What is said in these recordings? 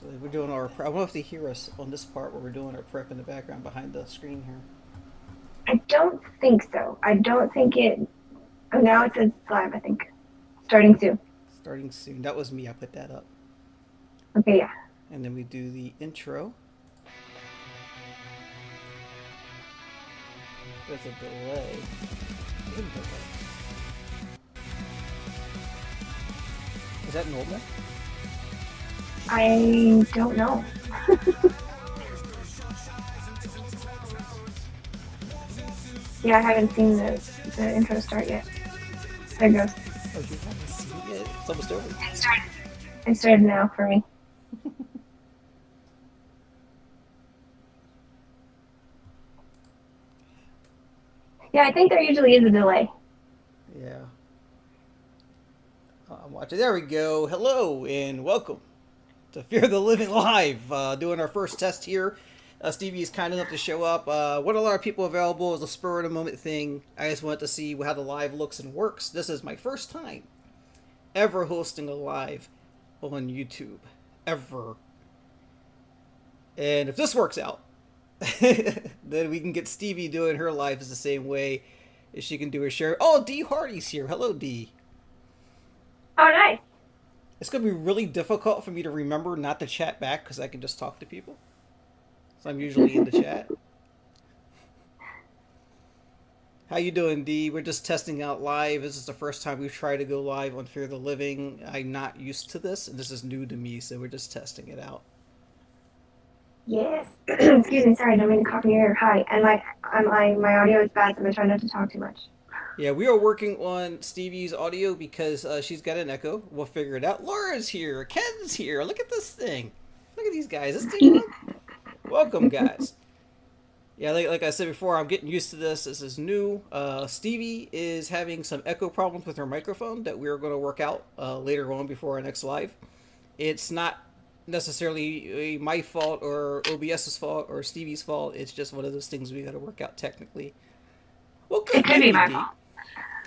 We're doing our. I don't know if they hear us on this part where we're doing our prep in the background behind the screen here. I don't think so. I don't think it. Oh, now it says live, I think. Starting soon. Starting soon. That was me. I put that up, Okay, yeah. and then we do the intro. There's a delay. Is that normal? I don't know. Yeah, I haven't seen the intro start yet. There it goes. Oh, you haven't seen it yet? It's almost over. It started. It started now for me. Yeah, I think there usually is a delay. Yeah. I'm watching. There we go. Hello and welcome to Fear the Living Live. Doing our first test here. Stevie is kind enough to show up. What a lot of people available is a spur of the moment thing. I just wanted to see how the live looks and works. This is my first time ever hosting a live on YouTube. Ever. And if this works out, then we can get Stevie doing her lives the same way as she can do her share. Oh, D Hardy's here. Hello, D. Oh, nice. It's going to be really difficult for me to remember not to chat back because I can just talk to people. So I'm usually in the chat. How you doing, D? We're just testing out live. This is the first time we've tried to go live on Fear the Living. I'm not used to this, and this is new to me, so we're just testing it out. Yes. Excuse me. Sorry, I don't mean to cough in your ear. Hi. And my audio is bad, so I'm gonna try not to talk too much. Yeah, we are working on Stevie's audio because she's got an echo. We'll figure it out. Laura's here. Ken's here. Look at this thing. Look at these guys. This thing. Welcome, guys. Yeah, like I said before, I'm getting used to this. This is new. Stevie is having some echo problems with her microphone that we're going to work out later on before our next live. It's not necessarily my fault or OBS's fault or Stevie's fault. It's just one of those things we got to work out technically. Well, It good. could Thank be you, my D. fault.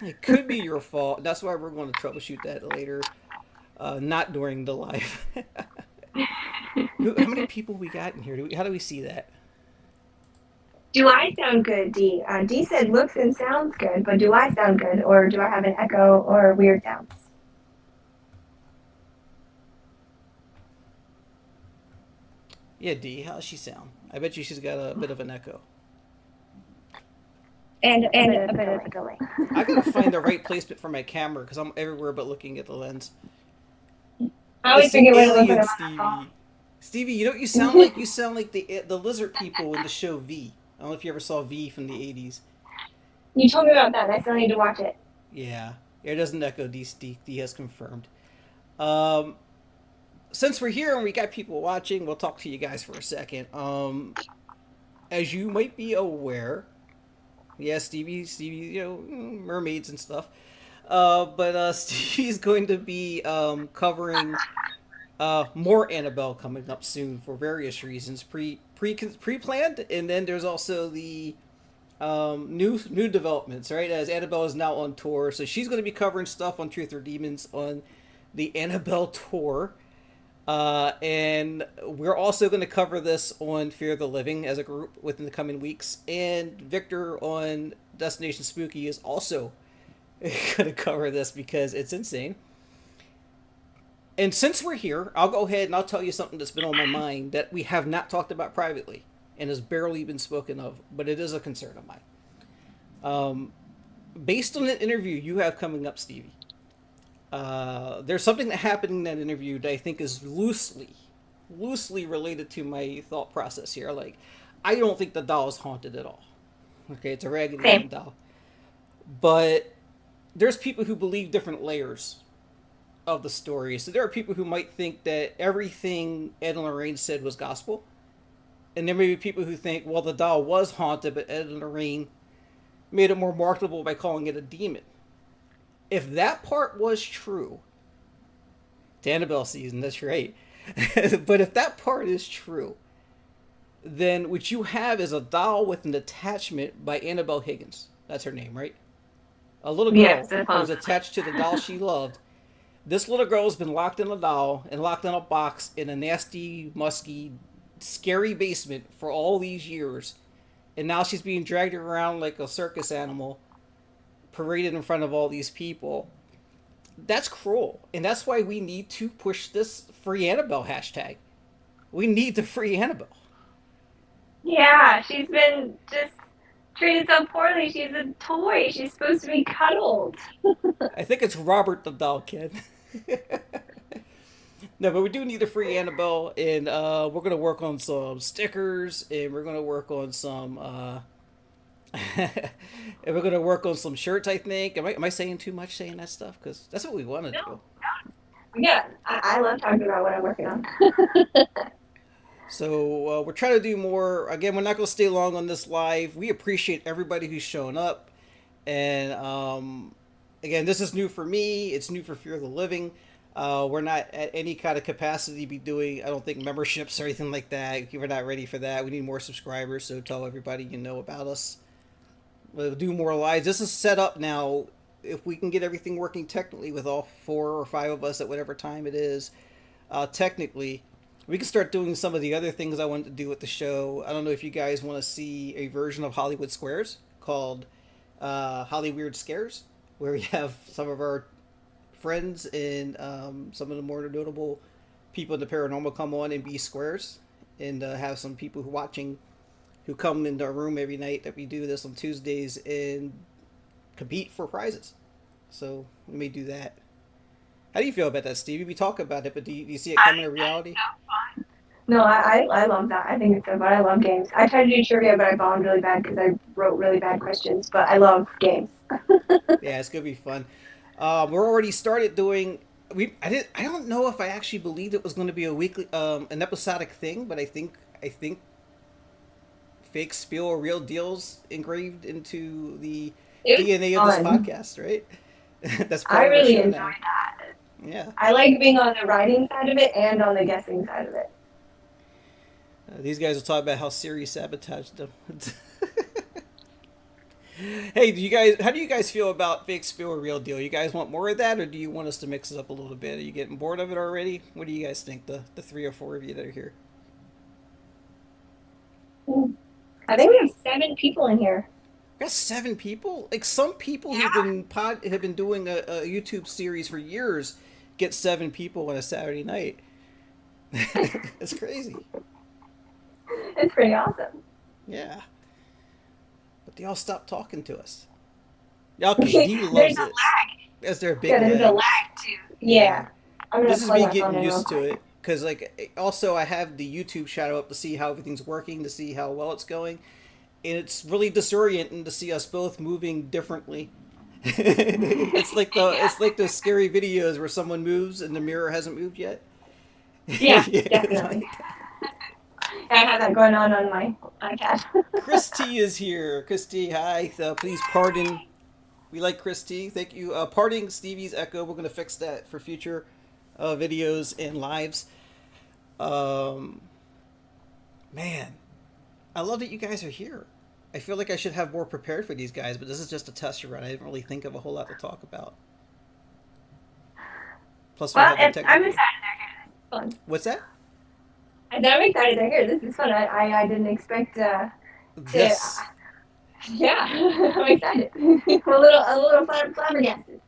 It could be your fault. That's why we're going to troubleshoot that later, not during the live. How many people we got in here? How do we see that? Do I sound good, D? D said looks and sounds good, but do I sound good, or do I have an echo or weird sounds? Yeah, D. How's she sound? I bet you she's got a bit of an echo. And a And bit a of a bit of delay. a delay. I gotta find the right placement for my camera because I'm everywhere but looking at the lens. I always It's the forget where to look when alien I'm on my phone. Stevie. Stevie, you know what you sound like? You sound like the lizard people in the show V. I don't know if you ever saw V from the 80s. You told me about that, and I still need to watch it. Yeah. It doesn't echo. D has confirmed. Um, since we're here and we got people watching, we'll talk to you guys for a second. As you might be aware, yeah, Stevie, mermaids and stuff. But Stevie's going to be covering more Annabelle coming up soon for various reasons, pre planned, and then there's also the new developments. Right, as Annabelle is now on tour, so she's going to be covering stuff on Truth or Demons on the Annabelle tour. And we're also going to cover this on Fear the Living as a group within the coming weeks. And Victor on Destination Spooky is also going to cover this because it's insane. And since we're here, I'll go ahead and I'll tell you something that's been on my mind that we have not talked about privately and has barely been spoken of, but it is a concern of mine. Based on an interview you have coming up, Stevie, there's something that happened in that interview that I think is loosely related to my thought process here. Like, I don't think the doll is haunted at all. Okay, it's a Raggedy Same. Ann doll. But there's people who believe different layers of the story. So there are people who might think that everything Ed and Lorraine said was gospel. And there may be people who think, well, the doll was haunted, but Ed and Lorraine made it more marketable by calling it a demon. If that part was true, it's Annabelle season, that's right. But if that part is true, then what you have is a doll with an attachment by Annabelle Higgins. That's her name, right? A little Yeah, girl who was supposedly. attached to the doll she loved, This little girl has been locked in a doll and locked in a box in a nasty, musky, scary basement for all these years. And now she's being dragged around like a circus animal, paraded in front of all these people. That's cruel. And that's why we need to push this free Annabelle hashtag. We need to free Annabelle. Yeah, she's been just treated so poorly. She's a toy. She's supposed to be cuddled. I think it's Robert the doll kid. No, but we do need a free Annabelle, and we're gonna work on some stickers, and we're gonna work on some, and we're gonna work on some shirts. I think. Am I saying too much saying that stuff? Because that's what we want to No, do. yeah, I love talking about what I'm working on. So we're trying to do more. Again, we're not gonna stay long on this live. We appreciate everybody who's shown up, and again, this is new for me. It's new for Fear of the Living. We're not at any kind of capacity to be doing, I don't think, memberships or anything like that. We're not ready for that. We need more subscribers, so tell everybody you know about us. We'll do more lives. This is set up now. If we can get everything working technically with all 4 or 5 of us at whatever time it is, technically, we can start doing some of the other things I wanted to do with the show. I don't know if you guys want to see a version of Hollywood Squares called Holly Weird Scares, where we have some of our friends and some of the more notable people in the paranormal come on and be squares, and have some people who are watching who come into our room every night that we do this on Tuesdays and compete for prizes. So we may do that. How do you feel about that, Stevie? We talk about it, but do you see it I coming to think that is reality? so fun. No, I love that. I think it's so fun. I love games. I tried to do trivia, but I bombed really bad because I wrote really bad questions. But I love games. Yeah, it's gonna be fun. We're already started doing. I don't know if I actually believed it was going to be a weekly, an episodic thing, but I think fake spiel or real deals engraved into the It was DNA of this fun. podcast, right? That's I part of our really show enjoyed now. that. Yeah. I like being on the writing side of it and on the guessing side of it. These guys will talk about how Siri sabotaged them. Hey, how do you guys feel about fake spill or real deal? You guys want more of that, or do you want us to mix it up a little bit? Are you getting bored of it already? What do you guys think? The 3 or 4 of you that are here. I think we have 7 people in here. We got 7 people. Like some people who've Yeah, been doing a YouTube series for years get 7 people on a Saturday night. It's crazy. it's pretty awesome. Yeah, but they all stopped talking to us. Okay, D There's loves a it. lag. That's their big Yeah, there's a lag. lag too. Yeah. Yeah. I'm gonna This is plug me my phone getting in real used to quick. it because like also I have the YouTube shadow up to see how everything's working, to see how well it's going, and it's really disorienting to see us both moving differently. It's like those scary videos where someone moves and the mirror hasn't moved yet. Yeah, It's definitely. like that. I have that going on my iPad. Chris T is here. Chris T, hi. Please pardon. We like Chris T. Thank you. Parting Stevie's echo. We're gonna fix that for future videos and lives. Um, Man, I love that you guys are here. I feel like I should have more prepared for these guys, but this is just a test run. I didn't really think of a whole lot to talk about. Plus, we Well, have the I'm technical. excited they're here. This is fun. What's that? I said I'm excited they're here. This is fun. I didn't expect to. Yes. Yeah, I'm excited. A little flabbergasted.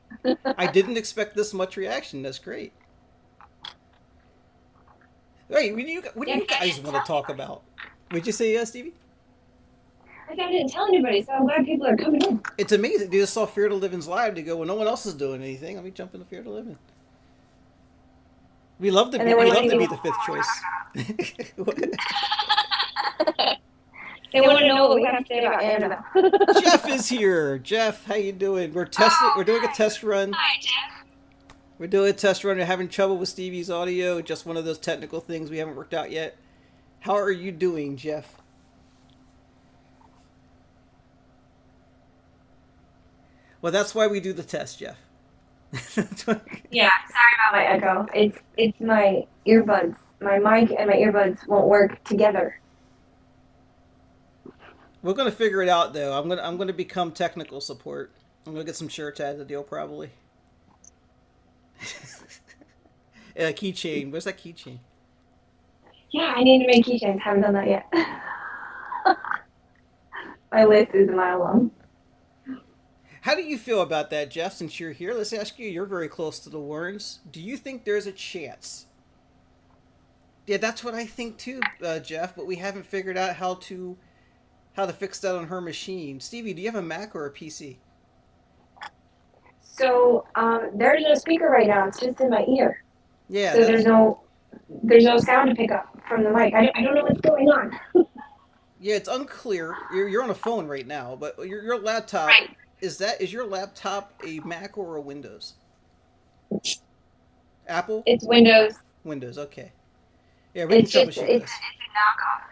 I didn't expect this much reaction. That's great. Wait, what do Yeah, you 'cause I guys didn't want to tell talk anybody. about? Would you say yes, Stevie? I didn't tell anybody, so I'm glad people are coming in. It's amazing. They just saw Fear to Living's live. They go, well, no one else is doing anything. Let me jump into Fear to Living. And they We want to love see to be what the fifth choice. they want to know what we have to say about Annabelle. Jeff is here. Jeff, how you doing? We're doing a test run. Hi, Jeff. We're doing a test run. We're having trouble with Stevie's audio. Just one of those technical things we haven't worked out yet. How are you doing, Jeff? Well, that's why we do the test, Jeff. Yeah, sorry about my echo. It's my earbuds. My mic and my earbuds won't work together. We're gonna figure it out, though. I'm gonna become technical support. I'm gonna get some shirts out of the deal, probably. keychain. Where's that keychain? Yeah, I need to make keychains. Haven't done that yet. My list is a mile long. How do you feel about that, Jeff? Since you're here, let's ask you. You're very close to the Warrens. Do you think there's a chance? Yeah, that's what I think too, Jeff. But we haven't figured out how to fix that on her machine. Stevie, do you have a Mac or a PC? So there's no speaker right now. It's just in my ear. Yeah, So that's there's no sound to pick up from the mic. I don't know what's going on. yeah. It's unclear. You're on a phone right now, but your laptop Right. is your laptop a Mac or a Windows? Apple, It's Windows. Windows. Okay. Yeah, we can It's just troubleshoot it's this. a knockoff.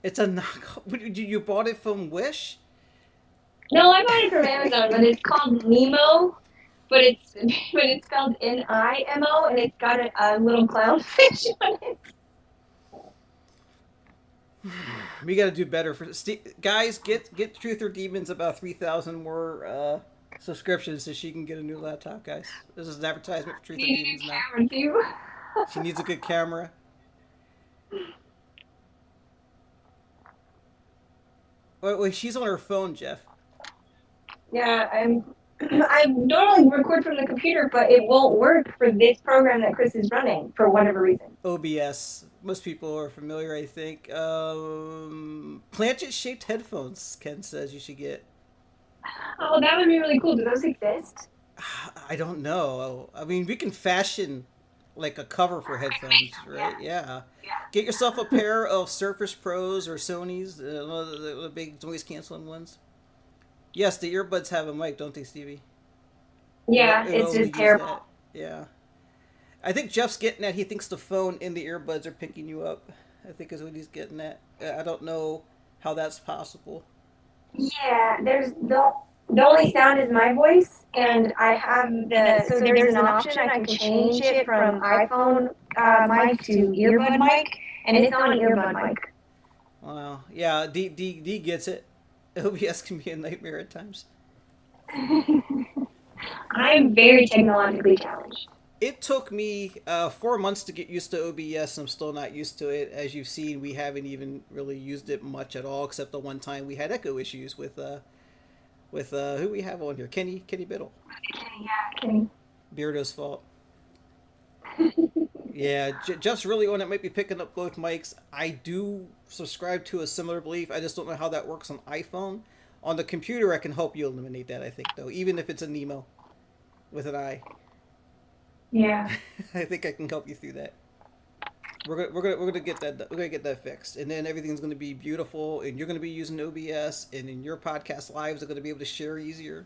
It's a knockoff. You bought it from Wish? No, I bought it from Amazon, but it's called Nemo. But it's spelled Nimo, and it's got a little clownfish on it. We got to do better for guys. Get Truth or Demons about 3,000 more subscriptions so she can get a new laptop, guys. This is an advertisement for Truth or You need Demons a now. camera too. She needs a good camera. Wait, she's on her phone, Jeff. Yeah, I normally record from the computer, but it won't work for this program that Chris is running for whatever reason. OBS. Most people are familiar, I think. Planchet-shaped headphones, Ken says you should get. Oh, that would be really cool. Do those exist? I don't know. I mean, we can fashion like a cover for headphones, right? Yeah. Yeah. Get yourself a pair of Surface Pros or Sony's, the big noise canceling ones. Yes, the earbuds have a mic, don't they, Stevie? Yeah, It it's only just use terrible. that. Yeah. I think Jeff's getting at he thinks the phone and the earbuds are picking you up. I think is what he's getting at. I don't know how that's possible. Yeah, there's the only sound is my voice, and I have so there's an option I can change it from iPhone mic to earbud mic, and it's on earbud mic. Wow. Yeah, D gets it. OBS can be a nightmare at times. I'm very technologically challenged. It took me 4 months to get used to OBS. I'm still not used to it. As you've seen, we haven't even really used it much at all, except the one time we had echo issues with who we have on here, Kenny Biddle. Yeah, kidding. Beardo's fault. Yeah, Jeff's really on it. Might be picking up both mics. I do subscribe to a similar belief. I just don't know how that works on iPhone. On the computer, I can help you eliminate that. I think though, even if it's a Nemo with an I. Yeah. I think I can help you through that. We're gonna get that fixed, and then everything's gonna be beautiful, and you're gonna be using OBS, and in your podcast lives are gonna be able to share easier.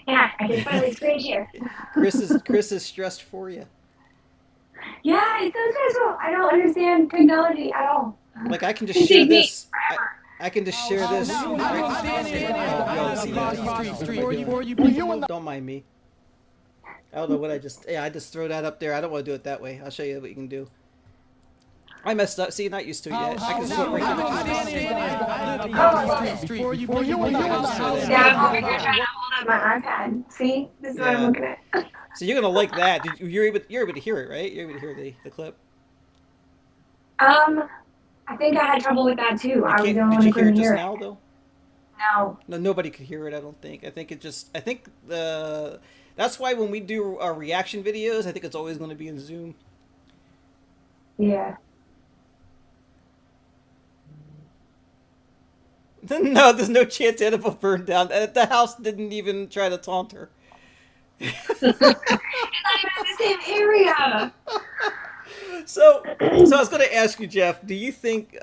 Yeah, I can finally screen share. Chris is stressed for you. Yeah, it's so stressful. I don't understand technology at all. Like I can just It share takes me this. I can just share this. Don't mind me. I don't know what I just throw that up there. I don't want to do it that way. I'll show you what you can do. I messed up. See, not used to it yet. I can see it right here. Yeah, I'm over here trying to hold up my iPad. See? This is what I'm looking at. So you're gonna like that. You're able to hear it, right? You're able to hear the clip. I think I had trouble with that too. I was the only Did one you who hear it couldn't just hear now it. though? No. No, nobody could hear it. I don't think. I think the that's why when we do our reaction videos, I think it's always going to be in Zoom. Yeah. No, there's no chance Annabelle burned down. The house didn't even try to taunt her. It's not even in the same area. So I was going to ask you, Jeff, do you think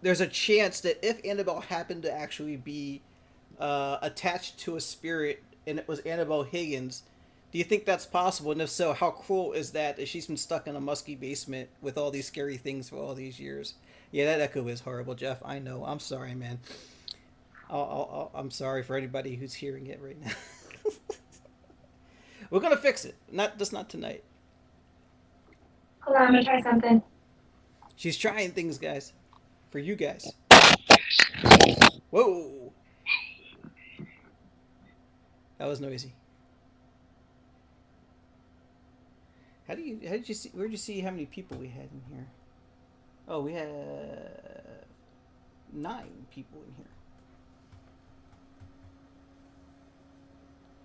there's a chance that if Annabelle happened to actually be attached to a spirit and it was Annabelle Higgins, do you think that's possible? And if so, how cruel is that she's been stuck in a musky basement with all these scary things for all these years? Yeah, that echo is horrible, Jeff. I know. I'm sorry, man. I'm sorry for anybody who's hearing it right now. We're gonna fix it. Not tonight. Hold on, I'm gonna try something. She's trying things, guys. For you guys. Whoa. That was noisy. How did you see? Where did you see how many people we had in here? Oh, we had 9 people in here.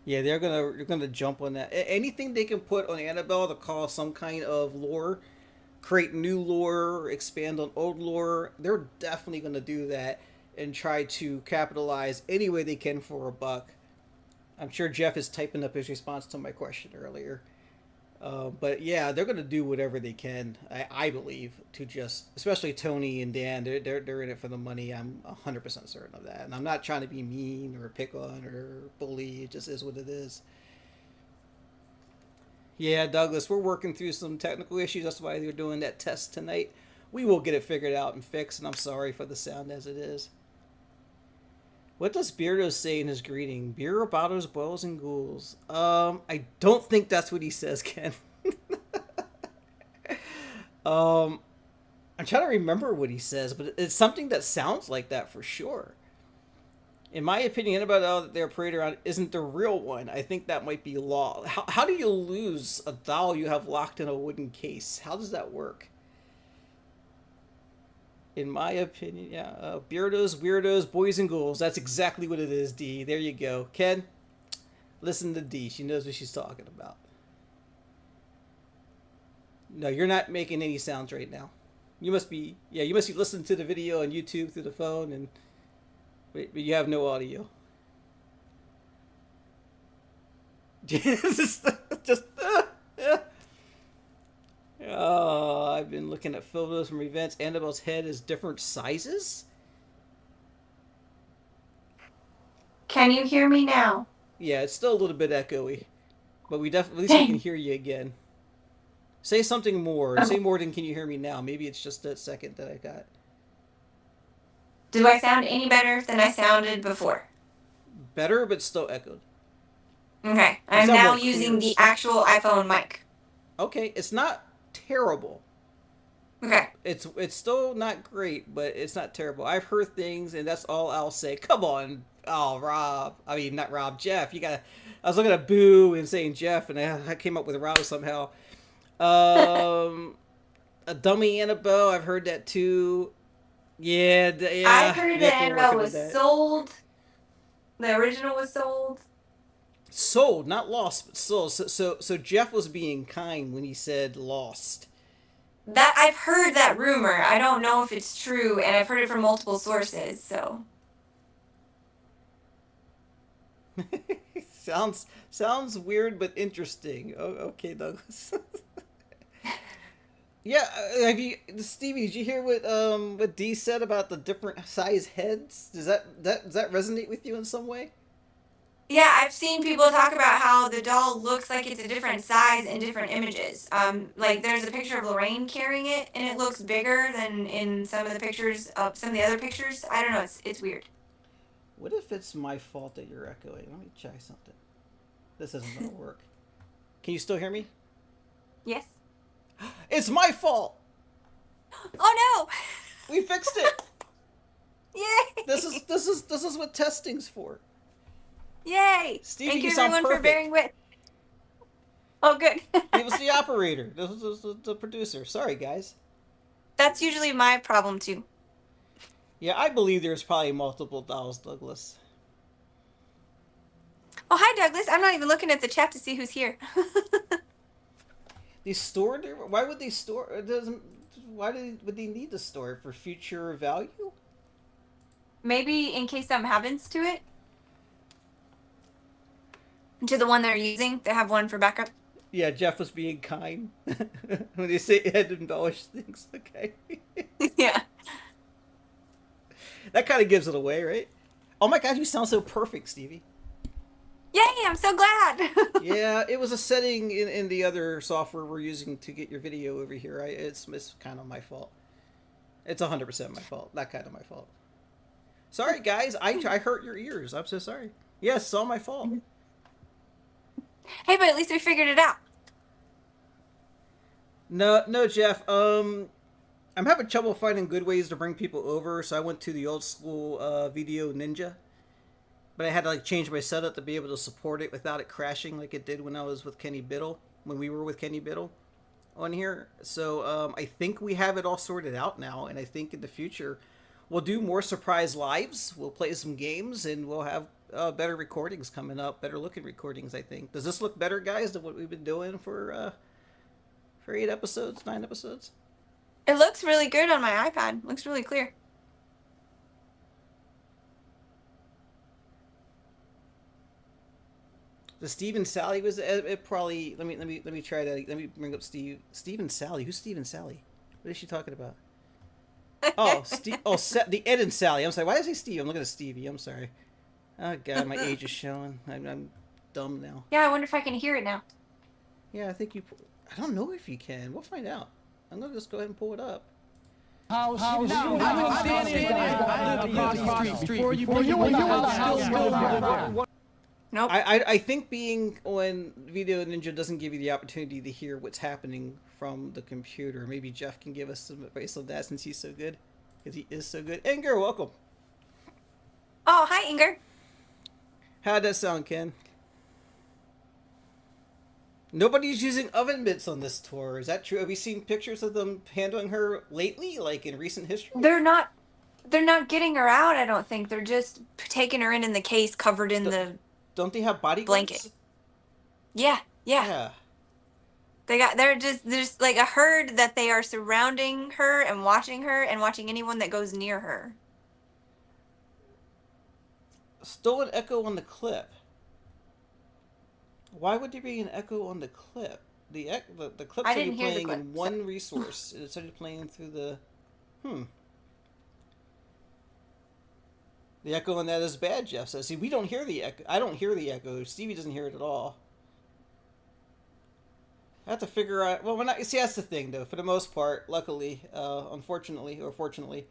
Yeah, they're gonna jump on that. Anything they can put on Annabelle to cause some kind of lore, create new lore, expand on old lore. They're definitely gonna do that and try to capitalize any way they can for a buck. I'm sure Jeff is typing up his response to my question earlier. But yeah, they're gonna do whatever they can. I believe to just, especially Tony and Dan, they're in it for the money. I'm 100% certain of that, and I'm not trying to be mean or pick on or bully. It just is what it is. Yeah, Douglas, we're working through some technical issues. That's why they're doing that test tonight. We will get it figured out and fixed, and I'm sorry for the sound as it is. What does Beardo say in his greeting? Beer, bottles, boils, and ghouls. I don't think that's what he says, Ken. um, I'm trying to remember what he says, but it's something that sounds like that for sure. In my opinion, anybody that they're parading around isn't the real one. I think that might be law. How do you lose a doll you have locked in a wooden case? How does that work? In my opinion, yeah. Beardos, weirdos, boys and ghouls. That's exactly what it is, D. There you go. Ken, listen to D. She knows what she's talking about. No, you're not making any sounds right now. You must be, yeah, you must be listening to the video on YouTube through the phone, and but you have no audio. just, oh, I've been looking at photos from events. Annabelle's head is different sizes. Can you hear me now? Yeah, it's still a little bit echoey, but we definitely, at least we can hear you again. Say something more. Say more than "Can you hear me now?" Maybe it's just that second that I got. Do I sound any better than I sounded before? Better, but still echoed. Okay, You I'm sound now more using clear. the actual iPhone mic. Okay, it's not terrible. Okay. It's still not great, but it's not terrible. I've heard things, and that's all I'll say. Come on, oh Rob. I mean, not Rob. Jeff. You got. I was looking at Boo and saying Jeff, and I came up with Rob somehow. Um, a dummy Annabelle. I've heard that too. Yeah, I yeah. heard Nick, that we're Annabelle working with was that. sold. The original was sold. Sold, not lost, but sold. So Jeff was being kind when he said lost. That I've heard that rumor. I don't know if it's true, and I've heard it from multiple sources. So sounds weird but interesting. Oh, okay, Douglas. Yeah, have you, Stevie? Did you hear what D said about the different size heads? Does that resonate with you in some way? yeah, I've seen people talk about how the doll looks like it's a different size in different images. Like there's a picture of Lorraine carrying it, and it looks bigger than in some of the pictures of some of the other pictures. I don't know. It's weird. What if it's my fault that you're echoing? Let me try something. This isn't gonna work. Can you still hear me? Yes. It's my fault. Oh We fixed it. no! Yay! This is what testing's for. Yay! Stevie, Thank you you sound everyone for perfect. bearing with. Oh, good. He was the operator. This was the producer. Sorry, guys. That's usually my problem too. Yeah, I believe there's probably multiple dolls, Douglas. Oh, hi Douglas. I'm not even looking at the chat to see who's here. They stored it. Why would they store? It doesn't. Would they need to store it for future value? Maybe in case something happens to it. To the one they're using, they have one for backup. Yeah, Jeff was being kind when they say it had embellished things. Okay, Yeah. that kind of gives it away, right? Oh my God, you sound so perfect, Stevie. Yay! I'm so glad. Yeah, it was a setting in the other software we're using to get your video over here. It's kind of my fault. It's 100% my fault. Not kind of my fault. Sorry, guys. I hurt your ears. I'm so sorry. Yes, it's all my fault. Hey, but at least we figured it out. No, Jeff. I'm having trouble finding good ways to bring people over, so I went to the old school Video Ninja. But I had to change my setup to be able to support it without it crashing like it did when I was with Kenny Biddle. When we were with Kenny Biddle. on here. So I think we have it all sorted out now, and I think in the future we'll do more surprise lives. We'll play some games, and we'll have better recordings coming up, better looking recordings. I think. Does this look better, guys, than what we've been doing for 8 episodes, 9 episodes? It looks really good on my iPad. Looks really clear. The Steve and Sally was it probably. Let me try that. Let me bring up Steve and Sally. Who's Steve and Sally? What is she talking about? Oh, Steve. Oh, the Ed and Sally. I'm sorry. Why did I say Steve? I'm looking at Stevie. I'm sorry. Oh God, my age is showing. I'm dumb now. Yeah, I wonder if I can hear it now. Yeah, I think you. I don't know if you can. We'll find out. I'm gonna just go ahead and pull it up. House now. I live across the street. Before you were in the house still there. Nope. I think being on Video Ninja doesn't give you the opportunity to hear what's happening from the computer. Maybe Jeff can give us some advice on that since he's so good. Because he is so good. Inger, welcome. Oh, hi, Inger. How'd that sound, Ken? Nobody's using oven mitts on this tour. Is that true? Have you seen pictures of them handling her lately, like in recent history? They're not getting her out, I don't think. They're just taking her in the case covered in the Don't they have bodyguards? blanket. Yeah. Yeah. There's like a herd that they are surrounding her and watching anyone that goes near her. Stolen echo on the clip. Why would there be an echo on the clip? The clip started playing in one resource. It started playing through the... The echo on that is bad, Jeff says. See, we don't hear the echo. I don't hear the echo. Stevie doesn't hear it at all. I have to figure out... Well, see, that's the thing, though. For the most part, luckily, unfortunately, or fortunately,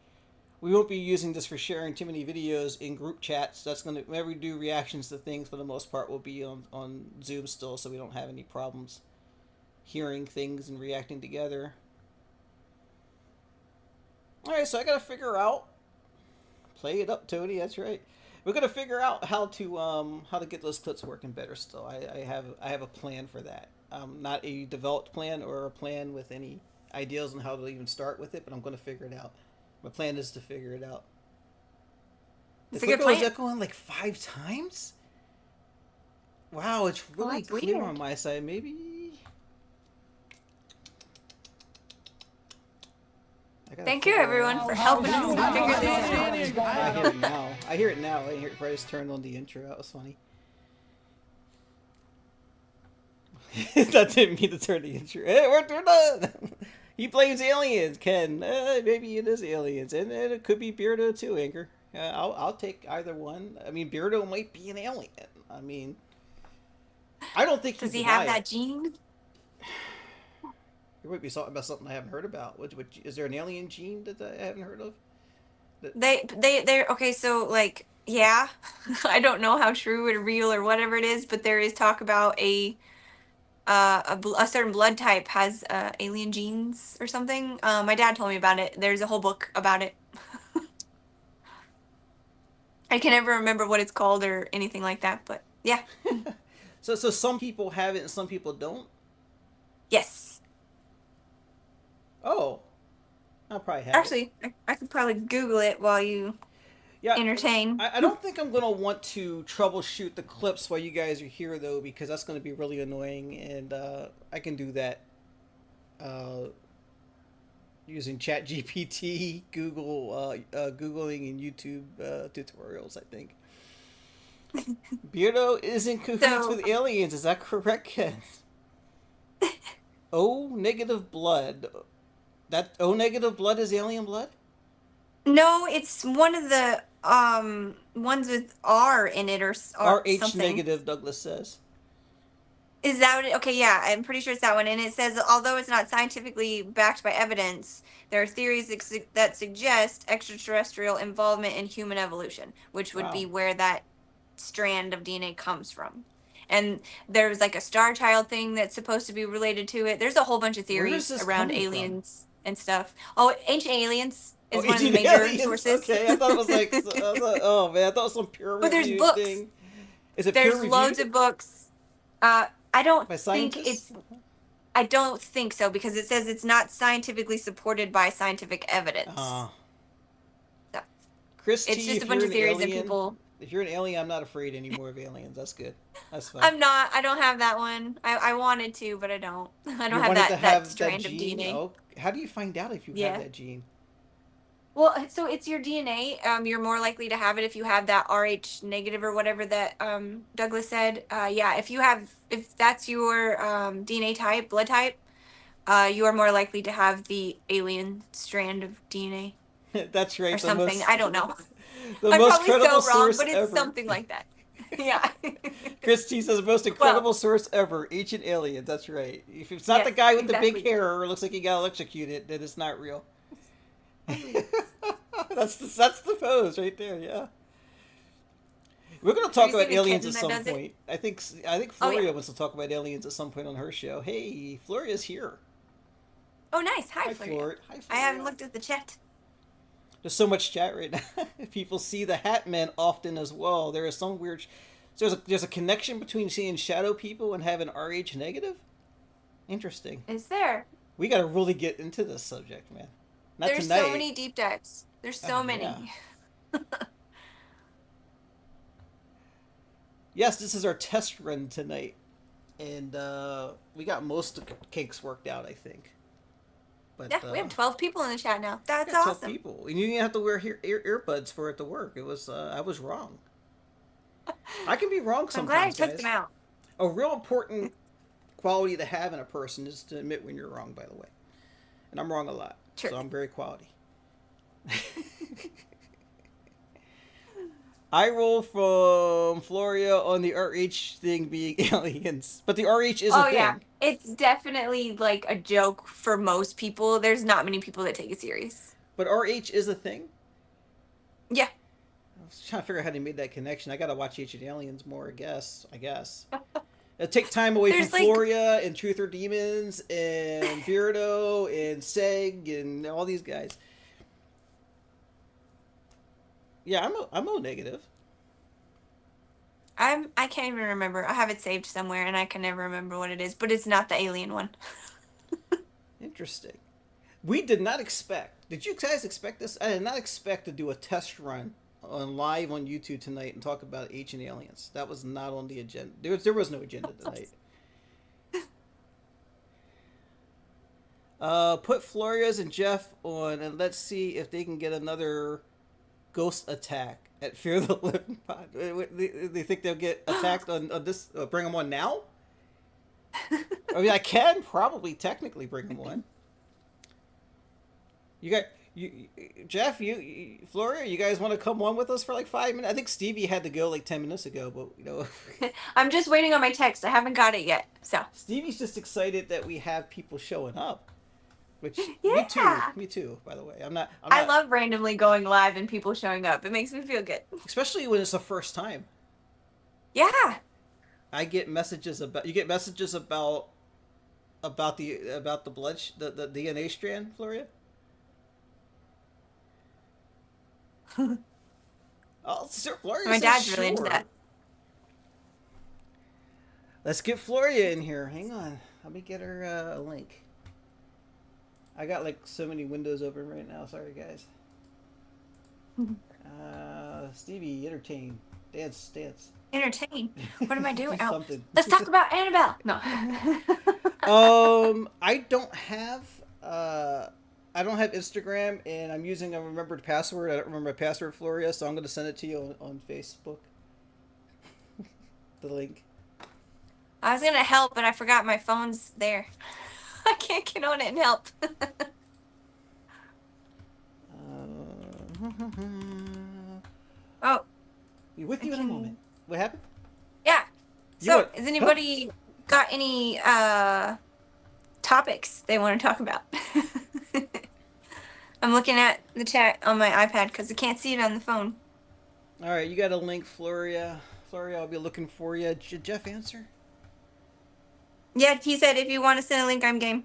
we won't be using this for sharing too many videos in group chats. That's going to... Whenever we do reactions to things, for the most part, we'll be on Zoom still, so we don't have any problems hearing things and reacting together. Alright, so I gotta figure out... Play it up, Tony. That's right. We're gonna figure out how to get those clips working better. Still, I have a plan for that. Not a developed plan or a plan with any ideas on how to even start with it, but I'm gonna figure it out. My plan is to figure it out. It's a good plan. Was echoing like 5 times? Wow, it's really clear on my side. Maybe. Thank you, everyone, for helping us figure this out. I hear it now. I hear it now. I hear it before I just turned on the intro. That was funny. That didn't mean to turn the intro. Hey, we're done. He blames aliens, Ken. Maybe it is aliens, and it could be Beardo too, Anchor. I'll take either one. I mean, Beardo might be an alien. I mean, I don't think. Does he have that gene? You might be talking about something I haven't heard about. Is there an alien gene that I haven't heard of? They're okay. So like, yeah, I don't know how true or real or whatever it is, but there is talk about a certain blood type has alien genes or something. My dad told me about it. There's a whole book about it. I can never remember what it's called or anything like that, but yeah. So some people have it and some people don't? Yes. Oh. I'll probably have Actually, I could probably Google it while you entertain. I don't think I'm going to want to troubleshoot the clips while you guys are here, though, because that's going to be really annoying, and I can do that using ChatGPT, Googling, and YouTube tutorials, I think. Beardo is in cahoots with aliens, is that correct, Ken? O negative blood. That O negative blood is alien blood? No, it's one of the ones with R in it or RH something. negative, Douglas says. Is that what it, okay, yeah, I'm pretty sure it's that one. And it says, although it's not scientifically backed by evidence, there are theories that suggest extraterrestrial involvement in human evolution, which would be where that strand of DNA comes from. And there's like a Star Child thing that's supposed to be related to it. There's a whole bunch of theories around aliens and stuff. Oh, Ancient Aliens is one of the major sources. Okay, I thought it was like, oh man, I thought it was some peer review thing. But there's books. Is it there's loads of books. I don't think it's. I don't think so, because it says it's not scientifically supported by scientific evidence. So, Chris it's T, just a if bunch you're of an theories that alien, people. if you're an alien, I'm not afraid anymore of aliens. That's good. That's fine. I'm not. I don't have that one. I wanted to, but I don't. I don't You have wanted to that have that strand of gene? DNA. Oh, how do you find out if you have Yeah. that gene? Well, so it's your DNA. You're more likely to have it if you have that Rh negative or whatever that Douglas said. Yeah, if that's your DNA type, blood type, you are more likely to have the alien strand of DNA That's right. or something. I don't know. The I'm most probably credible so wrong, source but it's ever. something like that. Yeah. Chris T says most incredible source ever, ancient aliens. That's right. If it's not the Yes, guy with the exactly. big hair or looks like he got electrocuted, then it's not real. that's the pose right there. Yeah. We're going to talk Have you about seen a aliens at kitten that some does it? point. I think Oh, Floria yeah. wants to talk about aliens at some point on her show. Hey, Floria's here. Oh, nice. Hi, Hi, Floria. Floria. Hi, I haven't Floria. looked at the chat. There's so much chat right now. People see the Hat Men often as well. There is some weird. There's a connection between seeing shadow people and having Rh negative. Interesting. Is there? We got to really get into this subject, man. Not There's tonight. so many deep dives. There's so many. Yeah. Yes, this is our test run tonight, and we got most of the cakes worked out, I think. But Yeah, we have 12 people in the chat now. That's yeah, 12 awesome. people, and you didn't have to wear earbuds for it to work. It was I was wrong. I can be wrong I'm sometimes. glad I took guys. them out. A real important quality to have in a person is to admit when you're wrong. By the way, and I'm wrong a lot, True. so I'm very quality. I roll from Floria on the RH thing being aliens, but the RH is a thing. Yeah, it's definitely like a joke for most people. There's not many people that take it serious. But RH is a thing. Yeah. I was trying to figure out how they made that connection. I gotta watch Ancient Aliens more. I guess. It'll take time away from Floria and Truth or Demons and Beardo and Seg and all these guys. Yeah, I'm O negative. I can't even remember. I have it saved somewhere and I can never remember what it is, but it's not the alien one. Interesting. We did not expect. Did you guys expect this? I did not expect to do a test run live on YouTube tonight and talk about Ancient Aliens. That was not on the agenda. There was no agenda tonight. Put Flores and Jeff on, and let's see if they can get another ghost attack at Fear the Living Pod. They think they'll get attacked on this? Bring them on now? I mean, I can probably technically bring them on. Jeff, Floria, you guys want to come on with us for like 5 minutes? I think Stevie had to go like 10 minutes ago, but I'm just waiting on my text. I haven't got it yet. So Stevie's just excited that we have people showing up. Which yeah. me too. By the way, I'm not. I love randomly going live and people showing up. It makes me feel good, especially when it's the first time. Yeah. I get messages about. You get messages about the blood the DNA strand, Floria. Oh, sir, Floria. My dad's really into that. Let's get Floria in here. Hang on. Let me get her a link. I got like so many windows open right now. Sorry, guys. Stevie, entertain. Dance. Entertain? What am I doing? Oh. Let's talk about Annabelle. No. I don't have Instagram, and I'm using a remembered password. I don't remember my password, Floria, so I'm going to send it to you on Facebook. The link. I was gonna help, but I forgot my phone's there. I can't get on it and help. Oh. Be with you in a moment. What happened? Yeah. So, has anybody got any topics they want to talk about? I'm looking at the chat on my iPad because I can't see it on the phone. All right, you got a link, Floria. Floria, I'll be looking for you. Did Jeff answer? Yeah, he said if you want to send a link, I'm game.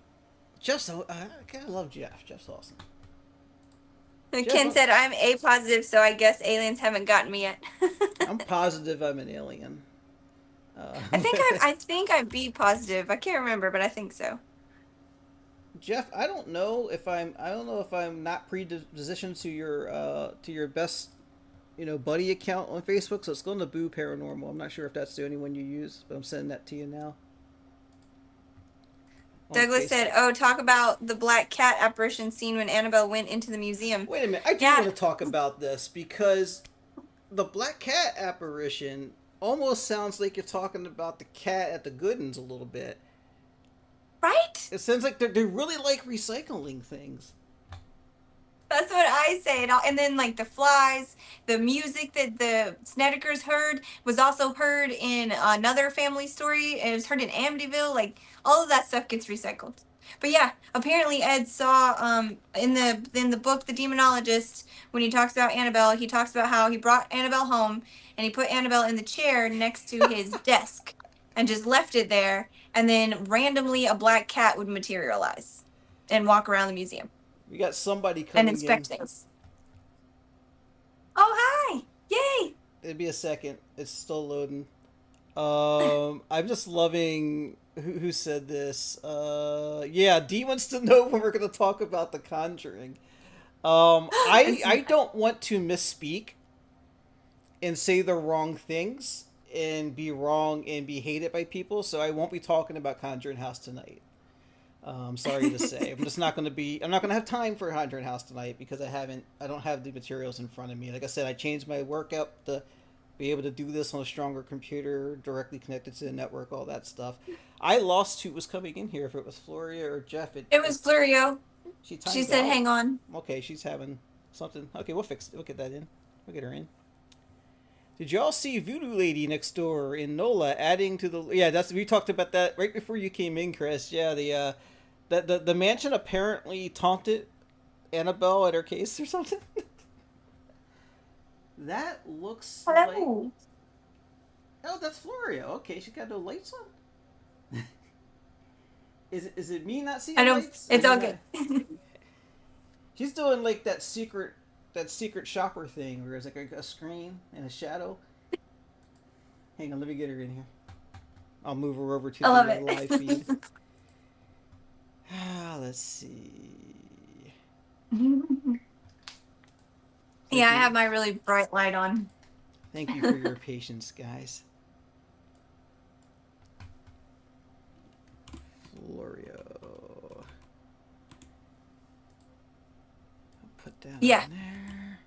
Jeff's I love Jeff. Jeff's awesome. Ken said I'm A positive, so I guess aliens haven't gotten me yet. I'm positive I'm an alien. I think I'm B positive. I can't remember, but I think so. Jeff, I don't know if I'm not predispositioned to your best, buddy account on Facebook, so it's going to Boo Paranormal. I'm not sure if that's the only one you use, but I'm sending that to you now. Douglas said, "Oh, talk about the black cat apparition scene when Annabelle went into the museum." Wait a minute, I do want to talk about this because the black cat apparition almost sounds like you're talking about the cat at the Goodens a little bit. Right? It sounds like they really like recycling things. That's what I say. And then, like, the flies, the music that the Snedekers heard was also heard in another family story. It was heard in Amityville. Like, all of that stuff gets recycled. But yeah, apparently Ed saw in the book The Demonologist, when he talks about Annabelle, he talks about how he brought Annabelle home and he put Annabelle in the chair next to his desk and just left it there. And then randomly a black cat would materialize and walk around the museum. We got somebody coming and inspect in. things. Oh, hi! Yay! It'd be a second. It's still loading. I'm just loving who said this. Yeah, Dee wants to know when we're going to talk about The Conjuring. I don't want to misspeak and say the wrong things and be wrong and be hated by people, so I won't be talking about Conjuring House tonight. Sorry to say, I'm not going to have time for Conjuring House tonight because I don't have the materials in front of me. Like I said, I changed my workout to be able to do this on a stronger computer, directly connected to the network, all that stuff. I lost who was coming in here, if it was Floria or Jeff. It was Florio. She said, out. hang on. Okay, she's having something. Okay, we'll fix it. We'll get that in. We'll get her in. Did y'all see Voodoo Lady next door in NOLA adding to the... Yeah, we talked about that right before you came in, Chris. Yeah, the mansion apparently taunted Annabelle at her case or something. That looks like... Oh, that's Floria. Okay, she got no lights on. Is it me not seeing lights? It's all good. She's doing like that secret shopper thing where there's like a screen and a shadow. Hang on, let me get her in here. I'll move her over to the live feed. Let's see. Yeah, I have my really bright light on. Thank you for your patience, guys. Florio. I'll put down there.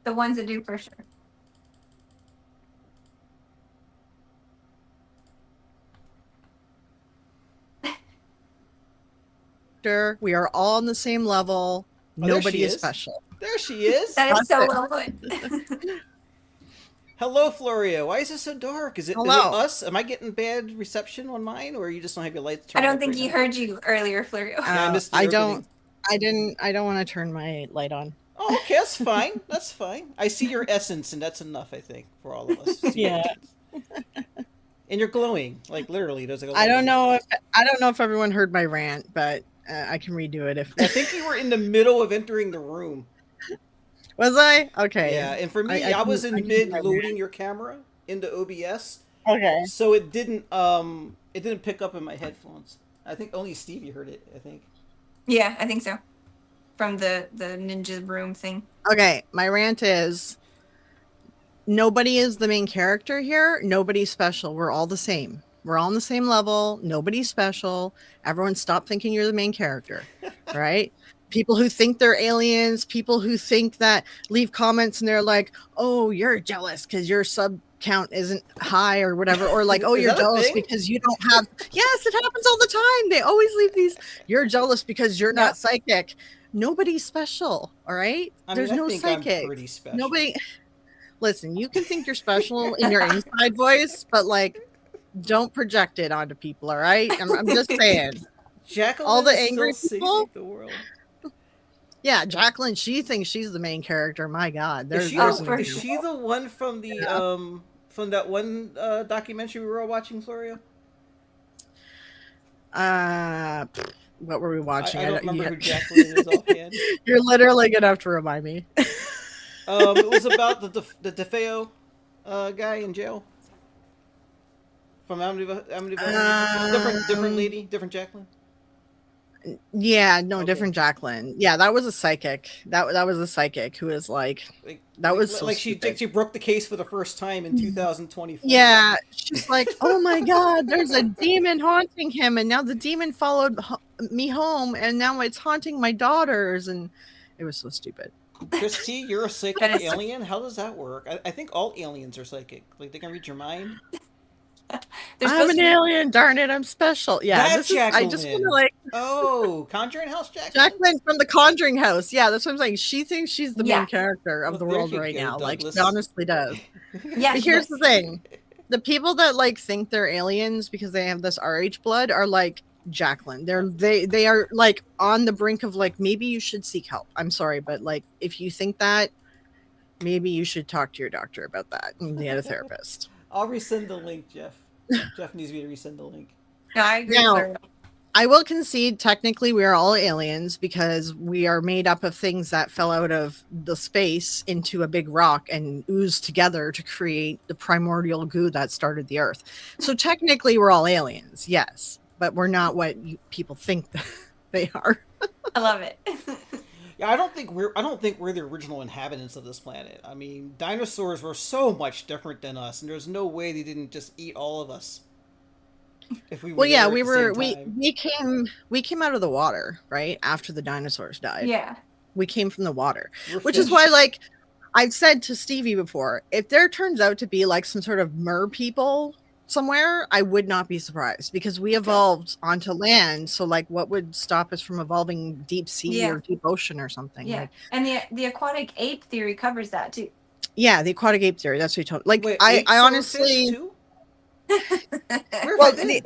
The ones that do for sure. We are all on the same level. Nobody is special. There she is. That is so well put. Hello, Florio. Why is it so dark? Is it us? Am I getting bad reception on mine, or you just don't have your lights turned? I don't think he heard you earlier, Florio. I don't want to turn my light on. Oh, okay, that's fine. That's fine. I see your essence, and that's enough, I think, for all of us. Yeah. And you're glowing, like literally. There's like I don't know if everyone heard my rant, but I can redo it if. I think you were in the middle of entering the room. Was I? Okay. Yeah, and for me, I was in mid loading your camera into OBS. Okay. So it didn't pick up in my headphones. I think only Stevie heard it, I think. Yeah, I think so. From the ninja room thing. Okay, my rant is nobody is the main character here. Nobody's special. We're all the same. We're all on the same level. Nobody's special. Everyone stop thinking you're the main character, right? People who think they're aliens, people who think that leave comments and they're like, oh, you're jealous because your sub count isn't high or whatever. Or like, oh, you're jealous because you don't have. Yes, it happens all the time. They always leave these. You're jealous because you're not psychic. Nobody's special. All right. There's no psychic. I'm pretty special. Nobody. Listen, you can think you're special in your inside voice, but like, don't project it onto people. All right. I'm just saying. Jacqueline all the angry people. The world. Yeah, Jacqueline, she thinks she's the main character. My God. Is she the one from the from that one documentary we were all watching, Florio? What were we watching? I don't remember who Jacqueline is offhand. You're literally gonna have to remind me. It was about the DeFeo guy in jail. From Amityville. Different lady, different Jacqueline. Yeah, no, Okay. different Jacqueline. Yeah, that was a psychic. That was a psychic who was like, Like, that was so like stupid. she broke the case for the first time in 2024. Yeah, she's like, oh my god, there's a demon haunting him, and now the demon followed me home, and now it's haunting my daughters, and it was so stupid. Christy, you're a psychic That is- alien. How does that work? I think all aliens are psychic. Like they can read your mind. They're I'm supposed an to be. alien, darn it, I'm special. Yeah, That this is. I just want Jacqueline. to like Oh, Conjuring House Jacqueline. Jacqueline from the Conjuring House. Yeah, that's what I'm saying. She thinks she's the Yeah. main character of Well, the there world you right go, now. Like Douglas. she honestly does. Yeah, But she here's does. the thing: the people that like think they're aliens because they have this RH blood are like Jacqueline. They are like on the brink of like maybe you should seek help. I'm sorry, but like if you think that, maybe you should talk to your doctor about that and get a therapist. I'll resend the link, Jeff. Jeff needs me to resend the link. No, I agree Now, with her. I will concede technically we are all aliens because we are made up of things that fell out of the space into a big rock and oozed together to create the primordial goo that started the earth. So technically we're all aliens, yes, but we're not what people think they are. I love it. Yeah, I don't think we're the original inhabitants of this planet. I mean, dinosaurs were so much different than us, and there's no way they didn't just eat all of us. If we were Well, yeah, there at the same time. we came out of the water, right? After the dinosaurs died. Yeah. We came from the water. We're Which is fish. why, like, I've said to Stevie before, if there turns out to be like some sort of mer people somewhere, I would not be surprised because we evolved onto land. So, like, what would stop us from evolving deep sea Yeah. or deep ocean or something? Yeah. Like, And the aquatic ape theory covers that too. yeah, the aquatic ape theory. That's what you told. Like, Wait, I apes are honestly, fish too? Where well, have I been?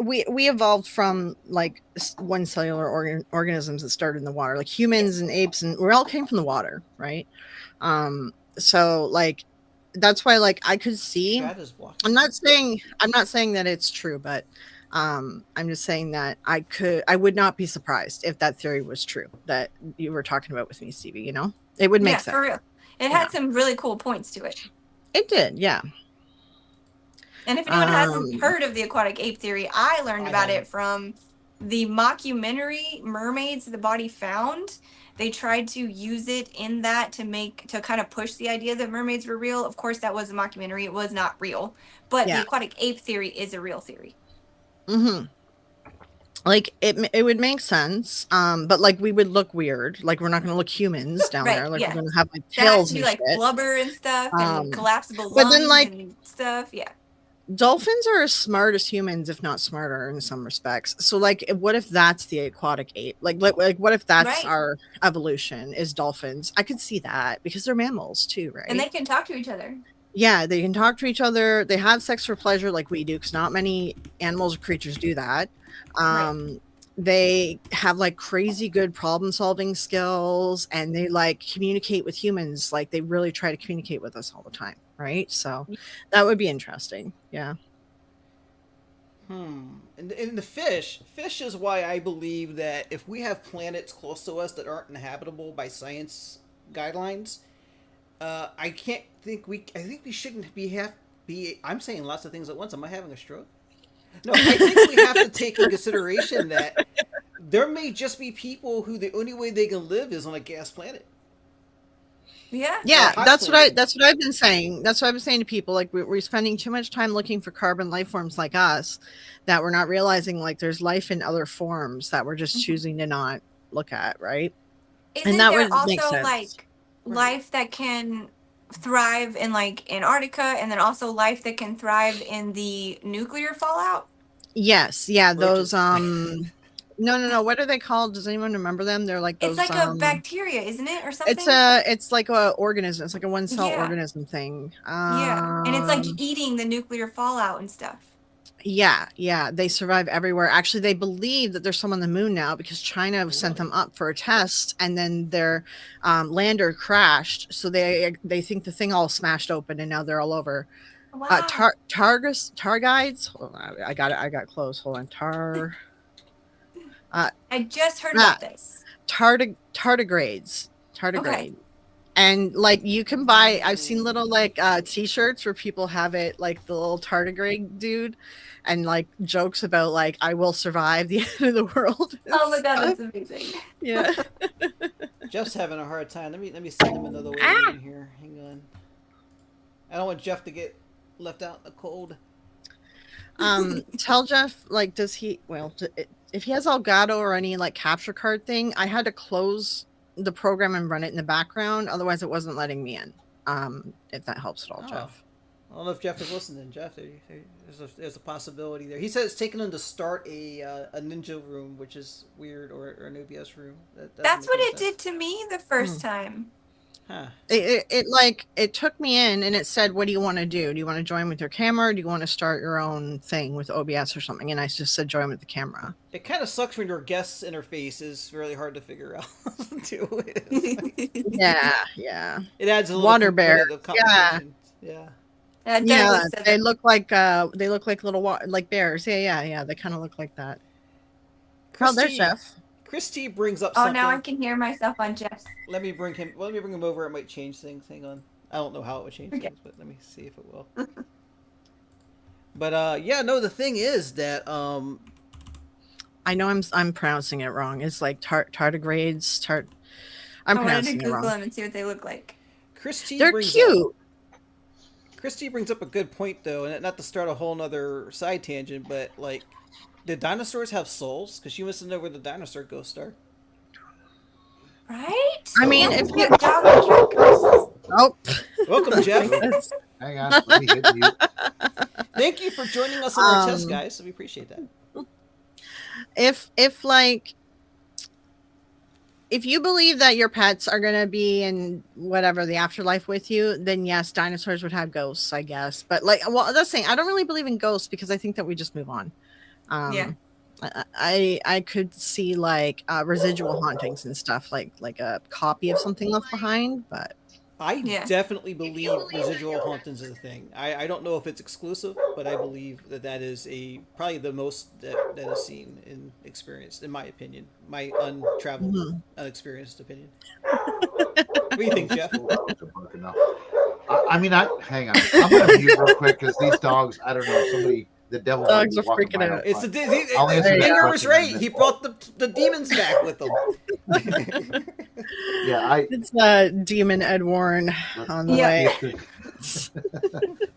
we evolved from like one cellular organisms that started in the water, like humans and apes, and we all came from the water, right? So like that's why like I could see. Chat is blocking. I'm not saying that it's true, but I'm just saying that I would not be surprised if that theory was true that you were talking about with me, Stevie. You know, it would make Yeah, sense. for real. It had some really cool points to it. It did, yeah. And if anyone hasn't heard of the aquatic ape theory, I learned about it from the mockumentary Mermaids the Body Found. They tried to use it in that to kind of push the idea that mermaids were real. Of course, that was a mockumentary. It was not real. But the aquatic ape theory is a real theory. Mm-hmm. Like it would make sense, but like we would look weird. Like we're not going to look humans down there. Like we're going to have like tails and like shit. blubber and stuff and collapsible lungs but then, like, and stuff. Yeah. Dolphins are as smart as humans, if not smarter in some respects. So like, what if that's the aquatic ape? Like what if that's our evolution is dolphins? I could see that because they're mammals too, right? And they can talk to each other. Yeah, they can talk to each other. They have sex for pleasure like we do because not many animals or creatures do that. They have like crazy good problem solving skills and they like communicate with humans. Like they really try to communicate with us all the time. Right. So that would be interesting. Yeah. And the fish is why I believe that if we have planets close to us that aren't inhabitable by science guidelines, I think we shouldn't be. I'm saying lots of things at once. Am I having a stroke? No, I think we have to take in consideration that there may just be people who the only way they can live is on a gas planet. Yeah, that's what I've been saying. That's what I've been saying to people. Like we're spending too much time looking for carbon life forms like us that we're not realizing like there's life in other forms that we're just choosing to not look at, right? Isn't and that there would make also sense. like life that can thrive in like Antarctica and then also life that can thrive in the nuclear fallout? Yes, yeah, those no, what are they called? Does anyone remember them? They're like those. It's like a bacteria, isn't it, or something? It's like a organism. It's like a one cell organism thing. Yeah, and it's like eating the nuclear fallout and stuff. Yeah, they survive everywhere. Actually, they believe that there's some on the moon now because China sent them up for a test, and then their lander crashed. So they think the thing all smashed open, and now they're all over. Wow. Targides. Hold on, I got close. Hold on, I just heard about this. Tardigrades. Okay. And like you can buy, I've seen little like t-shirts where people have it like the little tardigrade dude and like jokes about like I will survive the end of the world. Oh my god, that's amazing. Yeah. Jeff's having a hard time. Let me send him another way in here. Hang on. I don't want Jeff to get left out in the cold. Tell Jeff, like, does he, well, if he has Elgato or any like capture card thing, I had to close the program and run it in the background. Otherwise, it wasn't letting me in. If that helps at all, Jeff. I don't know if Jeff is listening. Jeff, there's a possibility there. He said it's taken him to start a ninja room, which is weird, or an OBS room. That's what it did to me the first time. Huh. It took me in and it said, what do you want to do? Do you want to join with your camera? Or do you want to start your own thing with OBS or something? And I just said, join with the camera. It kind of sucks when your guest interface is really hard to figure out too. Yeah. It adds a little water bear. Yeah. They look like little like bears. Yeah. They kind of look like that. Oh, there's Jeff. Christy brings up something. Oh, now I can hear myself on Jeff's. Let me bring him over. It might change things. Hang on. I don't know how it would change things, but let me see if it will. But yeah, no, the thing is that I know I'm pronouncing it wrong. It's like tardigrades. I'm pronouncing it wrong. Google them and see what they look like. They're cute. Christy brings up a good point though, and not to start a whole nother side tangent, but like, did dinosaurs have souls? Because she wants to know where the dinosaur ghosts are. Right? I mean, if you... Oh. Welcome, Jeff. Hang on. Let me hit you. Thank you for joining us on our test, guys. We appreciate that. If you believe that your pets are going to be in whatever the afterlife with you, then yes, dinosaurs would have ghosts, I guess. But like, well, that's the thing. I don't really believe in ghosts because I think that we just move on. I could see like residual hauntings and stuff, like a copy of something left behind. But I definitely believe residual hauntings is a thing. I don't know if it's exclusive, but I believe that is probably the most that is seen and experienced, in my opinion, my untraveled, unexperienced opinion. What do you think, Jeff? I mean, hang on. I'm going to mute real quick because these dogs, I don't know, somebody... The devil dogs are freaking out. It's Inger was right. He brought the demons back with him. It's Demon Ed Warren on the way.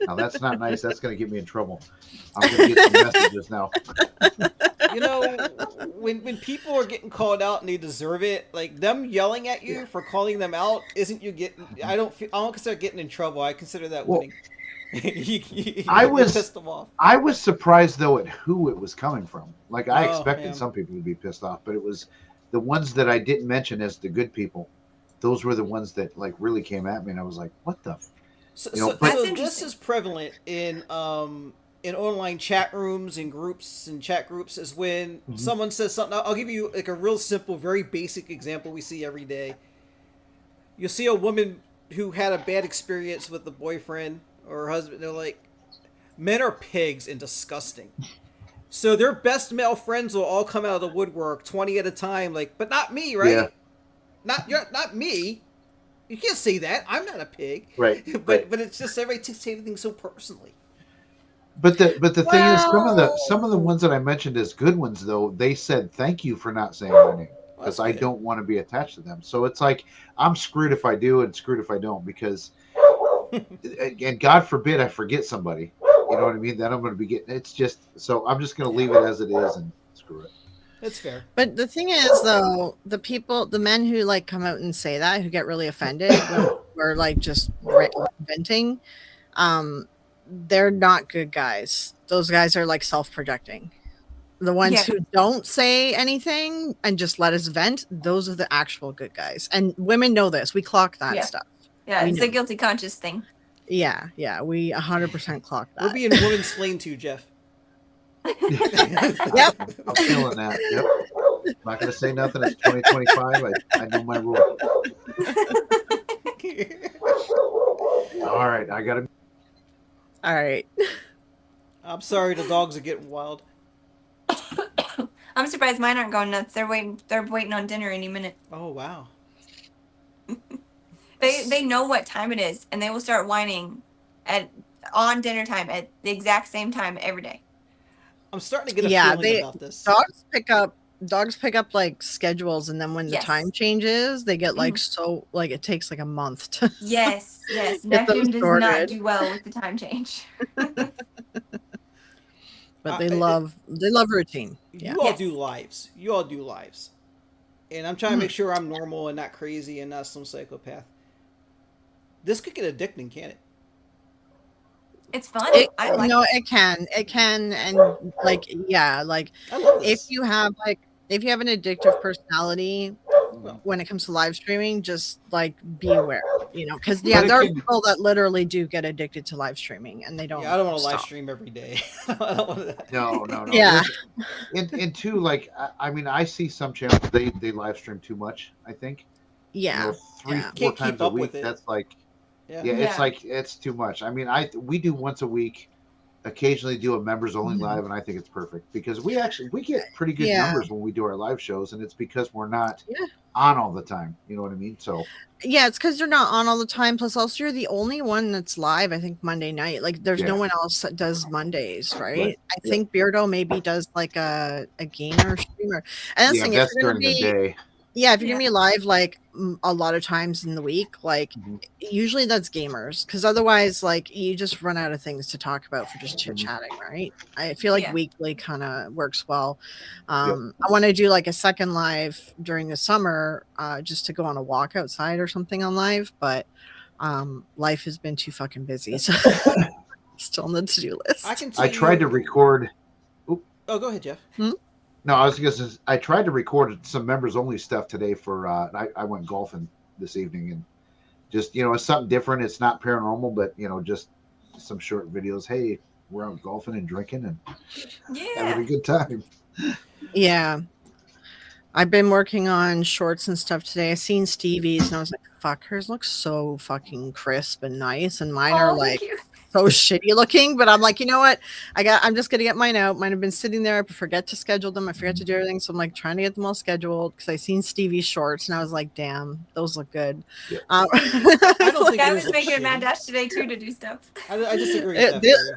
Now that's not nice. That's going to get me in trouble. I'm going to get some messages now. You know, when people are getting called out and they deserve it, like them yelling at you for calling them out, isn't you getting? I don't consider getting in trouble. I consider that winning. I was surprised though at who it was coming from. Like I expected some people to be pissed off, but it was the ones that I didn't mention as the good people. Those were the ones that like really came at me, and I was like, "What the?" So this is prevalent in online chat rooms and groups and chat groups. Is when someone says something. I'll give you like a real simple, very basic example we see every day. You'll see a woman who had a bad experience with the boyfriend or husband. They're like, men are pigs and disgusting. So their best male friends will all come out of the woodwork, 20 at a time, like, but not me, right? Yeah. Not me. You can't say that. I'm not a pig. Right. but it's just everybody takes everything so personally. But the thing is, some of the ones that I mentioned as good ones though, they said thank you for not saying my name. Because I don't want to be attached to them. So it's like I'm screwed if I do and screwed if I don't, because and God forbid I forget somebody. You know what I mean? Then I'm going to be getting. It's just so I'm just going to leave it as it is and screw it. That's fair. But the thing is, though, the men who like come out and say that, who get really offended, or like just venting, they're not good guys. Those guys are like self-projecting. The ones who don't say anything and just let us vent, those are the actual good guys. And women know this. We clock that stuff. Yeah, it's a guilty conscious thing. Yeah, we 100% clock that. We're being women slain too, Jeff. Yep. I'm feeling that. Yep. I'm not going to say nothing. It's 2025. I know my rule. All right, I got to. All right. I'm sorry, the dogs are getting wild. I'm surprised mine aren't going nuts. They're waiting on dinner any minute. Oh wow. They know what time it is, and they will start whining on dinner time at the exact same time every day. I'm starting to get a Yeah, feeling about this. dogs pick up like schedules, and then when the Yes. time changes, they get like Mhm. so like it takes like a month to Yes. get Neptune those does not sorted. do well with the time change. But they love routine. Yeah. You all Yes. do lives. You all do lives. And I'm trying to make sure I'm normal and not crazy and not some psychopath. This could get addicting, can't it? It's fun. It, I like no, it. it can, and like yeah, like I love if this. you have an addictive personality Well, when it comes to live streaming, just like be aware, because But yeah, it there are can- people that literally do get addicted to live streaming and they don't. yeah, I don't want to live stop. stream every day. I don't want to. No. Yeah. And two, like I mean, I see some channels they live stream too much. I think. Yeah. Three, Yeah. 4 Can't times keep a up week. with it. That's like, Yeah. yeah, it's Yeah. like it's too much. I mean, we do once a week. Occasionally do a members only Mhm. live, and I think it's perfect because we get pretty good Yeah. numbers when we do our live shows, and it's because we're not Yeah. on all the time. You know what I mean? So Yeah, it's because you're not on all the time. Plus, also, you're the only one that's live, I think, Monday night. Like, there's no Yeah. one else that does Mondays, right? Right. I Yeah. think Beardo maybe does like a gamer streamer. And that's the yeah, thing, if that's you're going to during the be, day. yeah, if you're Yeah. going to be live like a lot of times in the week, like, Mhm. usually that's gamers. Because otherwise, like, you just run out of things to talk about for just chit chatting, right? I feel like Yeah. weekly kind of works well. I want to do like a second live during the summer, just to go on a walk outside or something on live, but life has been too fucking busy, so still on the to-do list. I can tell I tried to you. record. Oh, go ahead, Jeff. No, I was going to say, I tried to record some members only stuff today for, I went golfing this evening and just, it's something different. It's not paranormal, but, just some short videos. Hey, we're out golfing and drinking and having a Yeah. good time. Yeah, I've been working on shorts and stuff today. I seen Stevie's and I was like, fuck, hers looks so fucking crisp and nice, and mine are Oh, like thank you. so shitty looking. But I'm like, you know what? I'm just gonna get mine out. Mine have been sitting there. I forget to schedule them. I forget to do everything. So I'm like trying to get them all scheduled because I seen Stevie's shorts and I was like, damn, those look good. Yeah. I don't think I it was is making a shitty. mad dash today too to do stuff. I disagree with that. They- for you.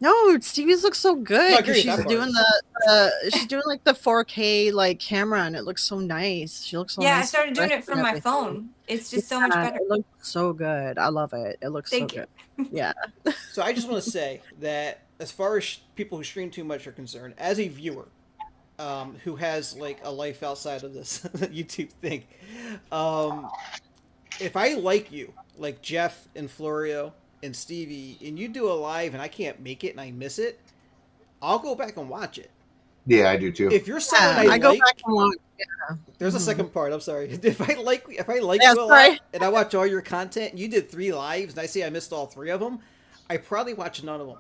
No, Stevie's looks so No, I good agree because with that she's part. doing she's doing like the 4K like camera and it looks so nice. She looks so Yeah, I nice. started doing it and from my everything. phone. It's just so much Yeah, better. It looks so good. I love it. It looks Thank so you. good. Yeah. So I just want to say that as far as people who stream too much are concerned, as a viewer, who has like a life outside of this YouTube thing, if I like you, like Jeff and Florio and Stevie, and you do a live and I can't make it and I miss it, I'll go back and watch it. Yeah, I do too. If you're someone I I go like, back and watch. there's a Mhm. second part. I'm sorry. If I like Yeah, you a sorry. lot and I watch all your content, and you did 3 lives, and I see I missed all 3 of them, I probably watch none of them.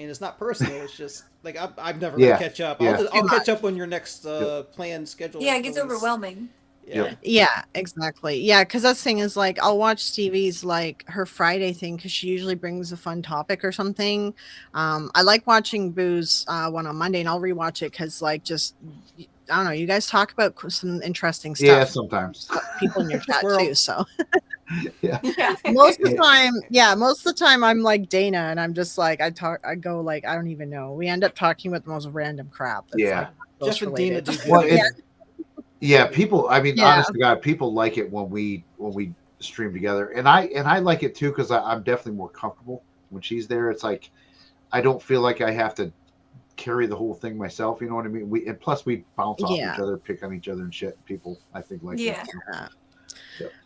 And it's not personal. It's just like I'm never Yeah, gonna catch up. yeah. I'll catch up on your next planned schedule. Yeah, it gets release. overwhelming. Yeah. Yep. Yeah, exactly. Yeah, because that's the thing is like I'll watch Stevie's like her Friday thing because she usually brings a fun topic or something. I like watching Boo's one on Monday, and I'll rewatch it because like just I don't know, you guys talk about some interesting stuff. Yeah, sometimes. People in your chat Squirrel. too. So Yeah. Yeah. most of the time, I'm like Dana, and I'm just like I go like I don't even know. We end up talking about the most random crap. That's, Yeah. like, ghost Jeff and Dina related. do good. Well, yeah, people. I mean, Yeah. honest to God, people like it when we stream together, and I like it too because I'm definitely more comfortable when she's there. It's like I don't feel like I have to carry the whole thing myself. You know what I mean? And plus we bounce off Yeah. each other, pick on each other and shit. People, I think, like Yeah. that.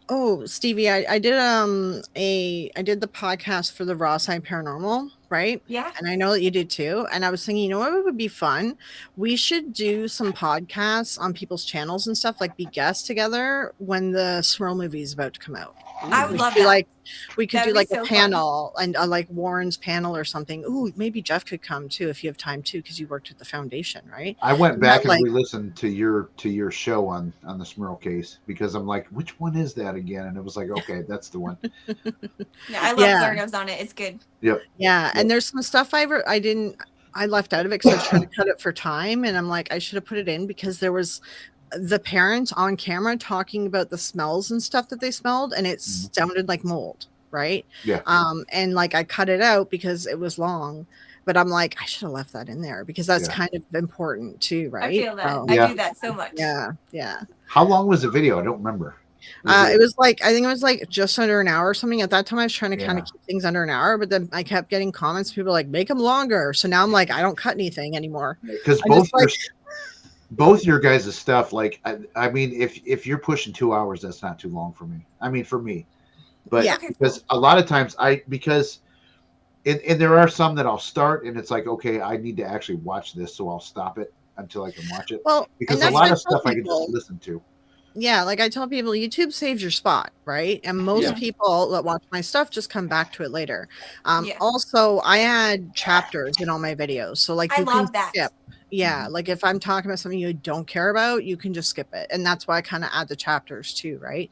Oh, Stevie, I did I did the podcast for the Raw Side Paranormal, right? Yeah. And I know that you did too. And I was thinking, you know what would be fun? We should do some podcasts on people's channels and stuff, like be guests together when the Swirl movie is about to come out. I would We love could do, that. like we could That'd do be like so a fun. panel and like Warren's panel or something. Ooh, maybe Jeff could come too if you have time too, because you worked at the foundation, right? I went back and like- re-listened to your show on the Smurl case because I'm like, which one is that again? And it was like, okay, that's the one. Yeah, I love Yeah. Florio's on it. It's good. Yeah, and there's some stuff I left out of it because I was trying to cut it for time, and I'm like, I should have put it in because there was the parents on camera talking about the smells and stuff that they smelled, and it sounded like mold, right? Yeah. And like I cut it out because it was long, but I'm like, I should have left that in there because that's kind of important too, right? I feel that. So, I do that so much. yeah. How long was the video? I don't remember. It was like, I think it was like just under an hour or something. At that time, I was trying to kind of keep things under an hour, but then I kept getting comments. People like, make them longer. So now I'm like, I don't cut anything anymore. Because both your guys' stuff, like, I mean, if you're pushing 2 hours, that's not too long for me. I mean, for me, but because a lot of times and there are some that I'll start and it's like, okay, I need to actually watch this, so I'll stop it until I can watch it. Well, because a lot of stuff I can just listen to. Yeah, like I tell people, YouTube saves your spot, right? And most people that watch my stuff just come back to it later. Also, I add chapters in all my videos, so like you can skip. Yeah, like if I'm talking about something you don't care about, you can just skip it, and that's why I kind of add the chapters too, right?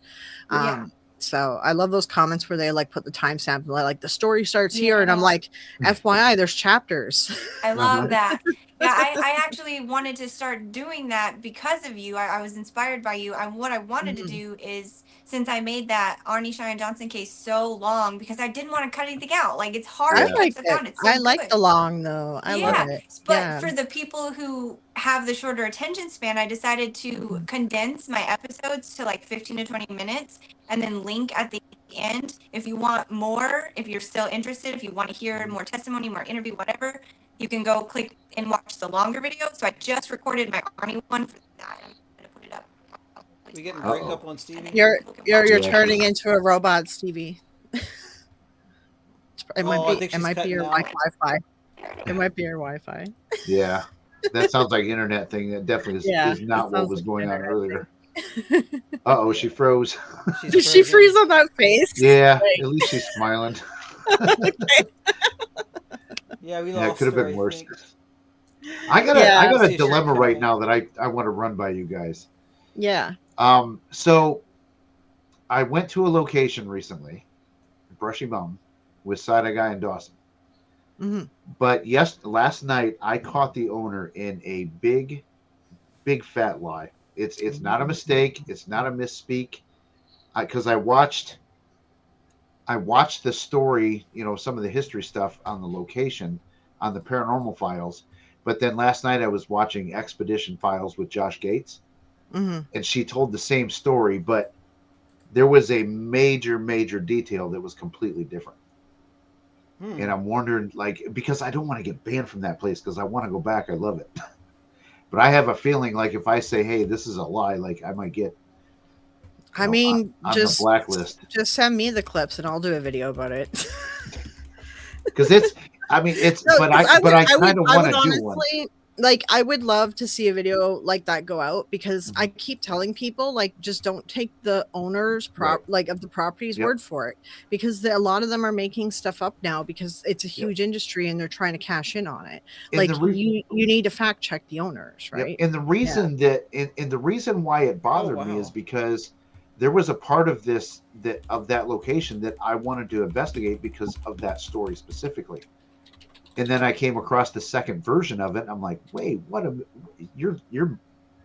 So I love those comments where they like put the timestamp, like the story starts here, and I'm like, FYI, there's chapters. I love that. Yeah, I actually wanted to start doing that because of you. I was inspired by you. What I wanted to do is, since I made that Arnie Cheyenne Johnson case so long, because I didn't want to cut anything out. Like, it's hard to cut stuff out. It's so I like the long, though. I love it. But for the people who have the shorter attention span, I decided to condense my episodes to like 15 to 20 minutes and then link at the end. If you want more, if you're still interested, if you want to hear more testimony, more interview, whatever, you can go click and watch the longer video. So I just recorded my Arnie one for that. I'm gonna put it up. We getting break up on Stevie? You're turning into a robot, Stevie. It might be your Wi-Fi. It might be your Wi-Fi. Yeah, that sounds like an internet thing. That definitely is not what was going on earlier. Uh-oh, she froze. Did she freeze on that face? Yeah, at least she's smiling. Yeah, we lost. It could have been worse. I got a dilemma right now that I want to run by you guys. Yeah. So I went to a location recently, Brushy Mountain, with Side Guy and Dawson. But last night I caught the owner in a big fat lie. It's not a mistake. It's not a misspeak. Because I watched the story, some of the history stuff on the location, on the Paranormal Files. But then last night I was watching Expedition Files with Josh Gates. And she told the same story, but there was a major detail that was completely different. And I'm wondering, because I don't want to get banned from that place because I want to go back. I love it. But I have a feeling like if I say, hey, this is a lie, like I might get on the blacklist. Just send me the clips and I'll do a video about it. Because I kind of want to do one. Like, I would love to see a video like that go out because I keep telling people, like, just don't take the owner's of the property's word for it, because a lot of them are making stuff up now because it's a huge industry and they're trying to cash in on it. And you need to fact check the owners, right? And the reason the reason why it bothered me is because there was a part of that location that I wanted to investigate because of that story specifically. And then I came across the second version of it. And I'm like, wait, you're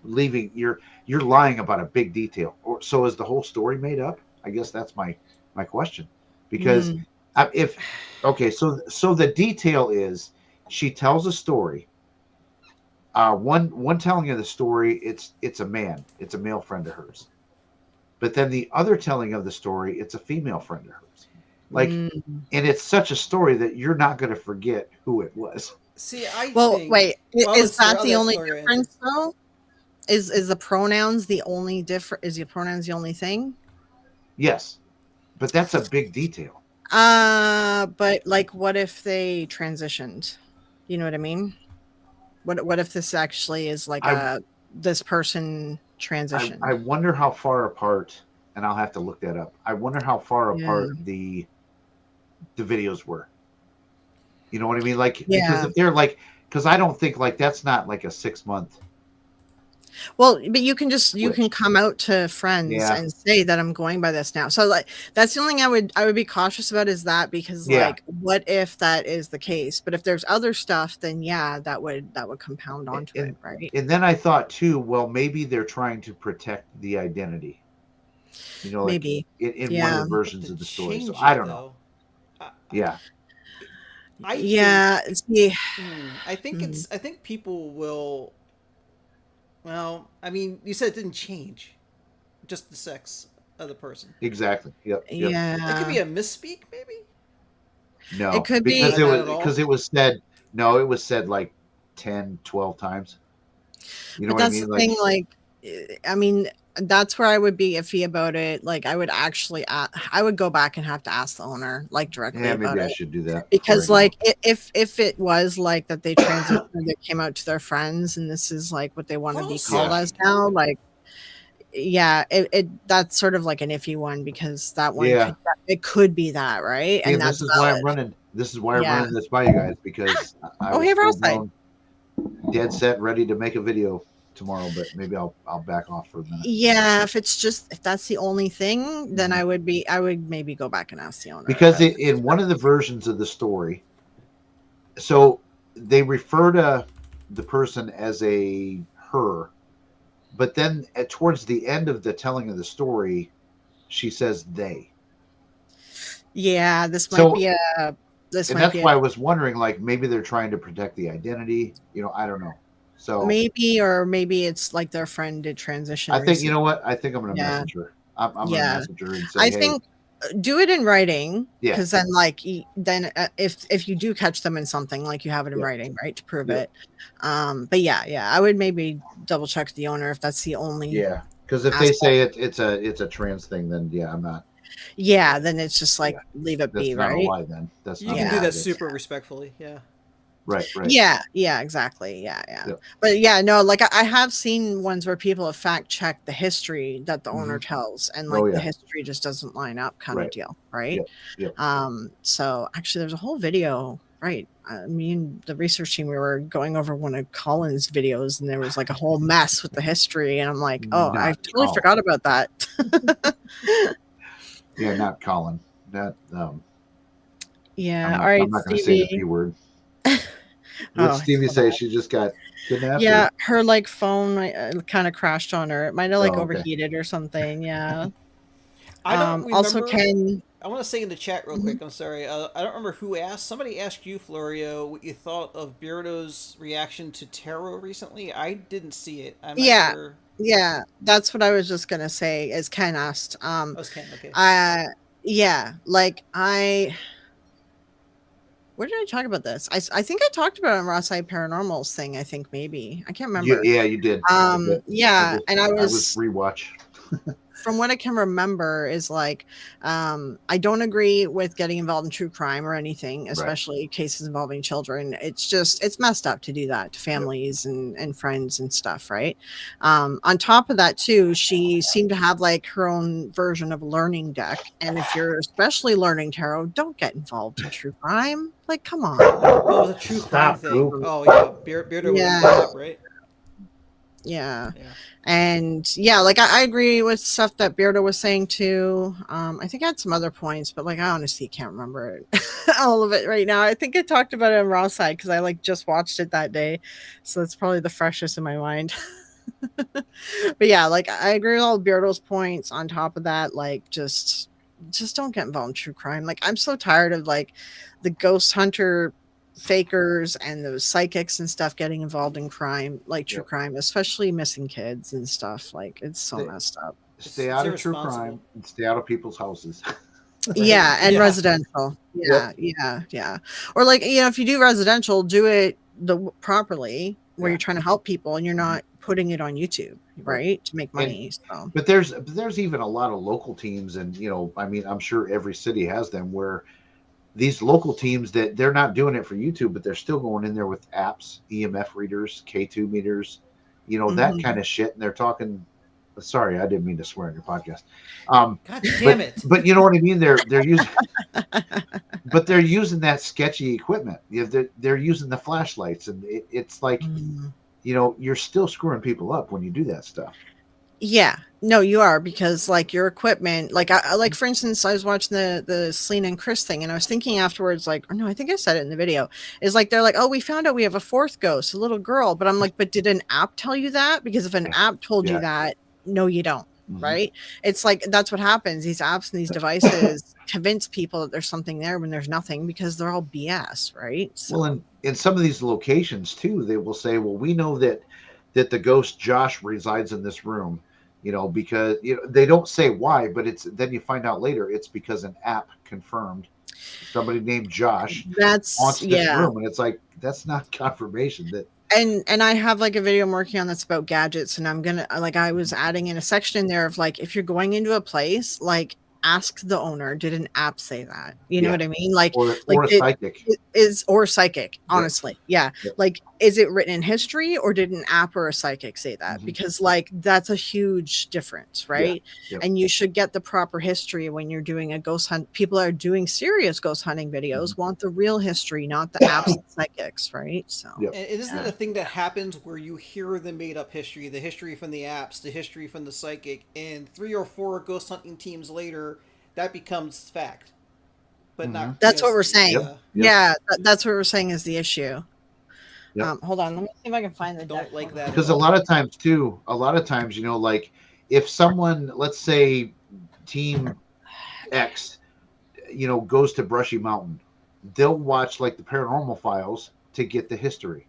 lying about a big detail. So is the whole story made up? I guess that's my question. Because so the detail is she tells a story. One telling of the story, it's a man. It's a male friend of hers. But then the other telling of the story, it's a female friend of hers. And it's such a story that you're not going to forget who it was. See, is that the only difference though? Is the pronouns the only different? Is the pronouns the only thing? Yes, but that's a big detail. But like, what if they transitioned? You know what I mean? What if this actually is like this person transitioned? I wonder how far apart, and I'll have to look that up. I wonder how far apart the videos were. You know what I mean? Because if they're because I don't think that's not like a 6 month. Well, but you can switched. come out to friends Yeah. and say that I'm going by this now. So like that's the only thing I would be cautious about is that, because Yeah. like what if that is the case? But if there's other stuff, then yeah, that would compound onto it, right? And then I thought too, well, maybe they're trying to protect the identity. You know, like Maybe. in one of Yeah. the versions of the story. So Change I it, don't know. though. I, Yeah. I think. Yeah. See, I think it's. I think people will. Well, I mean, you said it didn't change, just the sex of the person. Exactly. Yep. It could yeah. be a misspeak, maybe. It No, could because be. Not at all. it was said. No, it was said like 10, 12 times. You know But what I that's mean? the thing, like, I mean, that's where I would be iffy about it. Like, I would actually, I would go back and have to ask the owner, like, directly yeah, about maybe I it. should do that. Because, right like, if it was like that they transitioned, they came out to their friends, and this is like what they want to be called Yeah. as now, like, yeah, that's sort of like an iffy one, because that one Yeah. could be that, right? See, And and this that's is why I'm valid. running. This is why I'm Yeah. running this by you guys, because I Oh, was hey, full Rothside. blown, dead set, ready to make a video tomorrow. But maybe I'll back off for a minute. Yeah, if that's the only thing, then I would maybe go back and ask the owner. Because in one of the versions of the story, so they refer to the person as a her, but then towards the end of the telling of the story, she says they. Yeah, this So- might be a this And might that's be why I was wondering, like, maybe they're trying to protect the identity. You know, I don't know. So maybe it's like their friend did transition. I think, recently. you know what? I think I'm going to Yeah. message her. I'm going to Yeah. message her and say, I hey, think do it in writing, Yeah. because then like then if you do catch them in something, like you have it in Yeah. writing, right, to prove Yeah. it. But yeah, I would maybe double check the owner if that's the only. yeah. Because if they say it's a trans thing, then yeah, I'm not. Yeah, then it's just like Yeah. leave it That's be, not right? a lie. Then that's You not can a do lie. that That's- super respectfully. Yeah. Right. Yeah, exactly. Yeah. Yep. But yeah, no, like I have seen ones where people have fact checked the history that the owner Mhm. tells, and Oh, like yeah. the history just doesn't line up, kind of Right. deal, right? Yep. So actually, there's a whole video, right? Me and the research team, we were going over one of Colin's videos, and there was like a whole mess with the history, and I'm like, oh, I Not totally Colin. forgot about that. Yeah, not Colin. That Yeah. I'm All right, not going to say the Stevie. P word. Oh, What Stevie it's so say? bad. She just got kidnapped? Yeah, her like phone kind of crashed on her. It might have like Oh, okay. overheated or something. Yeah. I don't remember. Also, Ken. I want to say in the chat real quick. I'm sorry. I don't remember who asked. Somebody asked you, Florio, what you thought of Beardo's reaction to tarot recently. I didn't see it. I'm not Yeah. sure. Yeah, that's what I was just gonna say. As Ken asked. Oh, it's Ken. Okay. Yeah, like where did I talk about this? I think I talked about it on Ross Eye Paranormal's thing. I think maybe I can't remember. Yeah, you did. Yeah, and I was rewatch. from what I can remember is like, I don't agree with getting involved in true crime or anything, especially cases involving children. It's messed up to do that to families and friends and stuff, right? On top of that too, she seemed to have like her own version of a learning deck. And if you're especially learning tarot, don't get involved in true crime. Like, come on. Oh, it was a true crime thing. Drew. Oh, yeah. Beardo would Yeah. bring that up, right? Yeah. Yeah. And yeah, like I agree with stuff that Beardo was saying too. I think I had some other points, but like I honestly can't remember all of it right now. I think I talked about it on Raw Side because I like just watched it that day, so it's probably the freshest in my mind. But yeah, like I agree with all Beardo's points. On top of that, like just don't get involved in true crime. Like I'm so tired of like the ghost hunter fakers and those psychics and stuff getting involved in crime, like true crime, especially missing kids and stuff. Like it's so messed up. Stay out of true crime and stay out of people's houses. Yeah, and Yeah. residential. Yeah. Or like, you know, if you do residential, do it properly where you're trying to help people and you're not putting it on YouTube, right? To make money. So But there's even a lot of local teams, and you know, I mean, I'm sure every city has them where these local teams that they're not doing it for YouTube, but they're still going in there with apps, EMF readers, K2 meters, you know, that kind of shit. And they're talking. Sorry, I didn't mean to swear on your podcast. God damn it! But you know what I mean. They're using, but they're using that sketchy equipment. They're using the flashlights, and it's like, you're still screwing people up when you do that stuff. Yeah, no, you are, because like your equipment, like like for instance, I was watching the Selena and Chris thing, and I was thinking afterwards, like, or no, I think I said it in the video, is like they're like, oh, we found out we have a fourth ghost, a little girl, but I'm like, but did an app tell you that? Because if an app told you Yeah. that, no, you don't. Mhm. Right? It's like that's what happens. These apps and these devices convince people that there's something there when there's nothing, because they're all BS, right? So Well, in some of these locations too, they will say, "Well, we know that the ghost Josh resides in this room." Because they don't say why, but it's then you find out later it's because an app confirmed somebody named Josh that's, haunts this yeah. room, and it's like that's not confirmation that. And I have like a video I'm working on that's about gadgets, and I'm gonna, like, I was adding in a section in there of like, if you're going into a place, like, ask the owner, did an app say that? You know Yeah. what I mean? Like Or a psychic. it is, or psychic, honestly. Yeah. Yep. Like, is it written in history, or did an app or a psychic say that? Mhm. Because like that's a huge difference, right? Yep. And you should get the proper history when you're doing a ghost hunt. People are doing serious ghost hunting videos want the real history, not the apps and psychics, right? So Yep. And isn't it a thing that happens where you hear the made up history, the history from the apps, the history from the psychic, and 3 or 4 ghost hunting teams later, that becomes fact? But not. that's what we're saying. Yep. Yeah, that's what we're saying is the issue. Yep. Hold on, let me see if I can find the Don't deck. like that. Because a lot of times, like if someone, let's say Team X, goes to Brushy Mountain, they'll watch like the Paranormal Files to get the history.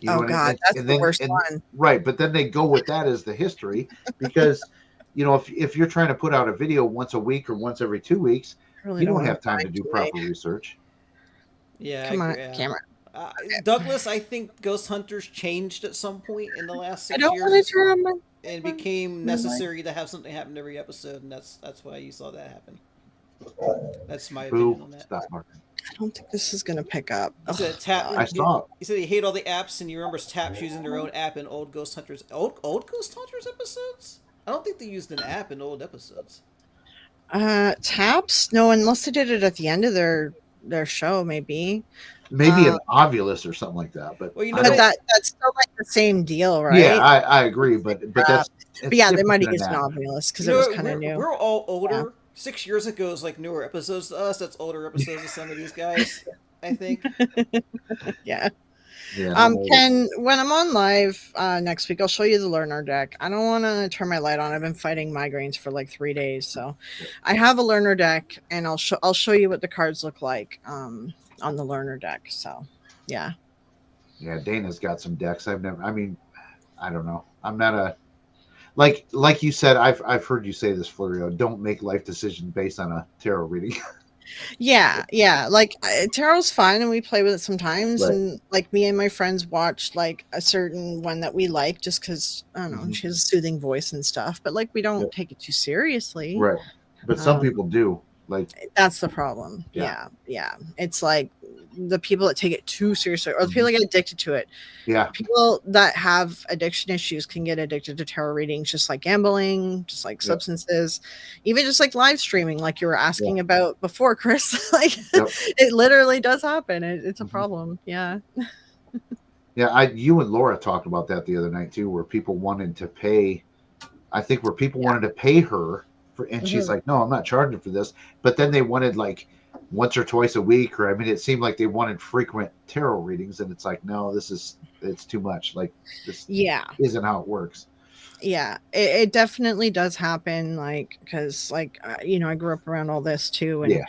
Oh God, that's the worst one. Right, but then they go with that as the history because, if you're trying to put out a video once a week or once every 2 weeks, Really you don't wanna have time to find do today. proper research. Yeah. Come on, yeah. camera. Douglas, I think ghost hunters changed at some point in the last 6 I don't want years. to turn on my. It became necessary to have something happen every episode, and that's why you saw that happen. That's my opinion Boo! on that. Stop marking. I don't think this is gonna pick up. You said Tap. I saw. You said you hate all the apps, and you remember Tap using their own app in old Ghost Hunters, old Ghost Hunters episodes. I don't think they used an app in old episodes. Taps? No, unless they did it at the end of their show, maybe. Maybe an Ovulus or something like that, but Well, you know, But that's still like the same deal, right? yeah, I agree, but that's But yeah, they different might have than used an that. Obulus because you it know, was kind of new. we're all older. 6 years ago is like newer episodes to us. That's older episodes to some of these guys. I think. Yeah. Yeah, Ken, when I'm on live next week, I'll show you the learner deck. I don't want to turn my light on. I've been fighting migraines for like 3 days, so I have a learner deck, and I'll show you what the cards look like on the learner deck. So, yeah. Yeah, Dana's got some decks. I don't know. I'm not a like you said. I've heard you say this, Florio. Don't make life decisions based on a tarot reading. Yeah. Like tarot's fine, and we play with it sometimes. Right. And like me and my friends watch like a certain one that we like, just because I don't know, she has a soothing voice and stuff. But like we don't take it too seriously. Right. But some people do. Like that's the problem. Yeah. It's like the people that take it too seriously, or the people that get addicted to it. Yeah. People that have addiction issues can get addicted to tarot readings, just like gambling, just like substances, even just like live streaming, like you were asking about before, Chris. Like it literally does happen. It's a problem. Yeah. Yeah. You and Laura talked about that the other night too, where people wanted to pay. I think where people wanted to pay her for, and she's like, "No, I'm not charging for this." But then they wanted like once or twice a week, or I mean, it seemed like they wanted frequent tarot readings, and it's like, no, it's too much. Like this, isn't how it works. Yeah, it definitely does happen. Like, because like I grew up around all this too, and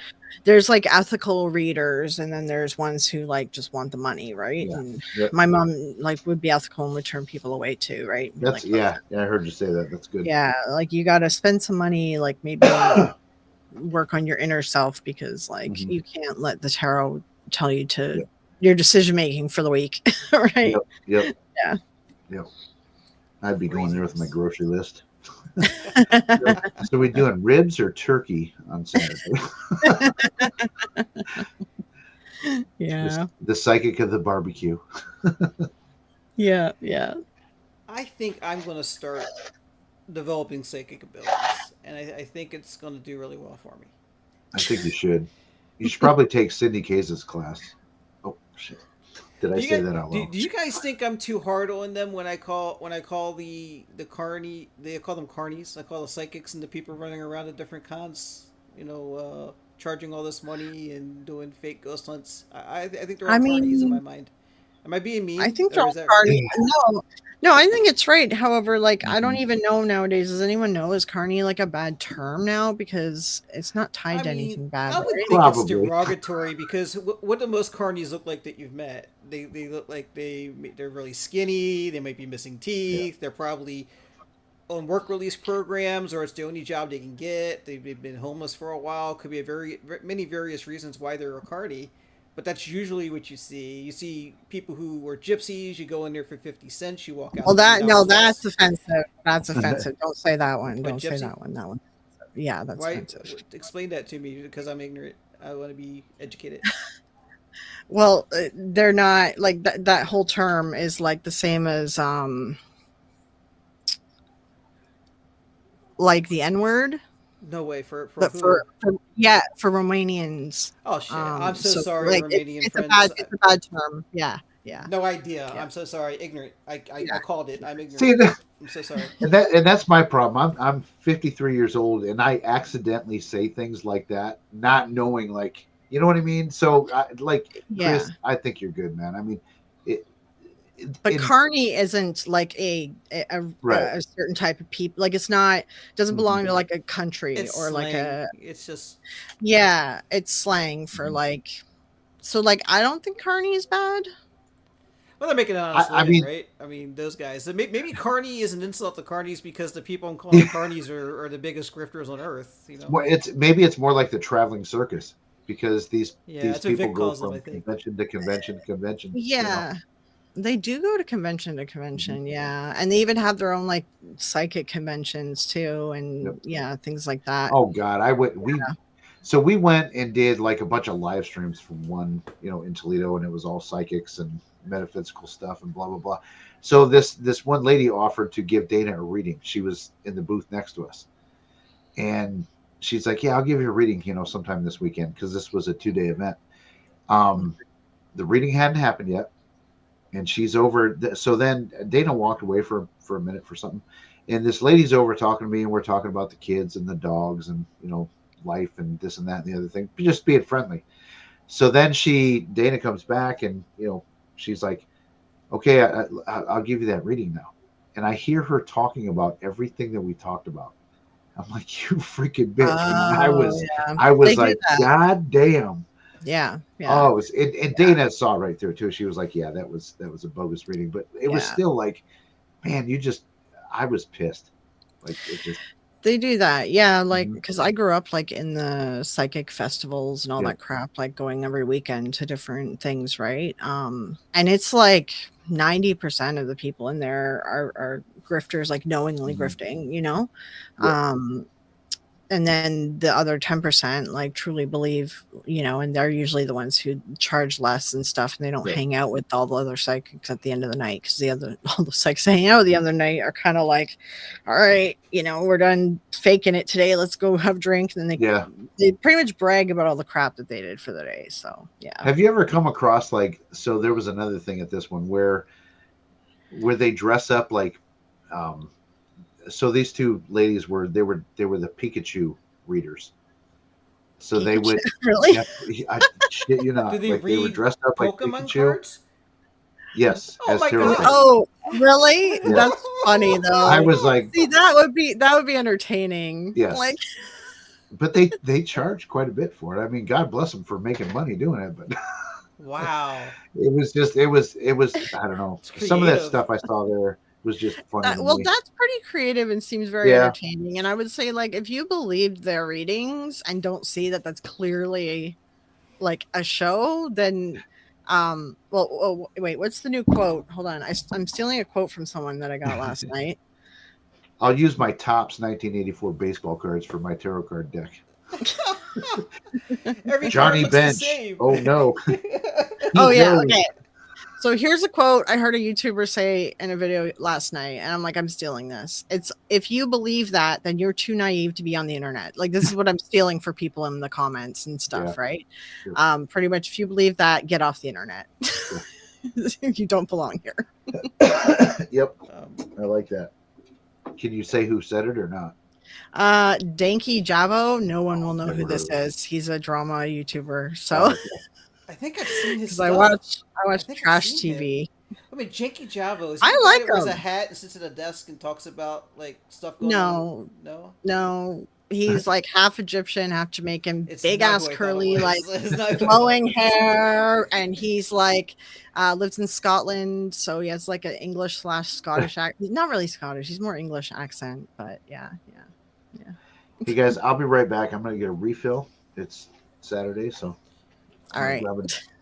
there's like ethical readers, and then there's ones who like just want the money, right? And my mom like would be ethical and would turn people away too, right? That's like, I heard you say that. That's good. Yeah, like you got to spend some money, like maybe work on your inner self, because like you can't let the tarot tell you to your decision making for the week, right? Yep. Yeah. I'd be going there with my grocery list. So we doing ribs or turkey on Saturday? Yeah. The psychic of the barbecue. Yeah. I think I'm going to start developing psychic abilities, and I think it's going to do really well for me. I think you should. You should probably take Cindy Case's class. Oh shit! Did I Do say you that guys, out loud? do you guys think I'm too hard on them when I call the carny, they call them carnies? I call the psychics and the people running around at different cons, charging all this money and doing fake ghost hunts. I think they're all I carnies in my mean, mind. Am I being I mean, think they're or is all that carny. No, I think it's right. However, like I don't Mhm. even know nowadays. Does anyone know, is carny like a bad term now because it's not tied I to mean, anything bad, I would right? think it's Probably. derogatory because what do most carnies look like that you've met? They look like they're really skinny. They might be missing Yeah. teeth. They're probably on work release programs, or it's the only job they can get. They've been homeless for a while. Could be many various reasons why they're a carny. But that's usually what you see. You see people who are gypsies. You go in there for 50 cents. You walk out Well, $20 no, less. that's offensive. That's offensive. Don't say that one. What Don't say gypsy? that one. That one. Yeah, that's Why? offensive. Explain that to me because I'm ignorant. I want to be educated. Well, they're not like that. That whole term is like the same as like the N word, No way for but who? for Romanians. Oh shit! I'm so So sorry, like Romanian it's a friends. it's a bad term. Yeah, yeah, No idea. yeah, I'm so sorry. Ignorant. I yeah. called it. I'm See ignorant. that, I'm so sorry. and that's my problem. I'm 53 years old, and I accidentally say things like that, not knowing, like, you know what I mean. So, like Yeah. Chris, I think you're good, man. I mean, it, But in carny isn't like right. a certain type of people. Like it's not doesn't Mhm. belong to like a country It's or like slang. a It's just yeah. It's slang for Mhm. like so like I don't think carny is bad. well, they're making an honest I living, mean, right? I mean, those guys. Maybe carny is an insult to carnies because the people I'm calling them carnies are the biggest grifters on earth. it's maybe it's more like the traveling circus, because Yeah, these that's what people Vic go calls them. I from think. convention to convention to convention. Yeah. They do go to Mhm. convention, yeah. And they even have their own like psychic conventions too Yep. and yeah, things like that. Oh God, I went. We went and did like a bunch of live streams from one, in Toledo, and it was all psychics and metaphysical stuff and blah blah blah. So this one lady offered to give Dana a reading. She was in the booth next to us, and she's like, "Yeah, I'll give you a reading, sometime this weekend," because this was a 2-day event. Um, the reading hadn't happened yet, and she's over. So then Dana walked away for a minute for something, and this lady's over talking to me, and we're talking about the kids and the dogs and life and this and that and the other thing, just being friendly. So then Dana comes back, and she's like, "Okay, I'll give you that reading now," and I hear her talking about everything that we talked about. I'm like, "You freaking bitch, man!" I Oh, was yeah. I was They do like, that. "God damn." Yeah, yeah, Oh, and Dana saw right through it too. She was like, "Yeah, that was a bogus reading," but it was yeah. still like, man, I was pissed. Like it just, They do that. Yeah, like Mhm. because I grew up like in the psychic festivals and all Yep. that crap, like going every weekend to different things, right? And it's like 90% of the people in there are grifters, like knowingly Mhm. grifting, you know? Yep. Um, and then the other 10% like truly believe, and they're usually the ones who charge less and stuff, and they don't Right. hang out with all the other psychics at the end of the night because all the psychics hanging out the other night are kind of like, all right, we're done faking it today, let's go have a drink. And then Yeah. they pretty much brag about all the crap that they did for the day. So yeah. Have you ever come across, like, so there was another thing at this one where they dress up like, um, so these two ladies they were the Pikachu readers. So they Pikachu, would, really? yeah, I shit you Do not, they like they were read dressed up like Pokemon Pikachu. cards? Yes, Oh as my tarot god! cards. Oh, really? Yes. That's funny I though. was like, See, that would be entertaining. yes, Like, but they charge quite a bit for it. I mean, God bless them for making money doing it, but Wow, it was I don't know. it's Some of that creative. stuff I saw there was just funny to well, me. that's pretty creative and seems very Yeah, entertaining. And I would say, like, if you believe their readings and don't see that that's clearly like a show, then, well, wait, what's the new quote? Hold on, I'm stealing a quote from someone that I got last night. I'll use my Topps 1984 baseball cards for my tarot card deck. Every card Johnny looks the Bench. same. Oh no, Oh Pete yeah, Rose. okay. So here's a quote I heard a YouTuber say in a video last night, and I'm like, I'm stealing this. It's if you believe that, then you're too naive to be on the internet. Like this is what I'm stealing for people in the comments and Yeah, stuff, right? sure. Pretty much, if you believe that, get off the internet. Yeah. You don't belong here. Yep, Um, I like that. Can you say who said it or not? Danky Javo. No one will know Never who heard this of him. is. He's a drama YouTuber. Oh, So okay. I think I've seen his because stuff. I watch think I've trash seen him. TV. I mean, Janky Javo, is he I the guy that like wears a him. hat and sits at a desk and talks about like stuff going on? No, No, no. He's like half Egyptian, half Jamaican, it's big not ass who I thought it curly, like was. It's not who I thought flowing it was. hair, and he's like lives in Scotland, so he has like an English / Scottish accent. He's not really Scottish, he's more English accent, but yeah. Hey guys, I'll be right back. I'm gonna get a refill. It's Saturday, so All right.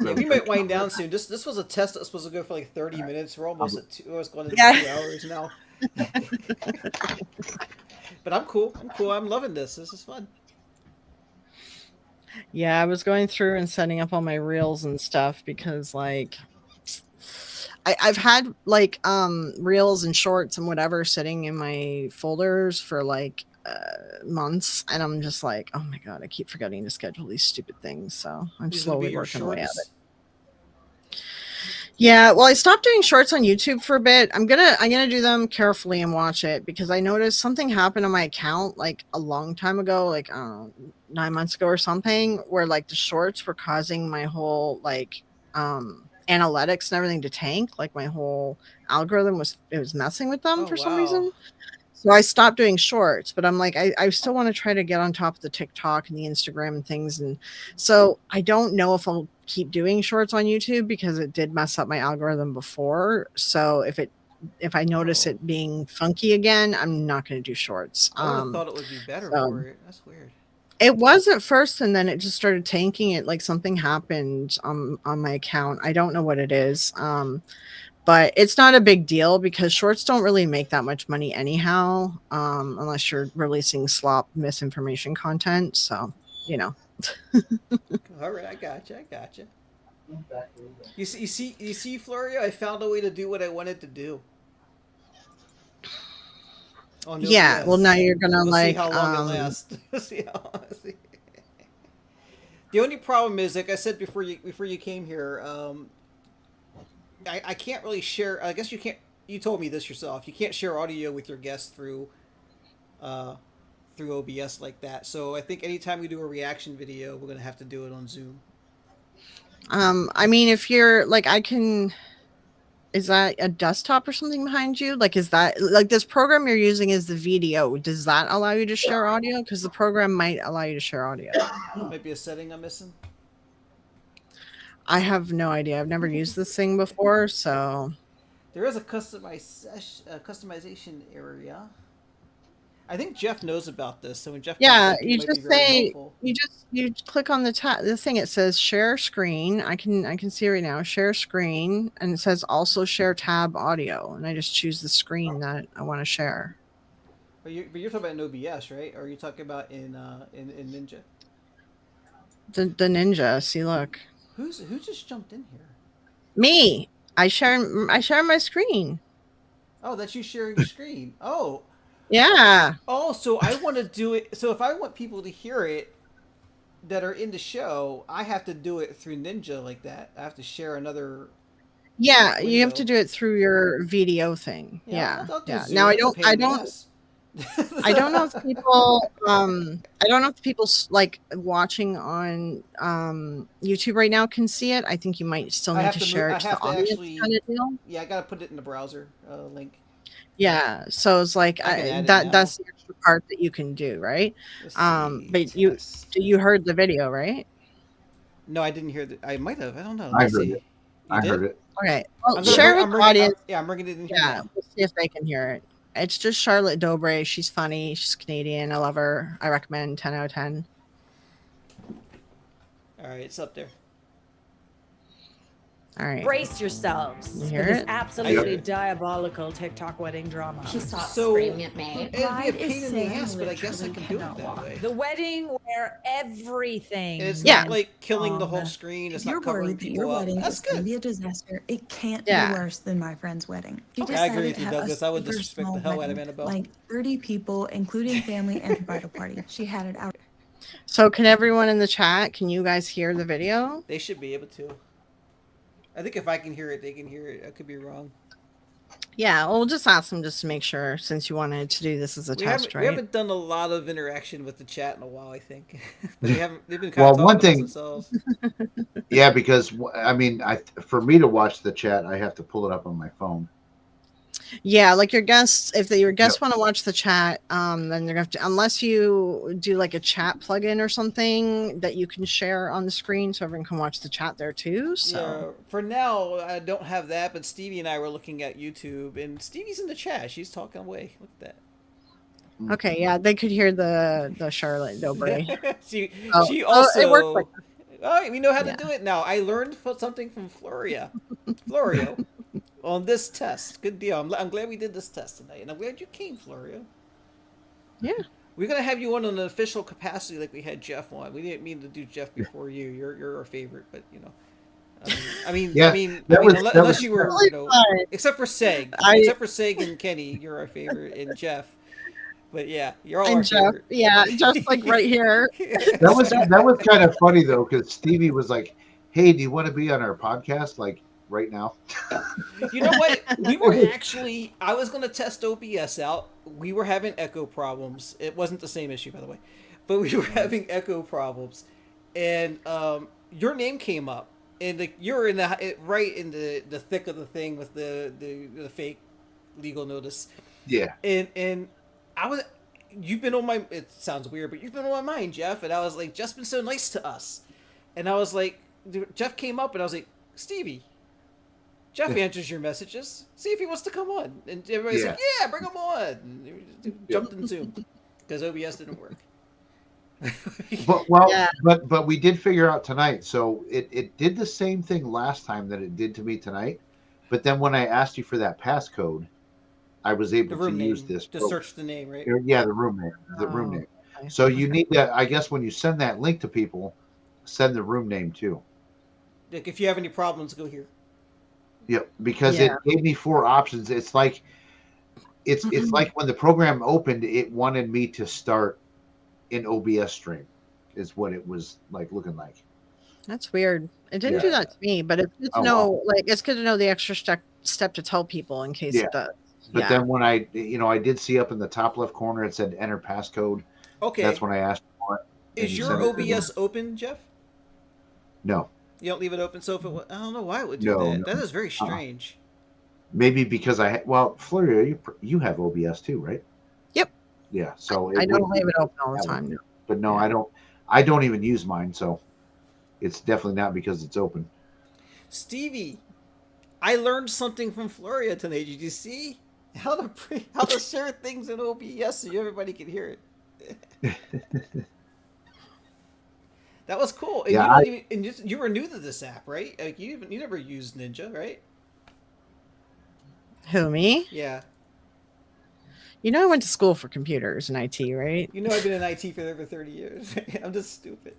Yeah, we might wind down soon. This was a test that was supposed to go for like 30 minutes. We're almost at two. It's going to Yeah. 2 hours now. But I'm cool. I'm loving this. This is fun. Yeah, I was going through and setting up all my reels and stuff because like I've had like reels and shorts and whatever sitting in my folders for like months, and I'm just like, oh my god, I keep forgetting to schedule these stupid things. So I'm These will be slowly your working away at it. shorts. Yeah, well, I stopped doing shorts on YouTube for a bit. I'm gonna do them carefully and watch it because I noticed something happened on my account like a long time ago, like I don't know, 9 months ago or something, where like the shorts were causing my whole like analytics and everything to tank. Like my whole algorithm was messing with them Oh, for some wow. reason. So I stopped doing shorts, but I'm like, I still want to try to get on top of the TikTok and the Instagram and things. And so I don't know if I'll keep doing shorts on YouTube because it did mess up my algorithm before. So if I notice Oh. it being funky again, I'm not going to do shorts. I would have thought it would be better so- for it. That's weird. It was at first, and then it just started tanking it. Like something happened on my account. I don't know what it is. But it's not a big deal because shorts don't really make that much money anyhow, unless you're releasing slop misinformation content. So, you know. All right, I gotcha. You see, Florio, I found a way to do what I wanted to do. Oh, no Yeah, BS. well, now you're gonna We'll like see how long it lasts. See how long. The only problem is, like I said before you came here, I can't really share. I guess you can't. You told me this yourself. You can't share audio with your guests through OBS like that. So I think anytime we do a reaction video, we're gonna have to do it on Zoom. I mean, if you're like, I can. Is that a desktop or something behind you? Like, is that like this program you're using is the video? Does that allow you to share audio? Because the program might allow you to share audio. Might be a setting I'm missing. I have no idea. I've never used this thing before, so There is a customization area. I think Jeff knows about this, so when Jeff yeah, comes up, he you might be just very say helpful. you click on the thing. It says share screen. I can see right now share screen, and it says also share tab audio, and I just choose the screen that I want to share. But you're talking about in OBS, right? Or are you talking about in Ninja? The Ninja. See, look, Who just jumped in here? me. I share my screen. Oh, that's you sharing your screen. Oh. Yeah. Oh, so I want to do it. So if I want people to hear it that are in the show, I have to do it through Ninja like that. I have to share another. Yeah, you have window. to do it through your video thing. Yeah. I'll do Yeah. Zoom. Now I It's a don't pain in the I ass. don't know if people I don't know if people like watching on YouTube right now can see it. I think you might still I need have to to share move- it I to the have to audience actually- kind of deal. Yeah, I gotta put it in the browser link. Yeah, so it's like I can add it now. that's the extra part that you can do, right? Let's But see, you test. you heard the video, right? No, I didn't hear that. I might have. I don't know. Let I me heard see. it. You I did? heard it. Okay, well, I'm gonna share bring- I'm with the bringing- audience. I'm bringing it in here Yeah, now. we'll see if they can hear it. It's just Charlotte Dobre. She's funny. She's Canadian. I love her. I recommend 10 out of 10. All right, it's up there. All right. Brace yourselves You for hear this it? absolutely diabolical TikTok wedding drama. He stopped So- screaming at me. It'd be a Bride pain is in the saying ass, but I guess I literally can do it cannot that walk. way. The wedding where everything. And it's Yeah. not like killing the whole Um, screen. It's If you're not covering worried that your people up. wedding That's is going to good. be a disaster, it can't Yeah. be worse than my friend's wedding. She Okay, I agree decided with to you, have a Douglas. I would super disrespect small the hell out of wedding, Annabelle. like 30 people, including family and bridal party. She had it out. So can everyone in the chat, can you guys hear the video? They should be able to. I think if I can hear it, they can hear it. I could be wrong. Yeah, well, we'll just ask them just to make sure, since you wanted to do this as a test, We right? haven't done a lot of interaction with the chat in a while. I think they haven't. They've been kind Well, of one talking amongst thing, themselves. yeah, because I mean, for me to watch the chat, I have to pull it up on my phone. Yeah, like your guests, if your guests Yep. want to watch the chat, then they're gonna have to, unless you do like a chat plugin or something that you can share on the screen so everyone can watch the chat there too. So Yeah, for now I don't have that, but Stevie and I were looking at YouTube, and Stevie's in the chat. She's talking away. Look at okay, yeah, they could hear the Charlotte Dobre. that. Oh, she it worked like also. Oh, we know how to yeah. do it now. I learned something from Florio, on this test. Good deal. I'm glad we did this test tonight, and I'm glad you came, Florio. Yeah. We're gonna have you on an official capacity like we had Jeff on. We didn't mean to do Jeff before you. You're our favorite, but you know. Yeah, that Unless was you were, totally you know, fine. except for Seg, and Kenny, you're our favorite, and Jeff. But yeah, you're all our And Jeff, favorite. yeah, just like right here. that was kind of funny though, because Stevie was like, "Hey, do you want to be on our podcast like right now?" You know what? We were actually. I was gonna test OBS out. We were having echo problems. It wasn't the same issue, by the way, but we were having echo problems, and your name came up, and you're in right in the thick of the thing with the fake legal notice. Yeah. And I was, you've been on my, it sounds weird, but you've been on my mind, Jeff. And I was like, Jeff's been so nice to us. And I was like, Jeff came up and I was like, Stevie, Jeff answers your messages. See if he wants to come on. And everybody's like, yeah, bring him on. And we jumped in Zoom because OBS didn't work. But we did figure out tonight. So it did the same thing last time that it did to me tonight. But then when I asked you for that passcode, I was able to use this to search the name, right? Yeah, the room name, room name. Okay. So you need that. I guess when you send that link to people, send the room name too. Like if you have any problems, go here. Yep, because it gave me 4 options. It's like it's like when the program opened, it wanted me to start an OBS stream, is what it was like looking like. That's weird. It didn't do that to me, but it's good to know. Like it's good to know the extra step to tell people in case it does. But then when I did see up in the top left corner, it said enter passcode. Okay. That's when I asked for it. Is your OBS open, Jeff? No. You don't leave it open, so if it I don't know why it would do that. No. That is very strange. Maybe because Florio, you have OBS too, right? Yep. Yeah. So I don't leave it open all the time. But no, I don't. I don't even use mine, so it's definitely not because it's open. Stevie, I learned something from Florio tonight. Did you see how to share things in OBS so everybody can hear it? That was cool. And you were new to this app, right? Like you never used Ninja, right? Who, me? Yeah. You know, I went to school for computers and IT, right? You know, I've been in IT for over 30 years. I'm just stupid.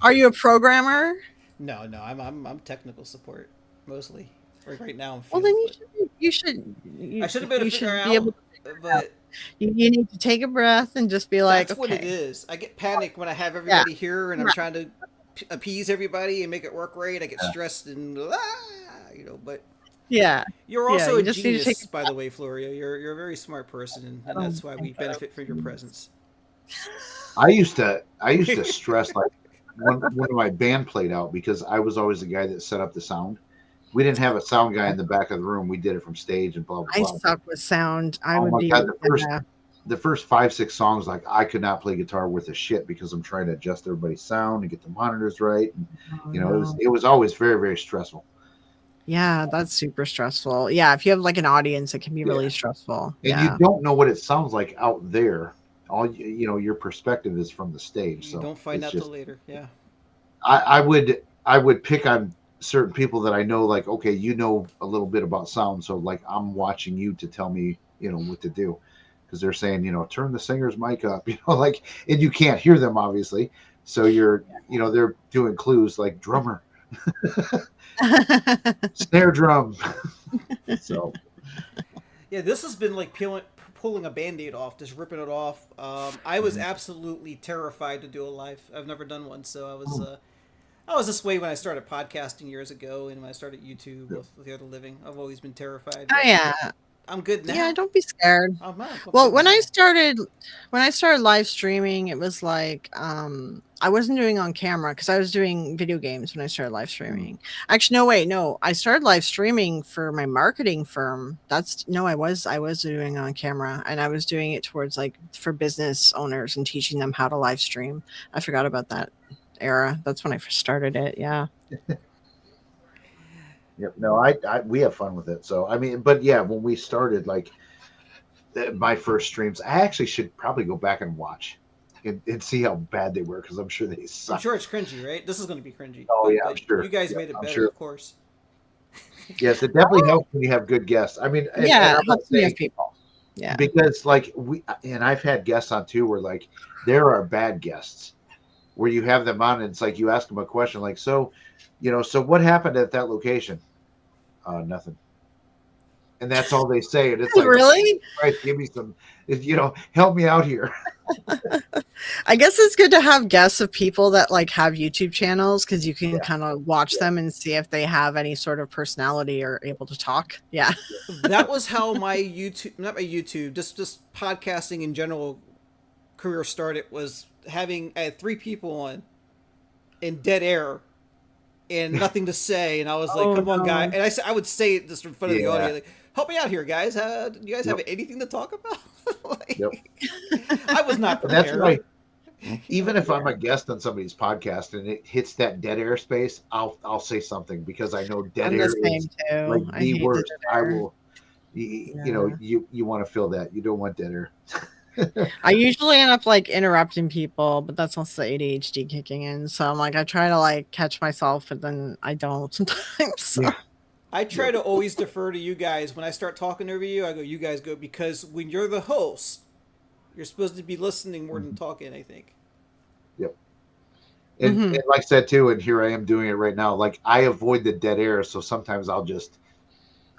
Are you a programmer? No, I'm technical support mostly. Right now, I'm. Well, then you should. I should have been able to figure out, but you need to take a breath and just be like, that's what it is. I get panicked when I have everybody here and I'm trying to appease everybody and make it work right. I get stressed and but you're also a genius, by the way, Florio. You're a very smart person, and that's why we benefit from your presence. I used to stress like when my band played out because I was always the guy that set up the sound. We didn't have a sound guy in the back of the room. We did it from stage and blah blah blah. I suck with sound. I would be God, the first 5-6 songs, like I could not play guitar worth a shit because I'm trying to adjust everybody's sound and get the monitors right. And, it was always very, very stressful. Yeah, that's super stressful. Yeah, if you have like an audience, it can be really stressful. And you don't know what it sounds like out there. All your perspective is from the stage. You so don't find out till later. Yeah. I would pick on certain people that I know, like, okay, a little bit about sound, so like I'm watching you to tell me, what to do, because they're saying, turn the singer's mic up, like, and you can't hear them obviously, so you're, they're doing clues like drummer, snare drum. So yeah, this has been like pulling a Band-Aid off, just ripping it off. I was absolutely terrified to do a live. I've never done one, so I was I was this way when I started podcasting years ago, and when I started YouTube with the other living. I've always been terrified. Oh But yeah. I'm good now. Yeah, don't be scared. I'm Well, good now. when I started live streaming, it was like I wasn't doing on camera because I was doing video games when I started live streaming. Actually, no, wait, no. I started live streaming for my marketing firm. I was doing on camera, and I was doing it towards like for business owners and teaching them how to live stream. I forgot about that era. That's when I first started it. Yeah. Yep. No, we have fun with it. So I mean, but yeah, when we started, like my first streams, I actually should probably go back and watch and see how bad they were because I'm sure they I'm suck. sure it's cringy, right? This is going to be cringy. Oh yeah, I'm but sure. You guys Yeah, made it I'm better, sure. of course. Yes, it definitely helps when you have good guests. I mean, Yeah, and it helps me with people. Yeah. because like I've had guests on too where like there are bad guests where you have them on and it's like you ask them a question like, so what happened at that location? Nothing. And that's all they say. And it's like, Really? Christ, give me some, help me out here. I guess it's good to have guests of people that like have YouTube channels because you can Yeah. kind of watch them and see if they have any sort of personality or able to talk. Yeah. That was how my YouTube, not my YouTube, just podcasting in general career started. Was I had 3 people on in dead air and nothing to say, and I was like, Oh, "Come on, no. guy!" And I would say it just in front of the Yeah. audience, like, "Help me out here, guys. Do you guys have Yep. anything to talk about?" Like, Yep. I was not And that's prepared. why, even if I'm a guest on somebody's podcast and it hits that dead air space, I'll say something because I know dead I'm air the same is too. like I the hate worst. dead I air. will, you want to feel that. You don't want dead air. I usually end up like interrupting people, but that's also the ADHD kicking in. So I'm like, I try to like catch myself, but then I don't sometimes. So. Yeah. I try to always defer to you guys when I start talking over you. I go, "You guys go," because when you're the host, you're supposed to be listening more than talking. I think. Yep. And like I said too, and here I am doing it right now. Like I avoid the dead air, so sometimes I'll just,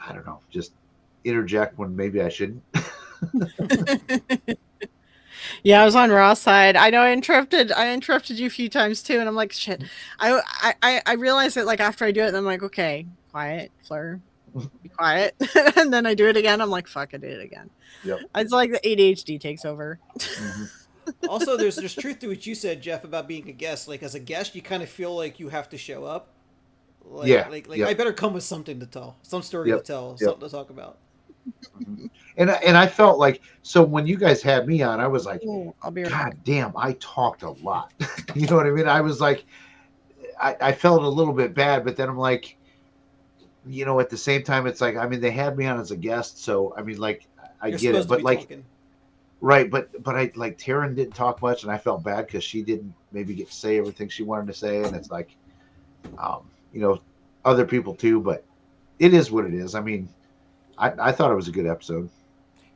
I don't know, just interject when maybe I shouldn't. Yeah, I was on Raw's side. I know I interrupted you a few times too, and I'm like, shit. I realized it like after I do it, and I'm like, okay, quiet, Fleur, be quiet, and then I do it again. I'm like, fuck, I did it again. Yep. It's like the ADHD takes over. Also, there's truth to what you said, Jeff, about being a guest. Like as a guest, you kind of feel like you have to show up. Like, Yeah. Like I better come with something to tell, some story to tell, something to talk about. And I felt like, so when you guys had me on, I was like, Ooh, I'll be right God back. damn, I talked a lot. You know what I mean? I was like, I felt a little bit bad, but then I'm like, at the same time, it's like, I mean, they had me on as a guest, so I mean, like, You're get it, supposed to but be like, talking. right, but I like Taryn didn't talk much, and I felt bad because she didn't maybe get to say everything she wanted to say, and it's like, other people too, but it is what it is. I mean, I thought it was a good episode.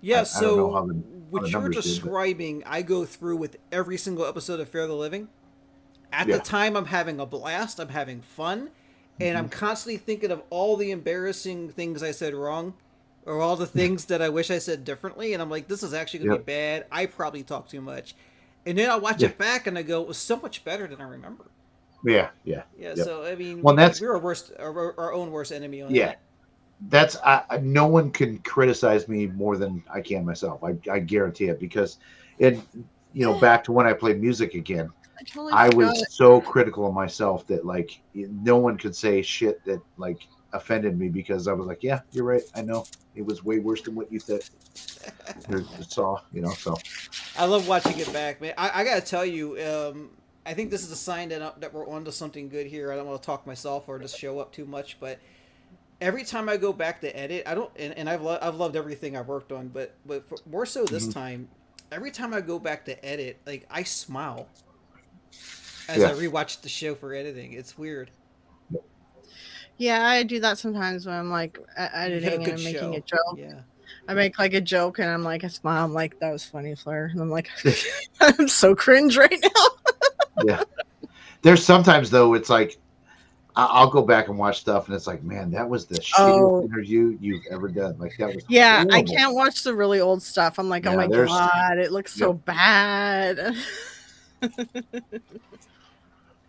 Yeah, I don't know how the what you're numbers did, describing, I go through with every single episode of Fear the Living. At Yeah. the time, I'm having a blast. I'm having fun, and I'm constantly thinking of all the embarrassing things I said wrong, or all the things that I wish I said differently. And I'm like, this is actually gonna be bad. I probably talk too much. And then I watch it back and I go, it was so much better than I remember. Yeah. So I mean, Well, we're our own worst enemy on Yeah. that. That's no one can criticize me more than I can myself. I guarantee it because back to when I played music again, I was so critical of myself that like no one could say shit that like offended me because I was like, yeah, you're right. I know it was way worse than what you said. So. I love watching it back, man. I gotta tell you, I think this is a sign that we're onto something good here. I don't want to talk myself or just show up too much, but every time I go back to edit, I don't, and I've loved everything I've worked on, but more so this time, every time I go back to edit, like I smile as I rewatch the show for editing. It's weird. Yeah, I do that sometimes when I'm like editing and I'm making a joke. Yeah. I make like a joke and I'm like, I smile. I'm like, that was funny, Fleur. And I'm like, I'm so cringe right now. Yeah. There's sometimes though, it's like, I'll go back and watch stuff, and it's like, man, that was the shittiest interview you've ever done. Like that was horrible. I can't watch the really old stuff. I'm like, oh my god, it looks so bad.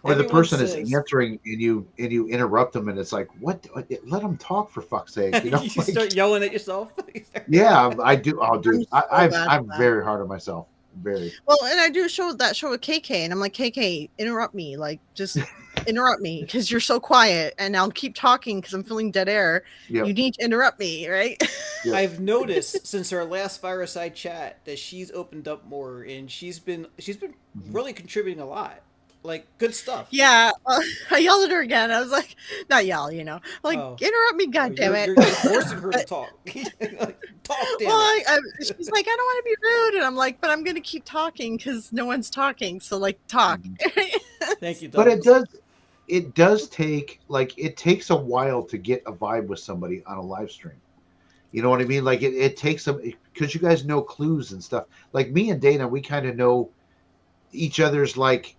or the Everyone person is says answering and you interrupt them, and it's like, what? Let them talk for fuck's sake, you know? you start yelling at yourself. Yeah, I do. Oh, I'm dude, so bad I'm at that. very hard on myself. Very. Well, and I do that show with KK, and I'm like, KK, interrupt me, like just interrupt me because you're so quiet, and I'll keep talking because I'm feeling dead air. Yep. You need to interrupt me, right? Yep. I've noticed since our last fireside chat that she's opened up more, and she's been really contributing a lot, like good stuff. Yeah, I yelled at her again. I was like, not yell, like Oh. interrupt me, Oh, god damn it. you're forcing her to talk. Like, talk, damn Well, it. she's like, I don't want to be rude, and I'm like, but I'm gonna keep talking because no one's talking, so like talk. Thank you, But Douglas. it does take, like, it takes a while to get a vibe with somebody on a live stream. You know what I mean? Like it takes some, because you guys know clues and stuff. Like me and Dana, we kind of know each other's, like,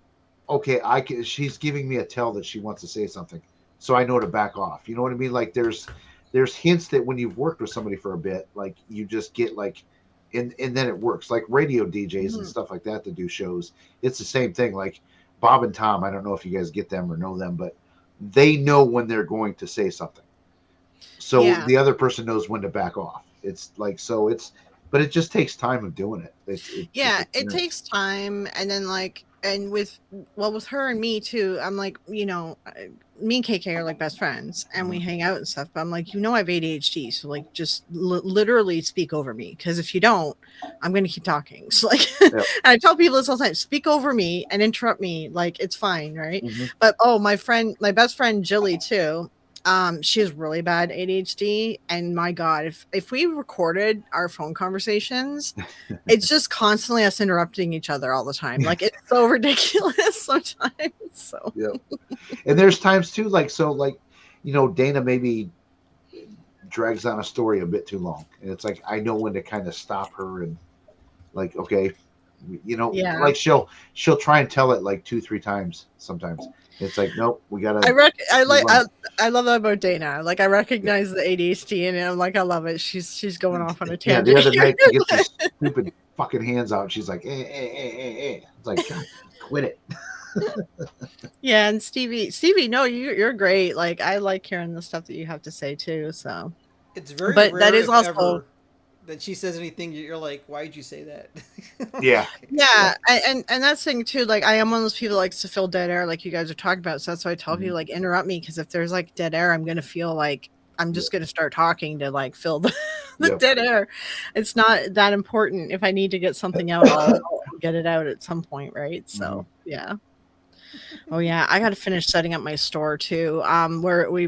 okay, she's giving me a tell that she wants to say something, so I know to back off. You know what I mean? Like there's hints that when you've worked with somebody for a bit, like you just get like, and then it works. Like radio DJs and stuff like that do shows. It's the same thing. Like Bob and Tom, I don't know if you guys get them or know them, but they know when they're going to say something, so Yeah. the other person knows when to back off. It's like, so it's, but it just takes time of doing it. It takes time, and then and with her and me too, I'm like, me and KK are like best friends, and we hang out and stuff, but I'm like, I have ADHD, so like just literally speak over me, because if you don't, I'm gonna keep talking. So like, and I tell people this all the time: speak over me and interrupt me, like it's fine, right? But my best friend Jilly too, she has really bad ADHD, and my God, if we recorded our phone conversations, it's just constantly us interrupting each other all the time. Like it's so ridiculous sometimes. So and there's times too, like, so like, Dana maybe drags on a story a bit too long, and it's like I know when to kind of stop her and like, okay, like she'll try and tell it like 2-3 times sometimes. It's like, nope, we gotta. I love that about Dana. Like I recognize the ADHD, and I'm like, I love it. She's going off on a tangent. Yeah, the other night she gets her stupid fucking hands out. She's like, eh. It's like, God, quit it. Yeah, and Stevie, no, you're great. Like I like hearing the stuff that you have to say too. So It's very but rare that is if also ever that she says anything you're like, why'd you say that? Yeah. And that's the thing too. Like I am one of those people that likes to fill dead air, like you guys are talking about. So that's why I tell people, like, interrupt me, because if there's like dead air, I'm gonna feel like I'm just gonna start talking to like fill the dead air. It's not that important. If I need to get something out, I'll get it out at some point, right? So yeah. Oh yeah, I got to finish setting up my store too. Where we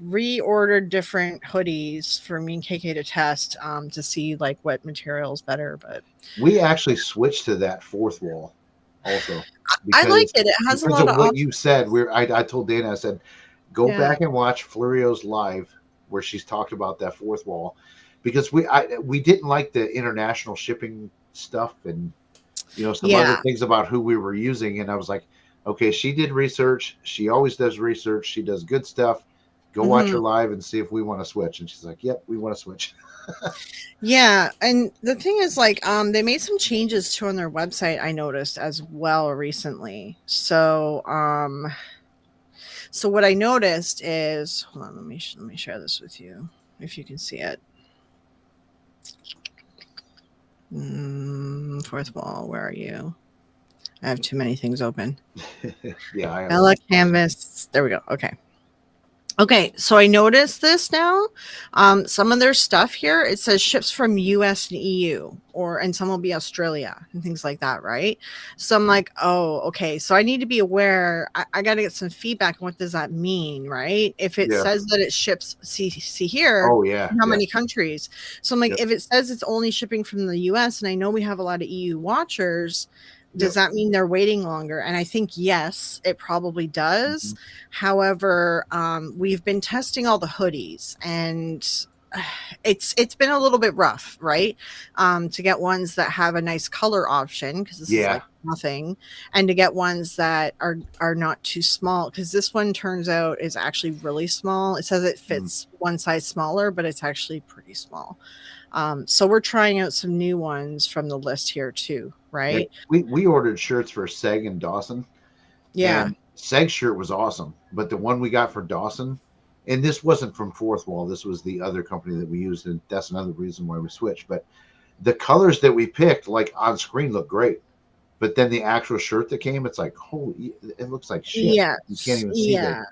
reordered different hoodies for me and KK to test, to see like what material is better. But we actually switched to that fourth wall also. I like it. It has a lot of what you said. I told Dana, I said, go back and watch Flurio's live where she's talked about that fourth wall, because we didn't like the international shipping stuff and some other things about who we were using, and I was like, okay, she did research. She always does research. She does good stuff. Go watch her live and see if we want to switch. And she's like, yep, we want to switch. Yeah, and the thing is, like, they made some changes too on their website, I noticed as well recently. So so what I noticed is, hold on, let me share this with you if you can see it. Fourth wall, where are you? I have too many things open. Yeah, Bella Canvas. There we go. Okay, so I noticed this now. Some of their stuff here, it says ships from US and EU, and some will be Australia and things like that, right? So I'm like, oh, okay. So I need to be aware. I got to get some feedback on what does that mean, right? If it says that it ships, see here, how many countries? So I'm like, if it says it's only shipping from the US, and I know we have a lot of EU watchers, does that mean they're waiting longer? And I think yes, it probably does. However, we've been testing all the hoodies, and it's been a little bit rough, right? To get ones that have a nice color option, because this is like nothing, and to get ones that are not too small, because this one turns out is actually really small. It says it fits one size smaller, but it's actually pretty small. So we're trying out some new ones from the list here too, right? We ordered shirts for Seg and Dawson, Yeah. And Seg's shirt was awesome, but the one we got for Dawson, and this wasn't from Fourth Wall. This was the other company that we used, and that's another reason why we switched. But the colors that we picked, like on screen, look great. But then the actual shirt that came, it's like, holy, it looks like shit. You can't Yes. even see the. Yeah.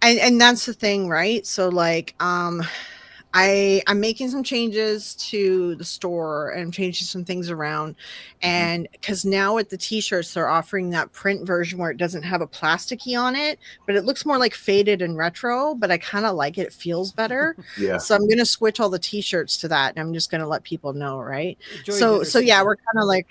And that's the thing, right? So like I'm making some changes to the store and I'm changing some things around. And because now with the t-shirts, they're offering that print version where it doesn't have a plasticky on it, but it looks more like faded and retro, but I kind of like it. It feels better. Yeah. So I'm gonna switch all the t-shirts to that, and I'm just gonna let people know, right? Joy So yeah, Dinner we're kind of like,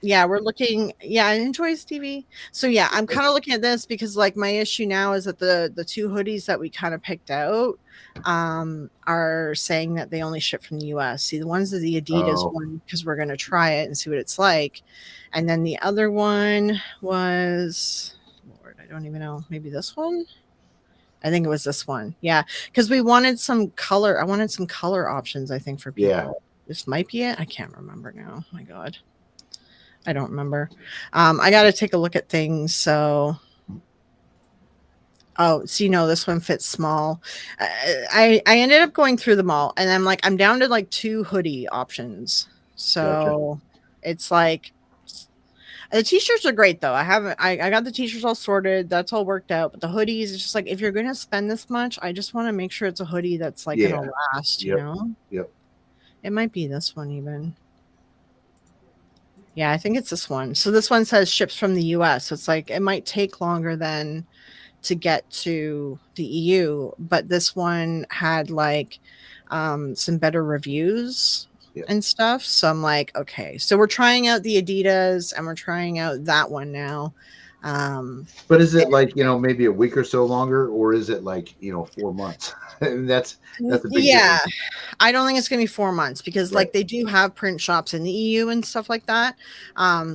yeah, we're looking, yeah, I enjoy TV. So yeah, I'm kind of looking at this because like my issue now is that the two hoodies that we kind of picked out are saying that they only ship from the US. See, the ones of the Adidas one, because we're gonna try it and see what it's like. And then the other one was, Lord, I don't even know, maybe this one. I think it was this one. Yeah, because we wanted some color. I wanted some color options, I think, for people. Yeah. This might be it. I can't remember now. My God. I don't remember. I got to take a look at things. So, oh, so this one fits small. I ended up going through them all, and I'm like, I'm down to like 2 hoodie options. So it's like the t-shirts are great though. I got the t-shirts all sorted. That's all worked out. But the hoodies, it's just like if you're gonna spend this much, I just want to make sure it's a hoodie that's like gonna last. Yep. You know. Yep. It might be this one even. Yeah, I think it's this one. So this one says ships from the US. So it's like it might take longer than to get to the EU, but this one had like some better reviews and stuff. So I'm like, okay. So we're trying out the Adidas and we're trying out that one now. But is it like, maybe a week or so longer, or is it like, 4 months? And that's a big difference. I don't think it's gonna be 4 months because like they do have print shops in the EU and stuff like that.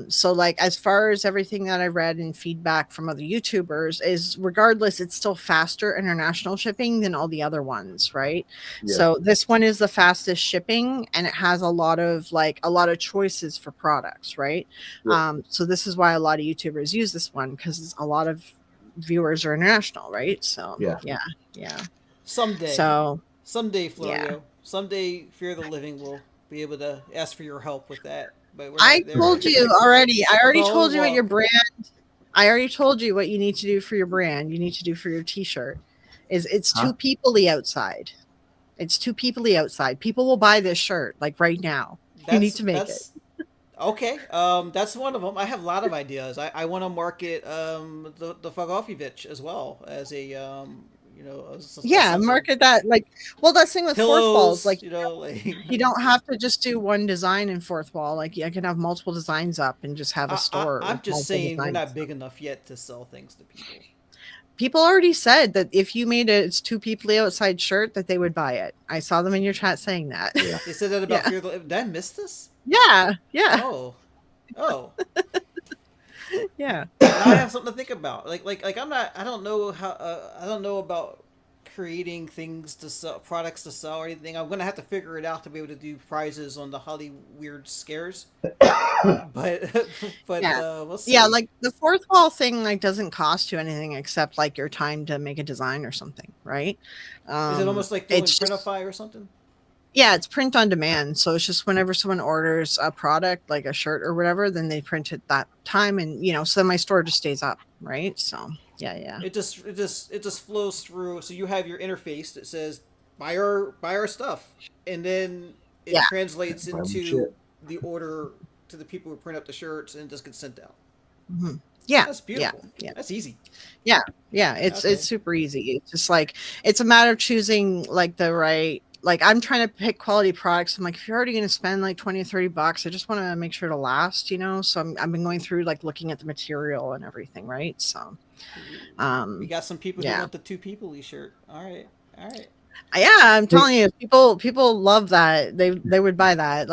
So like as far as everything that I read and feedback from other YouTubers is regardless, it's still faster international shipping than all the other ones, right? Yeah. So this one is the fastest shipping and it has a lot of choices for products, right? Yeah. So this is why a lot of YouTubers use this one because a lot of viewers are international, right? So yeah. Someday, Florio. Someday, Fear the Living will be able to ask for your help with that. But I told you already. I already told you what your brand. I already told you what you need to do for your brand. You need to do for your T-shirt. It's too peoply outside. It's too peoply outside. People will buy this shirt like right now. You need to make it. Okay, that's one of them. I have a lot of ideas. I want to market the Fagovich as well as a market that that's the thing with pillows, fourth walls. Like you don't have to just do one design in fourth wall. Like you can have multiple designs up and just have a store. I'm just saying we're not big enough yet to sell things to people. People already said that if you made it's too peoply outside shirt that they would buy it. I saw them in your chat saying that. Yeah. They said that about Fear the Living. Did I miss this? Yeah. Oh. Yeah. Now I have something to think about. Like I'm not. I don't know how. I don't know about creating things to sell, products to sell, or anything. I'm gonna have to figure it out to be able to do prizes on the Holly Weird Scares. but we'll see. Yeah, like the fourth wall thing doesn't cost you anything except like your time to make a design or something, right? Is it almost like doing Printify or something? Yeah, it's print on demand. So it's just whenever someone orders a product like a shirt or whatever, then they print it that time, and so then my store just stays up, right? So yeah. It just flows through. So you have your interface that says buy our stuff, and then it translates into the order to the people who print up the shirts, and it just gets sent out. Mm-hmm. Yeah, that's beautiful. Yeah, that's easy. Yeah, it's super easy. It's just like it's a matter of choosing like the right. Like I'm trying to pick quality products. I'm like, if you're already going to spend like $20 or $30, I just want to make sure to last, So I've been going through like looking at the material and everything, right? So, we got some people who want the two people shirt. All right. Yeah, I'm telling you, people love that. They would buy that,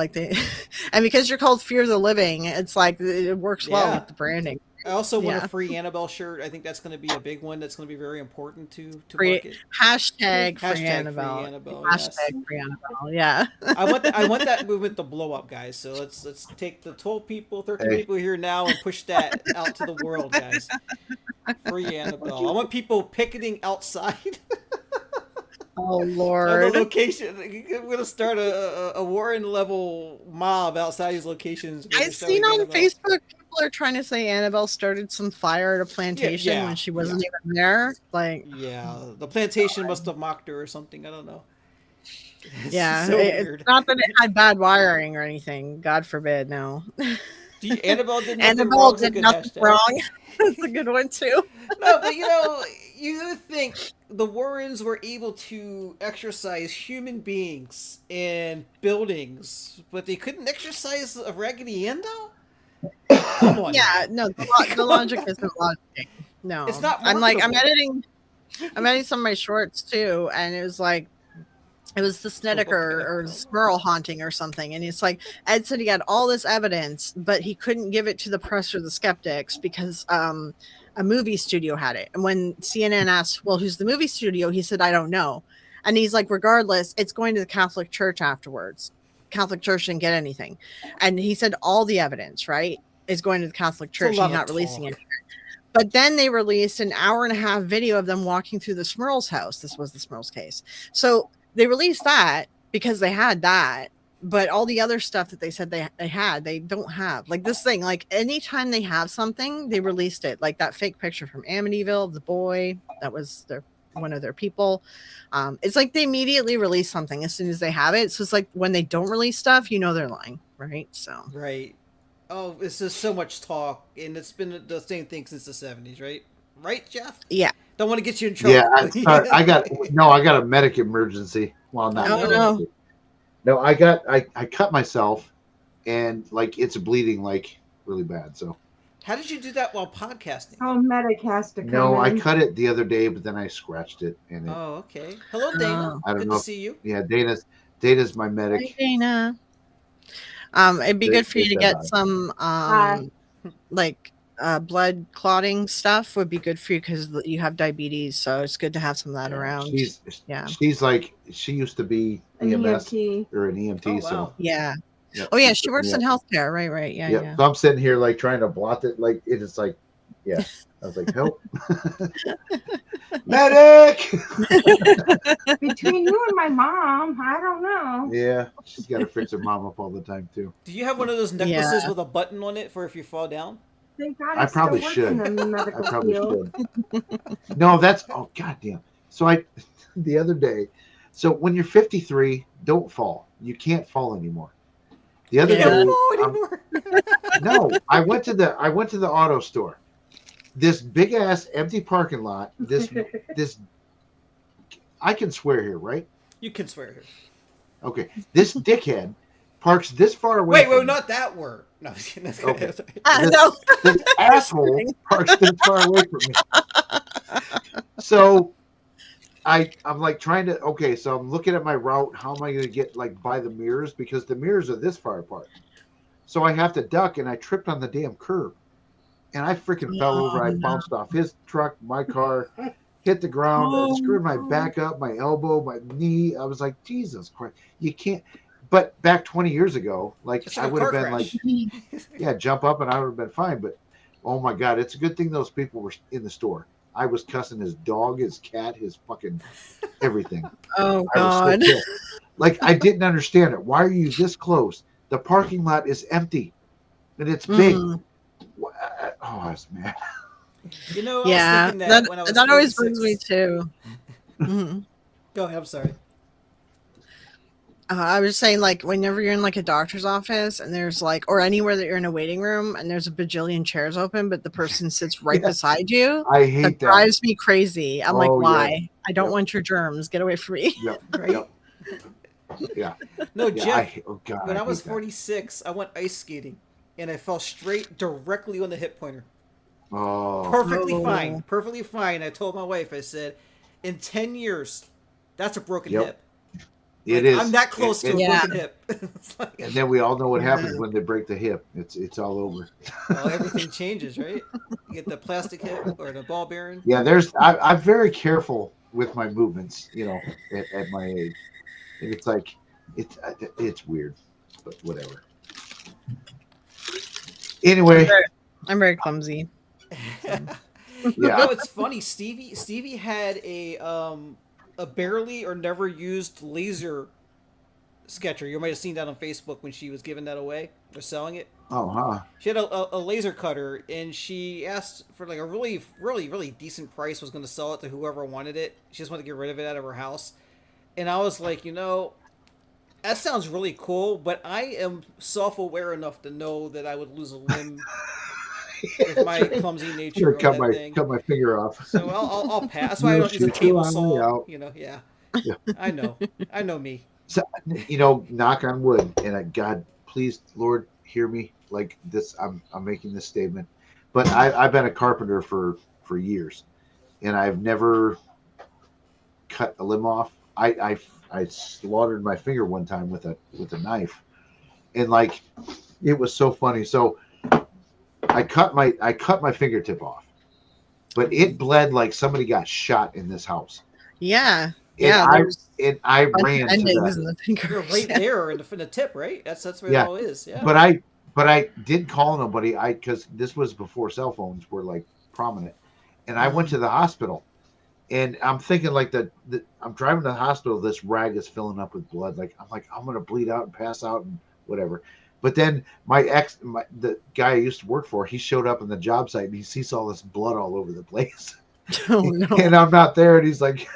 and because you're called Fear the Living, it's like it works well with the branding. I also want Yeah. a free Annabelle shirt. I think that's going to be a big one. That's going to be very important to Free market. hashtag free Hashtag Annabelle. free Annabelle. Yes. Hashtag free Annabelle. Yeah. I want that movement to blow up, guys. So let's take the 12 people, 13 Hey. people here now and push that out to the world, guys. Free Annabelle. I want people picketing outside Oh of the Lord. location. We're gonna start a Warren level mob outside these locations. where I've they're showing seen on Annabelle. Facebook people are trying to say Annabelle started some fire at a plantation yeah, when she wasn't even there. Like, Yeah, the plantation must have mocked her or something. I don't know. It's yeah, so it's weird. not that it had bad wiring or anything. God forbid, no. Annabelle did nothing Annabelle wrong. It's a did good nothing hashtag. wrong. That's a good one too. No, but you think the Warrens were able to exercise human beings in buildings, but they couldn't exercise a Raggedy Ann doll? Come on. Yeah, no, the logic isn't logic. No, It's not I'm marketable. editing some of my shorts too, and it was like, it was the Snedeker or Smurl haunting or something. And it's like, Ed said he had all this evidence, but he couldn't give it to the press or the skeptics because a movie studio had it. And when CNN asked, well, who's the movie studio? He said, I don't know. And he's like, regardless, it's going to the Catholic Church afterwards. Catholic Church didn't get anything. And he said all the evidence, right, is going to the Catholic Church. He's not releasing it. But then they released an 1.5-hour video of them walking through the Smurl's house. This was the Smurl's case. So they released that because they had that, but all the other stuff that they said they had, they don't have. Like this thing, like anytime they have something, they released it. Like that fake picture from Amityville, the boy, that was one of their people. It's like they immediately release something as soon as they have it. So it's like when they don't release stuff, they're lying, right? So Right. Oh, it's just so much talk, and it's been the same thing since the 70s, right? Right, Jeff? Yeah. Don't want to get you in trouble. Yeah, I got a medic emergency. Well, not no. No, I cut myself, and like it's bleeding like really bad. So how did you do that while podcasting? Oh, medic has to come no, I in. cut it the other day, but then I scratched it. And Oh, okay. Hello, Dana. I don't Good know to see you. Yeah, Dana's my medic. Hi, Dana. It'd be good for you to get some like blood clotting stuff would be good for you because you have diabetes, so it's good to have some of that around. She's like, she used to be EMS or an EMT. So yeah. Oh yeah, she works in healthcare. Right. Yeah. So I'm sitting here like trying to blot it, like it's like, yeah. I was like, help. Medic. Between you and my mom, I don't know. Yeah, she's got to fix her mom up all the time too. Do you have one of those necklaces with a button on it for if you fall down? Thank God I probably should. No, that's goddamn. So the other day, so when you're 53, don't fall. You can't fall anymore. The other day, no, I went to the auto store. This big ass empty parking lot. This I can swear here, right? You can swear here. Okay, this dickhead parks this far away. Wait, not that word. No, okay. This asshole parks this far away from me. So I'm like trying to. Okay, so I'm looking at my route. How am I going to get like by the mirrors because the mirrors are this far apart? So I have to duck, and I tripped on the damn curb. And I freaking fell over. I bounced off his truck, my car, hit the ground, screwed my back up, my elbow, my knee. I was like, Jesus Christ, you can't. But back 20 years ago, like I would have been like, yeah, jump up and I would have been fine. But oh my God, it's a good thing those people were in the store. I was cussing his dog, his cat, his fucking everything. Oh God. So like I didn't understand it. Why are you this close? The parking lot is empty and it's big. Oh, I was mad. Yeah, that always brings me too. Mm-hmm. Go ahead. I'm sorry. I was saying, like, whenever you're in like a doctor's office and there's like, or anywhere that you're in a waiting room and there's a bajillion chairs open, but the person sits right beside you. I hate that. Drives me crazy. I'm like, why? I don't want your germs. Get away from me. Right? Yeah. No, Jeff. When I was 46, I went ice skating. And I fell directly on the hip pointer. Oh. Perfectly fine. I told my wife, I said, in 10 years, that's a broken hip. It Like, is. I'm that close to a Yeah. broken hip. It's like, And then we all know what happens when they break the hip. It's all over. well, everything changes, right? You get the plastic hip or the ball bearing. Yeah, I'm very careful with my movements, at my age. And it's like it's weird, but whatever. Anyway, I'm very clumsy. yeah. No, it's funny. Stevie had a barely or never used laser sketcher. You might have seen that on Facebook when she was giving that away or selling it. Oh, huh. She had a laser cutter, and she asked for like a really, really, really decent price. Was going to sell it to whoever wanted it. She just wanted to get rid of it out of her house. And I was like, that sounds really cool, but I am self-aware enough to know that I would lose a limb with my clumsy nature on cut that thing. my finger off. So I'll pass. That's why I don't use a table saw. Yeah. I know me. So, knock on wood, and God, please, Lord, hear me. Like this, I'm making this statement, but I've been a carpenter for years, and I've never cut a limb off. I slaughtered my finger one time with a knife, and like it was so funny. So I cut my fingertip off, but it bled like somebody got shot in this house. Yeah. And I ran to endings in the fingers. You're right there in the tip, right? That's where it all is. Yeah. But I didn't call nobody. Because this was before cell phones were like prominent, and I went to the hospital, and I'm thinking like I'm driving to the hospital. This rag is filling up with blood. I'm gonna bleed out and pass out and whatever. But then the guy I used to work for, he showed up on the job site and he sees all this blood all over the place. Oh no! And I'm not there, and he's like.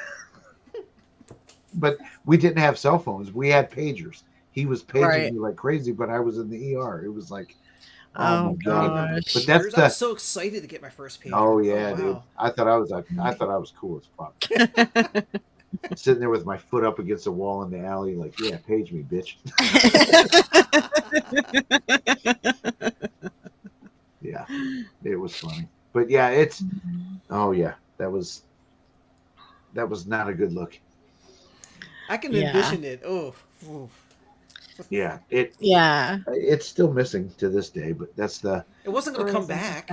But we didn't have cell phones. We had pagers. He was paging me like crazy, but I was in the ER. It was like, oh my God. But I was so excited to get my first pager. Oh yeah, dude. I thought I was cool as fuck. Sitting there with my foot up against the wall in the alley, like, yeah, page me, bitch. Yeah, it was funny. But yeah, that was not a good look. I can envision it. Oh, yeah, it's still missing to this day, but that's the. It wasn't going to come back.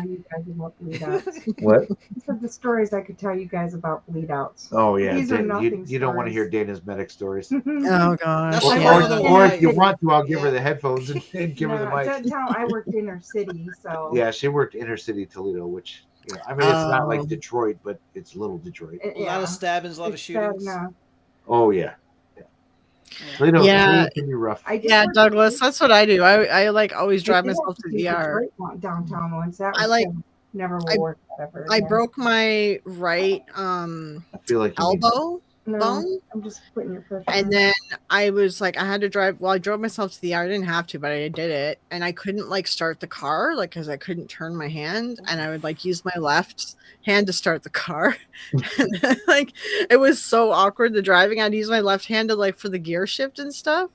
What? The stories I could tell you guys about bleed outs. Oh yeah, you don't want to hear Dana's medic stories. Oh gosh. Or if you want to, I'll give her the headphones and give her the mic. I worked inner city, so yeah, she worked inner city Toledo, which it's not like Detroit, but it's little Detroit. A lot of stabbings, a lot of shootings. Oh yeah. Toledo can be rough. Douglas, that's what I do. I like always drive myself to the ER. Downtown once. That never will work ever. I broke my right I feel like elbow bone. I'm just putting your pressure. And then I was like, I had to drive. Well, I drove myself to the ER. I didn't have to, but I did it, and I couldn't like start the car, like because I couldn't turn my hand, and I would like use my left hand to start the car. And then, like it was so awkward the driving. I'd use my left hand to like for the gear shift and stuff.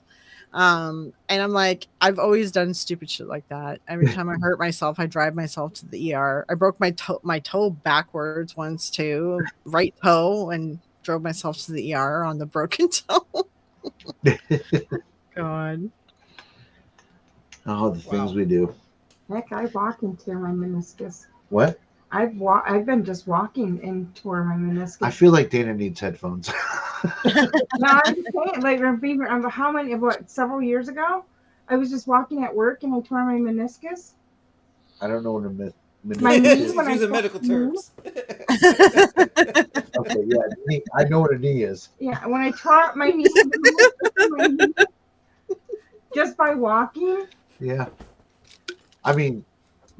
And I'm like, I've always done stupid shit like that. Every time I hurt myself, I drive myself to the ER. I broke my toe backwards once too, right toe, and drove myself to the ER on the broken toe. God. Oh, the things we do. Heck, I walk into my meniscus. What? I've been just walking and tore my meniscus. I feel like Dana needs headphones. No, I'm just saying, like, several years ago, I was just walking at work and I tore my meniscus. I don't know what a meniscus my knee is. when I the medical terms. Okay, yeah, I know what a knee is. Yeah, when I tore my knee, just by walking. Yeah. I mean,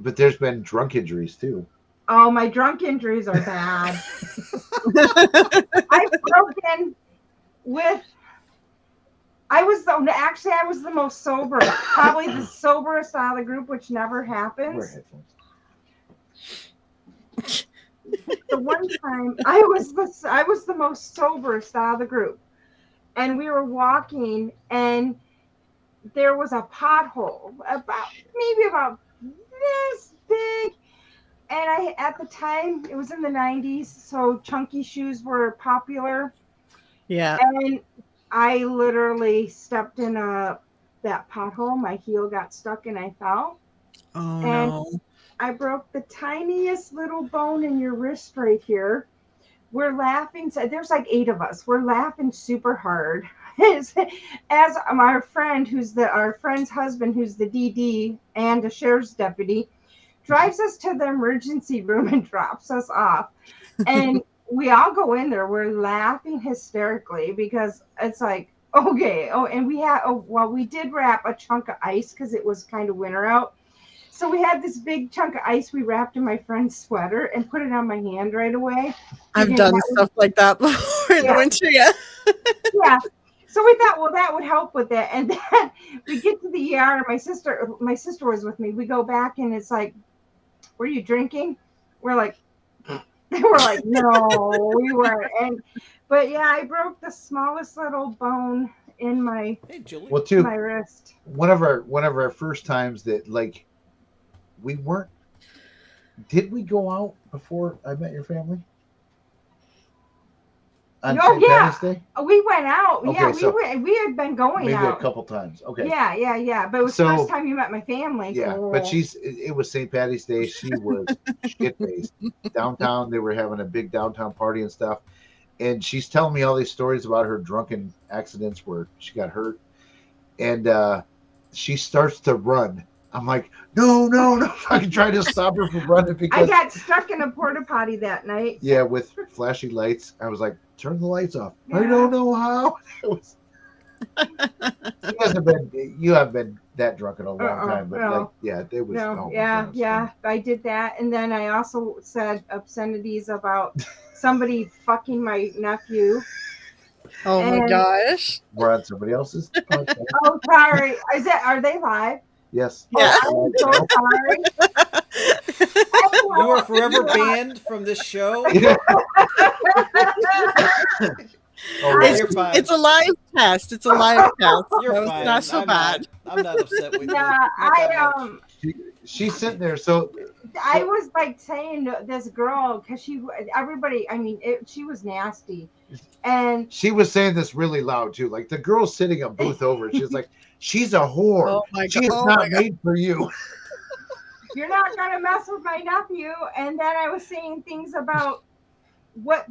but there's been drunk injuries too. Oh, my drunk injuries are bad. I've broken with. I was the most sober, probably the soberest out of the group, which never happens. The one time I was the most soberest out of the group, and we were walking, and there was a pothole about this big. And at the time, it was in the 90s, so chunky shoes were popular. Yeah. And I literally stepped in that pothole. My heel got stuck and I fell. Oh And no. I broke the tiniest little bone in your wrist right here. We're laughing. So there's like 8 of us. We're laughing super hard. As our friend, our friend's husband, who's the DD and a sheriff's deputy, drives us to the emergency room and drops us off. And we all go in there. We're laughing hysterically because it's like, okay. Oh, and we did wrap a chunk of ice because it was kind of winter out. So we had this big chunk of ice we wrapped in my friend's sweater and put it on my hand right away. I've done stuff like that before in the winter. Yeah. Yeah. So we thought, well, that would help with it. And then we get to the ER. My sister was with me. We go back and it's like, were you drinking? We're like, no, we weren't. But yeah, I broke the smallest little bone in my my wrist. One of our first times that like we weren't. Did we go out before I met your family? On St. Patty's Day? We went out. Okay, yeah, so we had been going maybe out a couple times. Okay. Yeah. But it was the first time you met my family. Yeah, but it was St. Patty's Day. She was shit faced. Downtown, they were having a big downtown party and stuff. And she's telling me all these stories about her drunken accidents where she got hurt. And she starts to run. I'm like, no. I can try to stop her from running because I got stuck in a porta potty that night. Yeah, with flashy lights. I was like, turn the lights off. Yeah. I don't know how. You haven't been that drunk in a long time, but it was. I did that, and then I also said obscenities about somebody fucking my nephew. Oh my gosh! We're on somebody else's podcast. Oh, sorry. Are they live? Yes. Yeah. Oh, I'm so sorry. You are forever banned from this show. It's a live test. It's a live test. You're fine. Not so bad. I'm not upset with you. She's sitting there. So I was like saying to this girl because she was nasty, and she was saying this really loud too. Like the girl sitting a booth over, she's like, "She's a whore. Oh my She's not made for you." You're not gonna mess with my nephew. And then I was saying things about why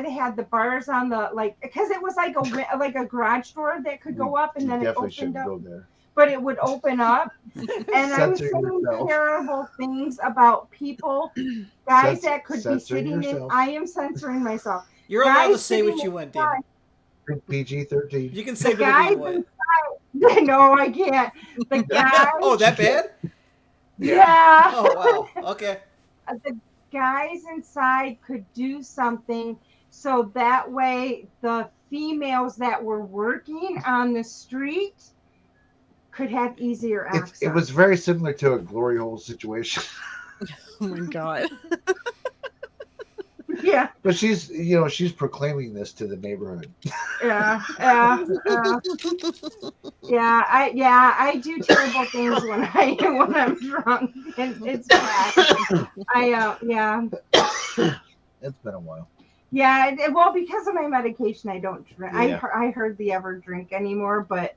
they had the bars on the because it was like a garage door that could go up and then it opened up. Go there. But it would open up, and I was saying terrible things about people, guys that could be sitting in. I am censoring myself. You're allowed to say what you want, David. PG-13. You can say whatever you want. No, I can't. The guys. Oh, that bad? Yeah. Oh wow. Okay. The guys inside could do something so that way the females that were working on the street could have easier access. It was very similar to a glory hole situation. Oh my god. Yeah. But she's proclaiming this to the neighborhood. Yeah. I do terrible things when I'm drunk, and it's bad. It's been a while. Yeah, well, because of my medication, I don't drink. Yeah. I hardly ever drink anymore, but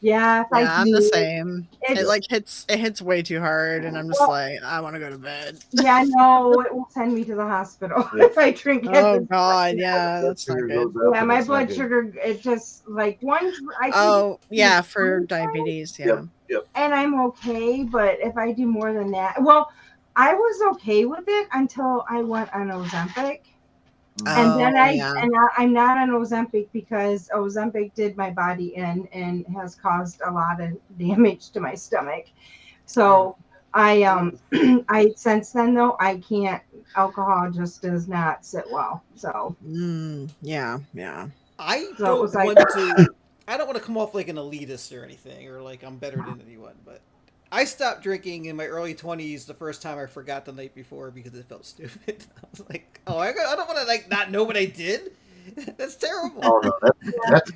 I'm the same. It hits way too hard, and I'm just like, I want to go to bed. Yeah, no, it will send me to the hospital if I drink. Oh God, yeah, that's not good. Yeah, my blood sugar, it just like one. For diabetes, yeah. Yep. And I'm okay, but if I do more than that, well, I was okay with it until I went on Ozempic. And then I'm not on Ozempic because Ozempic did my body in and has caused a lot of damage to my stomach. So I since then though I can't. Alcohol just does not sit well. So yeah. I don't want to come off like an elitist or anything, or like I'm better than anyone, but I stopped drinking in my early 20s the first time I forgot the night before because it felt stupid. I was like, I don't want to not know what I did. That's terrible. Oh no,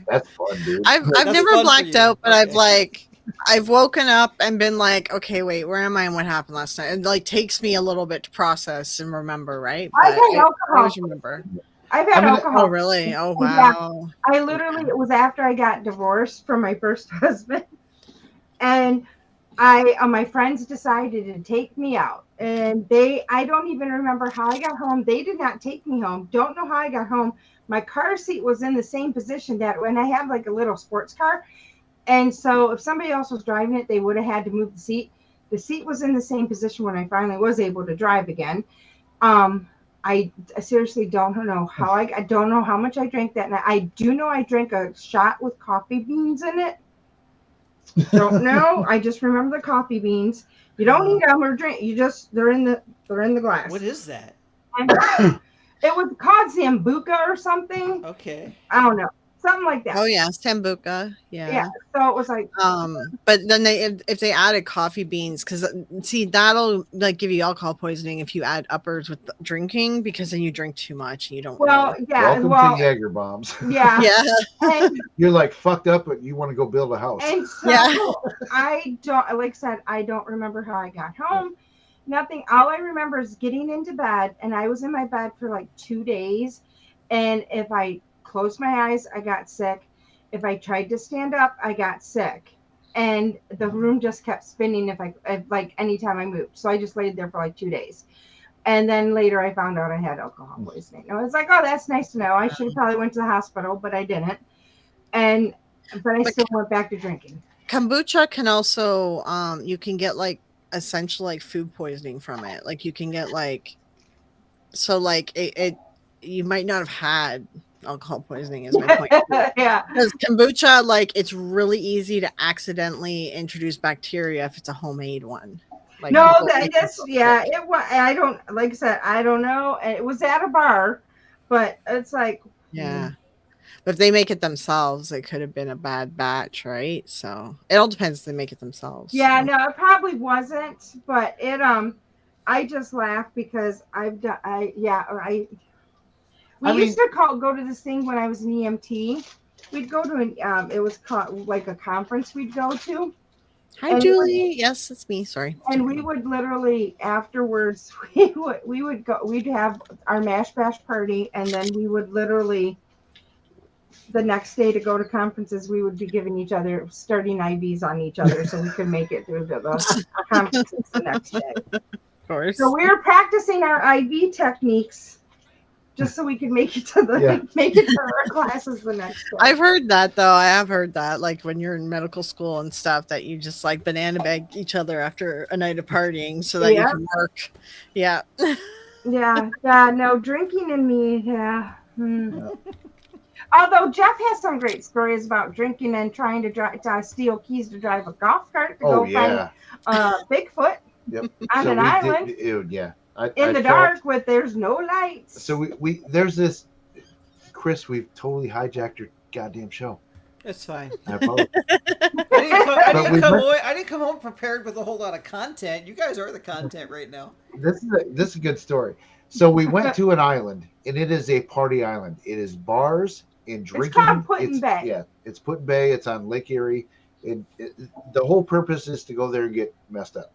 that's fun, dude. I've never blacked out, but I've woken up and been like, okay, wait, where am I and what happened last night? It takes me a little bit to process and remember, right? But I always remember. I've had alcohol. Oh, really? Oh, Yeah. wow. I literally, it was after I got divorced from my first husband. And my friends decided to take me out. And I don't even remember how I got home. They did not take me home. Don't know how I got home. My car seat was in the same position that when I have like a little sports car. And so if somebody else was driving it, they would have had to move the seat. The seat was in the same position when I finally was able to drive again. I seriously don't know how I don't know how much I drank that night. I do know I drank a shot with coffee beans in it. Don't know. I just remember the coffee beans. You don't eat them or drink. You just they're in the glass. What is that? It was called Sambuca or something. Okay. I don't know. Something like that. Oh yeah, Sambuca. Yeah. Yeah. So it was like But then if they added coffee beans, because see that'll like give you alcohol poisoning if you add uppers with drinking, because then you drink too much and you don't know. Yeah. Welcome to Jaeger bombs. Yeah. Yeah. And, You're like fucked up, but you want to go build a house. and so I don't, like I said, I don't remember how I got home. Nothing. All I remember is getting into bed, and I was in my bed for like 2 days. And if I closed my eyes, I got sick. If I tried to stand up, I got sick. And the room just kept spinning if like anytime I moved. So I just laid there for like 2 days. And then later I found out I had alcohol poisoning. I was like, oh, that's nice to know. I should have probably went to the hospital, but I didn't. But I still went back to drinking. Kombucha can also you can get like essential like food poisoning from it. Like you can get like it you might not have had alcohol poisoning is my point. Yeah. Because kombucha, like it's really easy to accidentally introduce bacteria if it's a homemade one. Like no, it was. I don't, like I said, I don't know. It was at a bar, but it's like, yeah. But if they make it themselves, it could have been a bad batch, right? So it all depends if they make it themselves. yeah, so. no, it probably wasn't, but I just laughed because we used to go to this thing when I was an EMT. We'd go to it was called like a conference we'd go to. Hi, Julie. Yes, it's me. Sorry. And we would literally afterwards we'd have our mash bash party, and then we would literally the next day to go to conferences, we would be giving each other starting IVs on each other so we could make it through the conferences the next day. Of course. So we were practicing our IV techniques just so we could make it to our classes the next day. I've heard that though. I have heard that, like when you're in medical school and stuff, that you just like banana bag each other after a night of partying so that you can work. Yeah. Yeah. No, drinking in me. Yeah. Although Jeff has some great stories about drinking and trying to steal keys to drive a golf cart to go find Bigfoot on an island. In the dark with there's no lights. So we there's this, Chris, we've totally hijacked your goddamn show. That's fine. I apologize. I didn't come home prepared with a whole lot of content. You guys are the content right now. This is a good story. So we went to an island, and it is a party island. It is bars and drinking. It's called Put-in-Bay. Yeah, it's Put-in-Bay. It's on Lake Erie. The whole purpose is to go there and get messed up.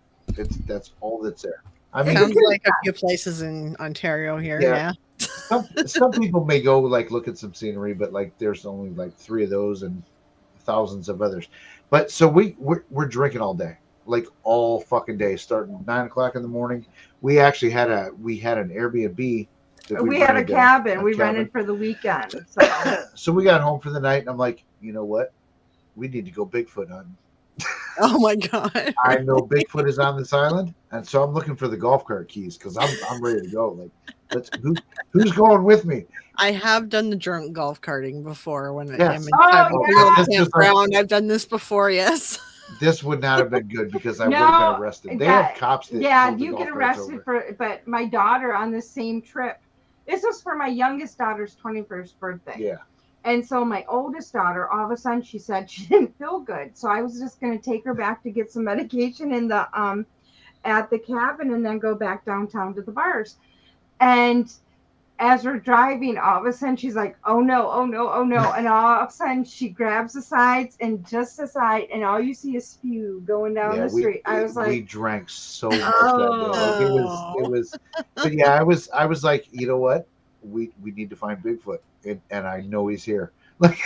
That's all that's there. I mean, sounds like a few places in Ontario here. Yeah. Some people may go like look at some scenery, but like there's only like 3 of those and thousands of others. But so we're drinking all day, like all fucking day, starting 9 o'clock in the morning. We actually had an Airbnb. We had a cabin. We rented for the weekend. So we got home for the night, and I'm like, you know what? We need to go Bigfoot hunting. Oh my god! I know Bigfoot is on this island, and so I'm looking for the golf cart keys because I'm ready to go. Like, who's going with me? I have done the drunk golf carting before when I'm in campground. I've done this before. Yes. This would not have been good because I would have been arrested. They have cops that you get arrested but my daughter on the same trip. This was for my youngest daughter's 21st birthday. Yeah. And so my oldest daughter, all of a sudden she said she didn't feel good. So I was just going to take her back to get some medication in the at the cabin and then go back downtown to the bars. And as we're driving, all of a sudden she's like, oh no. And all of a sudden she grabs the sides and just the side, and all you see is spew going down the street. I was like, we drank so much that day. Like it was, but yeah, I was like, you know what? we need to find Bigfoot, and I know he's here. Like,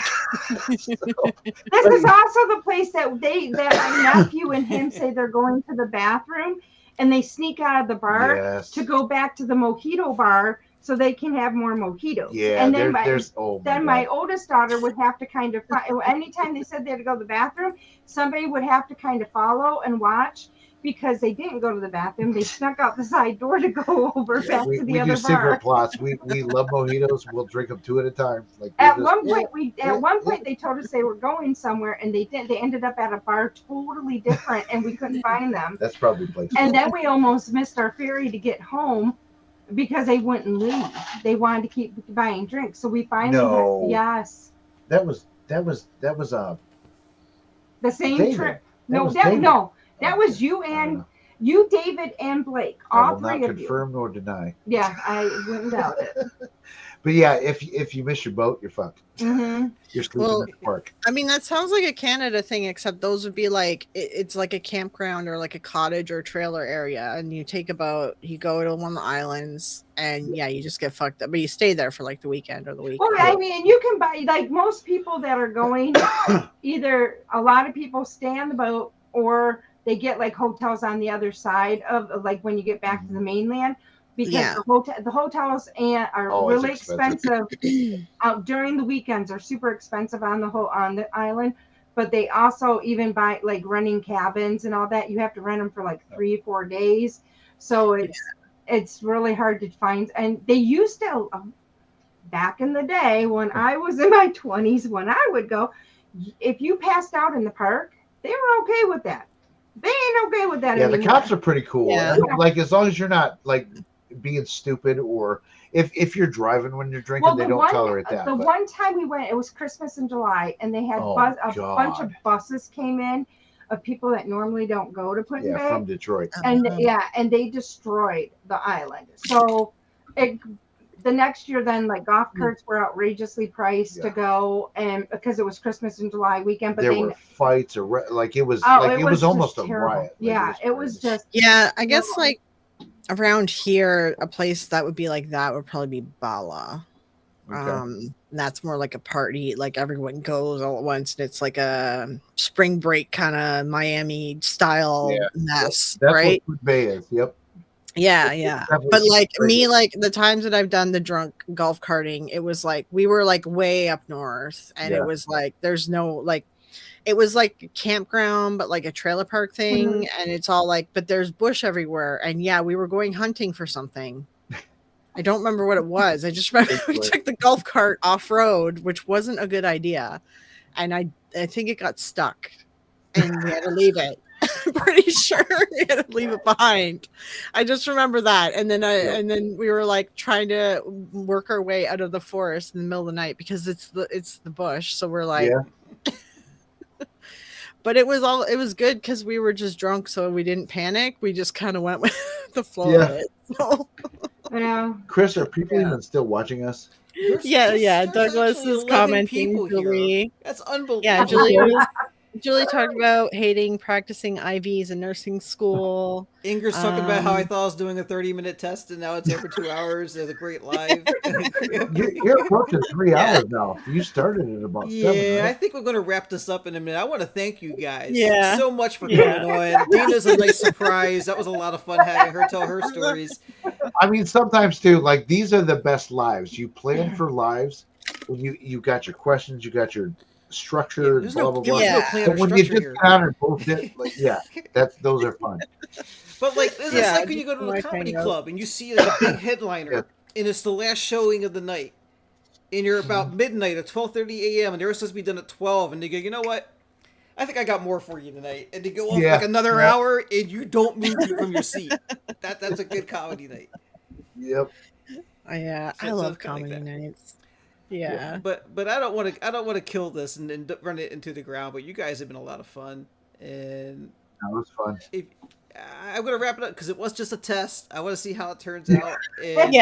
This is also the place that my nephew and him say they're going to the bathroom, and they sneak out of the bar yes, to go back to the mojito bar so they can have more mojitos. yeah. And then There's my oldest daughter would have to kind of anytime they said they had to go to the bathroom, somebody would have to kind of follow and watch, because they didn't go to the bathroom. They snuck out the side door to go over back to the we other do secret bar. plots. We love mojitos. We'll drink them 2 at a time. Like At one point they told us they were going somewhere, and they didn't. They ended up at a bar totally different, and we couldn't find them. That's probably place. And then we almost missed our ferry to get home because they wouldn't leave. They wanted to keep buying drinks, so we finally yes. That was the same David. trip. David. That was you and you, David, and Blake. I All will three not of you. confirm nor deny. Yeah, I wouldn't doubt it. But yeah, if you miss your boat, you're fucked. Mm-hmm. You're sleeping in the park. I mean, that sounds like a Canada thing, except those would be like it's like a campground or like a cottage or trailer area, and you take a boat, you go to one of the islands, and yeah, you just get fucked up, but you stay there for like the weekend or the week. Well, I mean, you can buy, like, most people that are going, either a lot of people stay on the boat, or they get like hotels on the other side of, like, when you get back to the mainland, because the hotels are really expensive. During the weekends are super expensive on the island, but they also even buy, like, renting cabins and all that. You have to rent them for like 3-4 days, so it's really hard to find. And they used to, back in the day when I was in my 20s, when I would go, if you passed out in the park, they were okay with that. They ain't okay with that anymore. The cops are pretty cool. Yeah. Like, as long as you're not like being stupid, or if you're driving when you're drinking, they don't tolerate that. One time we went, it was Christmas in July, and they had a bunch of buses came in of people that normally don't go to Put in Bay. From Detroit. And and they destroyed the island. So the next year, then, like, golf carts were outrageously priced to go, and because it was Christmas in July weekend. But there were fights, or like it was it was almost a riot. Yeah, it was just. Yeah, I guess like around here, a place that would be like that would probably be Bala. Okay. That's more like a party, like everyone goes all at once, and it's like a spring break kind of Miami style mess, That's right? what Put Bay is. Yep. Yeah. But like me, like the times that I've done the drunk golf karting, it was like we were like way up north, and it was like there's no, like, it was like a campground, but like a trailer park thing, and it's all like, but there's bush everywhere, and we were going hunting for something. I don't remember what it was. I just remember we took the golf cart off road, which wasn't a good idea, and I think it got stuck, and we had to leave it. I'm pretty sure we had to leave it behind. I just remember that, and then and then we were like trying to work our way out of the forest in the middle of the night because it's the bush. So we're like, but it was good because we were just drunk, so we didn't panic. We just kind of went with the flow of it. So. Yeah. Chris, are people even still watching us? There's Douglas actually is 11 commenting. people Julie. That's unbelievable. Yeah, Julie talked about hating practicing IVs in nursing school. Ingrid's talking about how I thought I was doing a 30-minute test, and now it's over 2 hours. There's a great live. You're approaching 3 hours now. You started at about 7. Right? I think we're going to wrap this up in a minute. I want to thank you guys so much for coming on. Dina's a nice surprise. That was a lot of fun having her tell her stories. I mean, sometimes too, like, these are the best lives. You plan for lives when you got your questions, you got your structure, blah blah blah. No plan but or when you structure just here. get out and bullshit, like, those are fun. But like, it's like when you go to a comedy club and you see like a big headliner, and it's the last showing of the night, and you're about midnight at 12:30 a.m. and they're supposed to be done at 12, and they go, you know what? I think I got more for you tonight, and they go off like another hour, and you don't move from your seat. That's a good comedy night. Yep. I love comedy nights. Yeah. But I don't want to kill this and run it into the ground. But you guys have been a lot of fun, and that was fun. I'm gonna wrap it up because it was just a test. I want to see how it turns out. And,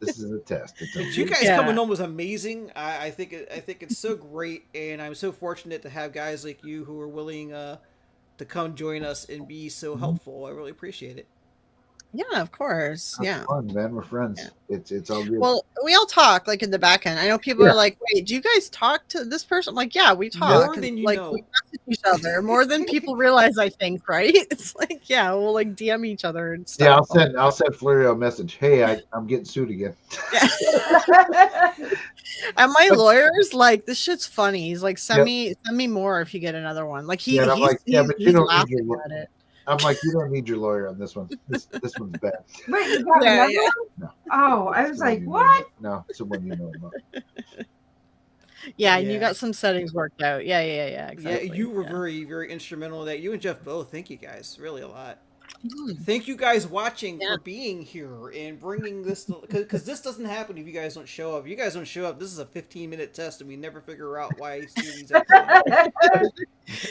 This is a test. But you guys coming on was amazing. I think it's so great, and I'm so fortunate to have guys like you who are willing to come join us and be so helpful. I really appreciate it. Yeah, of course. That's Yeah. fun, man. We're friends. It's all good. Well, we all talk like in the back end. I know people Yeah. are like, "Wait, do you guys talk to this person?" I'm like, "Yeah, we talk." More And, than you like know. we message each other more than people realize. I think, right? It's like, yeah, we'll like DM each other and stuff. Yeah, I'll send Flurry a message. Hey, I'm getting sued again. Yeah. And my lawyer's like, "This shit's funny." He's like, "Send Yep. me more if you get another one." Like Yeah, and I'm like, yeah, but you he's don't need laughing your. at it. I'm like, you don't need your lawyer on this one. This one's bad. Wait, you got Yeah, another yeah. one? No. Oh, I was Someone like, you know what? about. No, someone you know about. Yeah, and you Yeah. got some settings worked out. Yeah, exactly. Yeah, you were Yeah. very, very instrumental in that. You and Jeff both. Thank you guys, really a lot. Mhm. Thank you guys watching Yeah. for being here and bringing this because this doesn't happen if you guys don't show up. If you guys don't show up, this is a 15-minute test and we never figure out why Stevie's acting.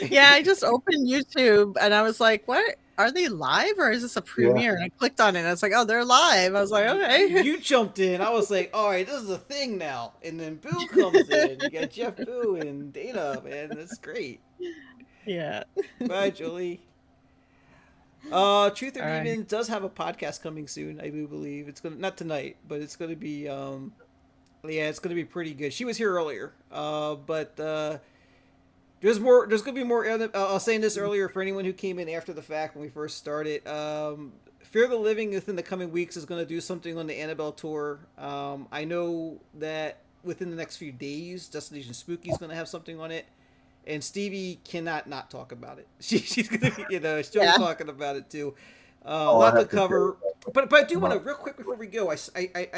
Yeah, I just opened YouTube and I was like, "What? Are they live or is this a premiere?" And I clicked on it and I was like, "Oh, they're live." I was like, "Okay." You jumped in. I was like, all right, this is a thing now. And then Boo comes in. You got Jeff Boo and Dana, man. That's great. Yeah. Bye, Julie. Truth or All right. Demon does have a podcast coming soon, I do believe. It's gonna not tonight, but it's gonna be yeah, it's gonna be pretty good. She was here earlier. But there's more. There's gonna be more. I was saying this earlier for anyone who came in after the fact when we first started. Fear the Living within the coming weeks is gonna do something on the Annabelle tour. I know that within the next few days, Destination Spooky is gonna have something on it. And Stevie cannot not talk about it. She's gonna, she's talking about it too. A lot to cover, but I do want to real quick before we go. I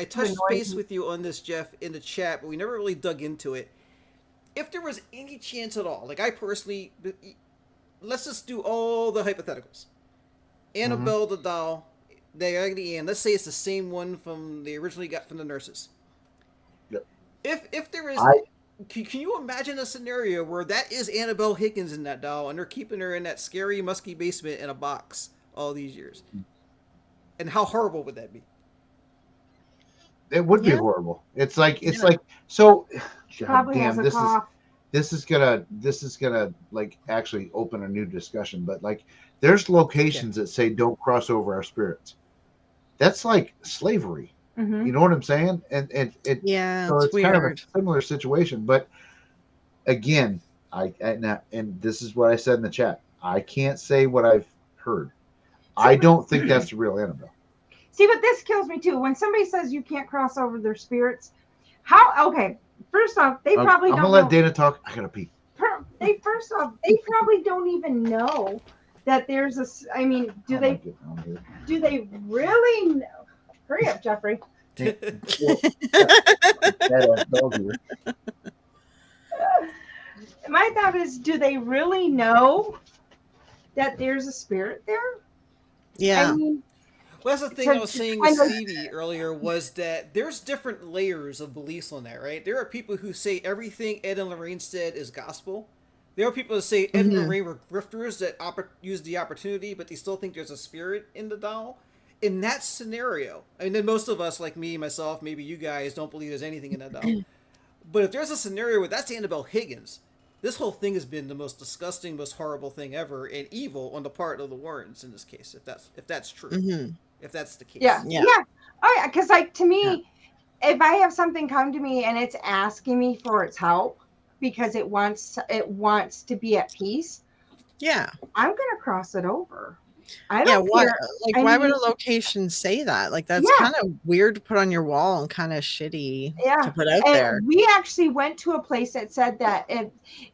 touched base with you on this, Jeff, in the chat, but we never really dug into it. If there was any chance at all, like I personally, let's just do all the hypotheticals. Annabelle the doll, the Agony Ann. Let's say it's the same one from they originally got from the nurses. Yep. If there is. Can you imagine a scenario where that is Annabelle Higgins in that doll and they're keeping her in that scary, musky basement in a box all these years? And how horrible would that be? It would be horrible. It's like so. God damn, this is gonna like actually open a new discussion. But like, there's locations that say don't cross over our spirits. That's like slavery. You know what I'm saying? And yeah, so it's weird. kind of a similar situation. But again, and this is what I said in the chat. I can't say what I've heard. I don't think that's the real Annabelle. See, but this kills me too. When somebody says you can't cross over their spirits, how? Okay, first off, they probably I'm don't. gonna let Dana talk. I gotta pee. They probably don't even know that there's a. I mean, do they really know? Hurry up, Jeffrey. My thought is, do they really know that there's a spirit there? Yeah. I mean, well, that's the thing I was saying with Stevie earlier was that there's different layers of beliefs on that, right? There are people who say everything Ed and Lorraine said is gospel. There are people that say Ed and Lorraine were grifters that used the opportunity, but they still think there's a spirit in the doll. In that scenario, and then most of us, like me, myself, maybe you guys, don't believe there's anything in that doll. But if there's a scenario where that's Annabelle Higgins, this whole thing has been the most disgusting, most horrible thing ever, and evil on the part of the Warrens in this case, if that's true, if that's the case. Yeah. Oh yeah, because like to me, if I have something come to me and it's asking me for its help because it wants to be at peace, I'm gonna cross it over. I don't care. Why would a location say that? Like that's kind of weird to put on your wall and kind of shitty to put out there. We actually went to a place that said that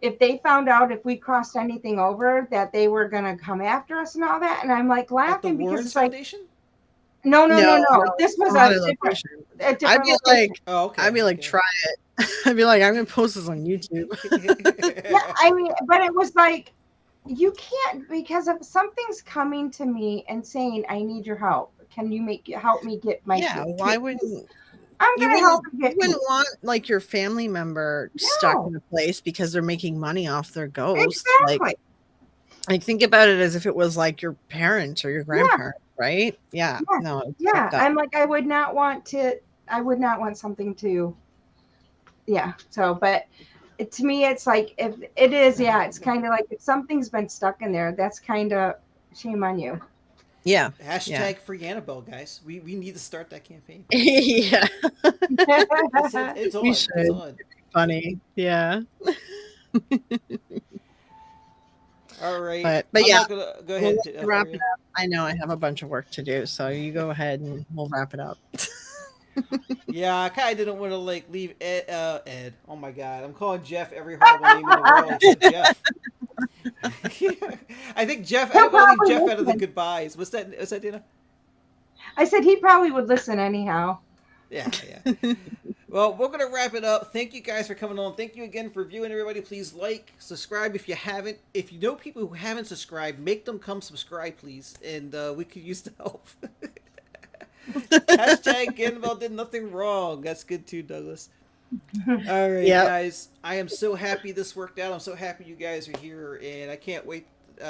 if they found out if we crossed anything over, that they were gonna come after us and all that. And I'm like laughing because it's like, no. This was a different I'd be location. I'd be like, try it. I'd be like, I'm gonna post this on YouTube. Yeah, I mean, but it was like, you can't, because if something's coming to me and saying I need your help, can you help me get my why wouldn't I'm gonna help you get you wouldn't want like your family member stuck in a place because they're making money off their ghost. Exactly. Like think about it as if it was like your parents or your grandparents, right? No, I'm like, I would not want something to so but to me, it's like if it is, it's kind of like if something's been stuck in there, that's kind of shame on you. Yeah. Hashtag free Annabelle, guys. We need to start that campaign. Yeah. It's on. We It's should. on. Funny. Yeah. All right. But I'm yeah, not gonna go ahead. we'll wrap it up. I know I have a bunch of work to do, so you go ahead and we'll wrap it up. Yeah, I kind of didn't want to like leave Ed. Oh my God, I'm calling Jeff every horrible name in the world except Jeff. I think Jeff. I He'll didn't want to leave probably Jeff out of the listen. goodbyes. What's that? What's that, Dana? I said he probably would listen anyhow. Yeah, yeah. Well, we're gonna wrap it up. Thank you guys for coming on. Thank you again for viewing, everybody. Please like, subscribe if you haven't. If you know people who haven't subscribed, make them come subscribe, please, and we could use the help. Hashtag Annabelle did nothing wrong. That's good too, Douglas. All right, guys. I am so happy this worked out. I'm so happy you guys are here, and I can't wait.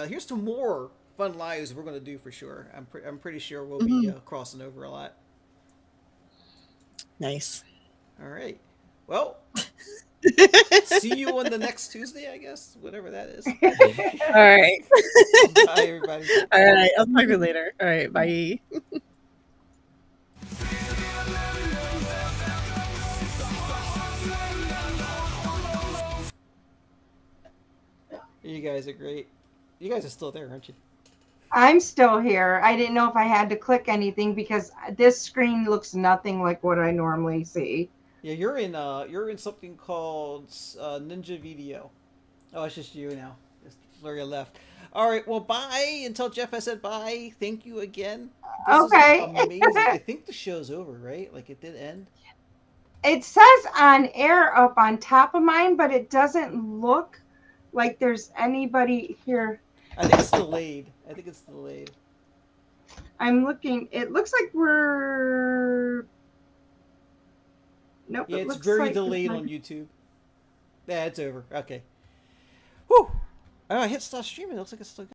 Here's to more fun lives we're gonna do for sure. I'm pretty sure we'll be crossing over a lot. Nice. All right. Well, see you on the next Tuesday, I guess, whatever that is. All right. Bye, everybody. All right. I'll talk to you later. All right. Bye. You guys are great. You guys are still there, aren't you? I'm still here. I didn't know if I had to click anything because this screen looks nothing like what I normally see. Yeah, you're in something called Ninja Video. Oh, it's just you now. It's Flurry left. All right, well, bye. Until Jeff has said bye. Thank you again. This Okay. is amazing. I think the show's over, right? Like, it did end? It says on air up on top of mine, but it doesn't look like there's anybody here. I think it's delayed. I'm looking. It looks like we're... Nope. Yeah, it it's looks very like delayed on YouTube. Yeah, it's over. Okay. Whew. Oh, I hit stop streaming. It looks like it's still going.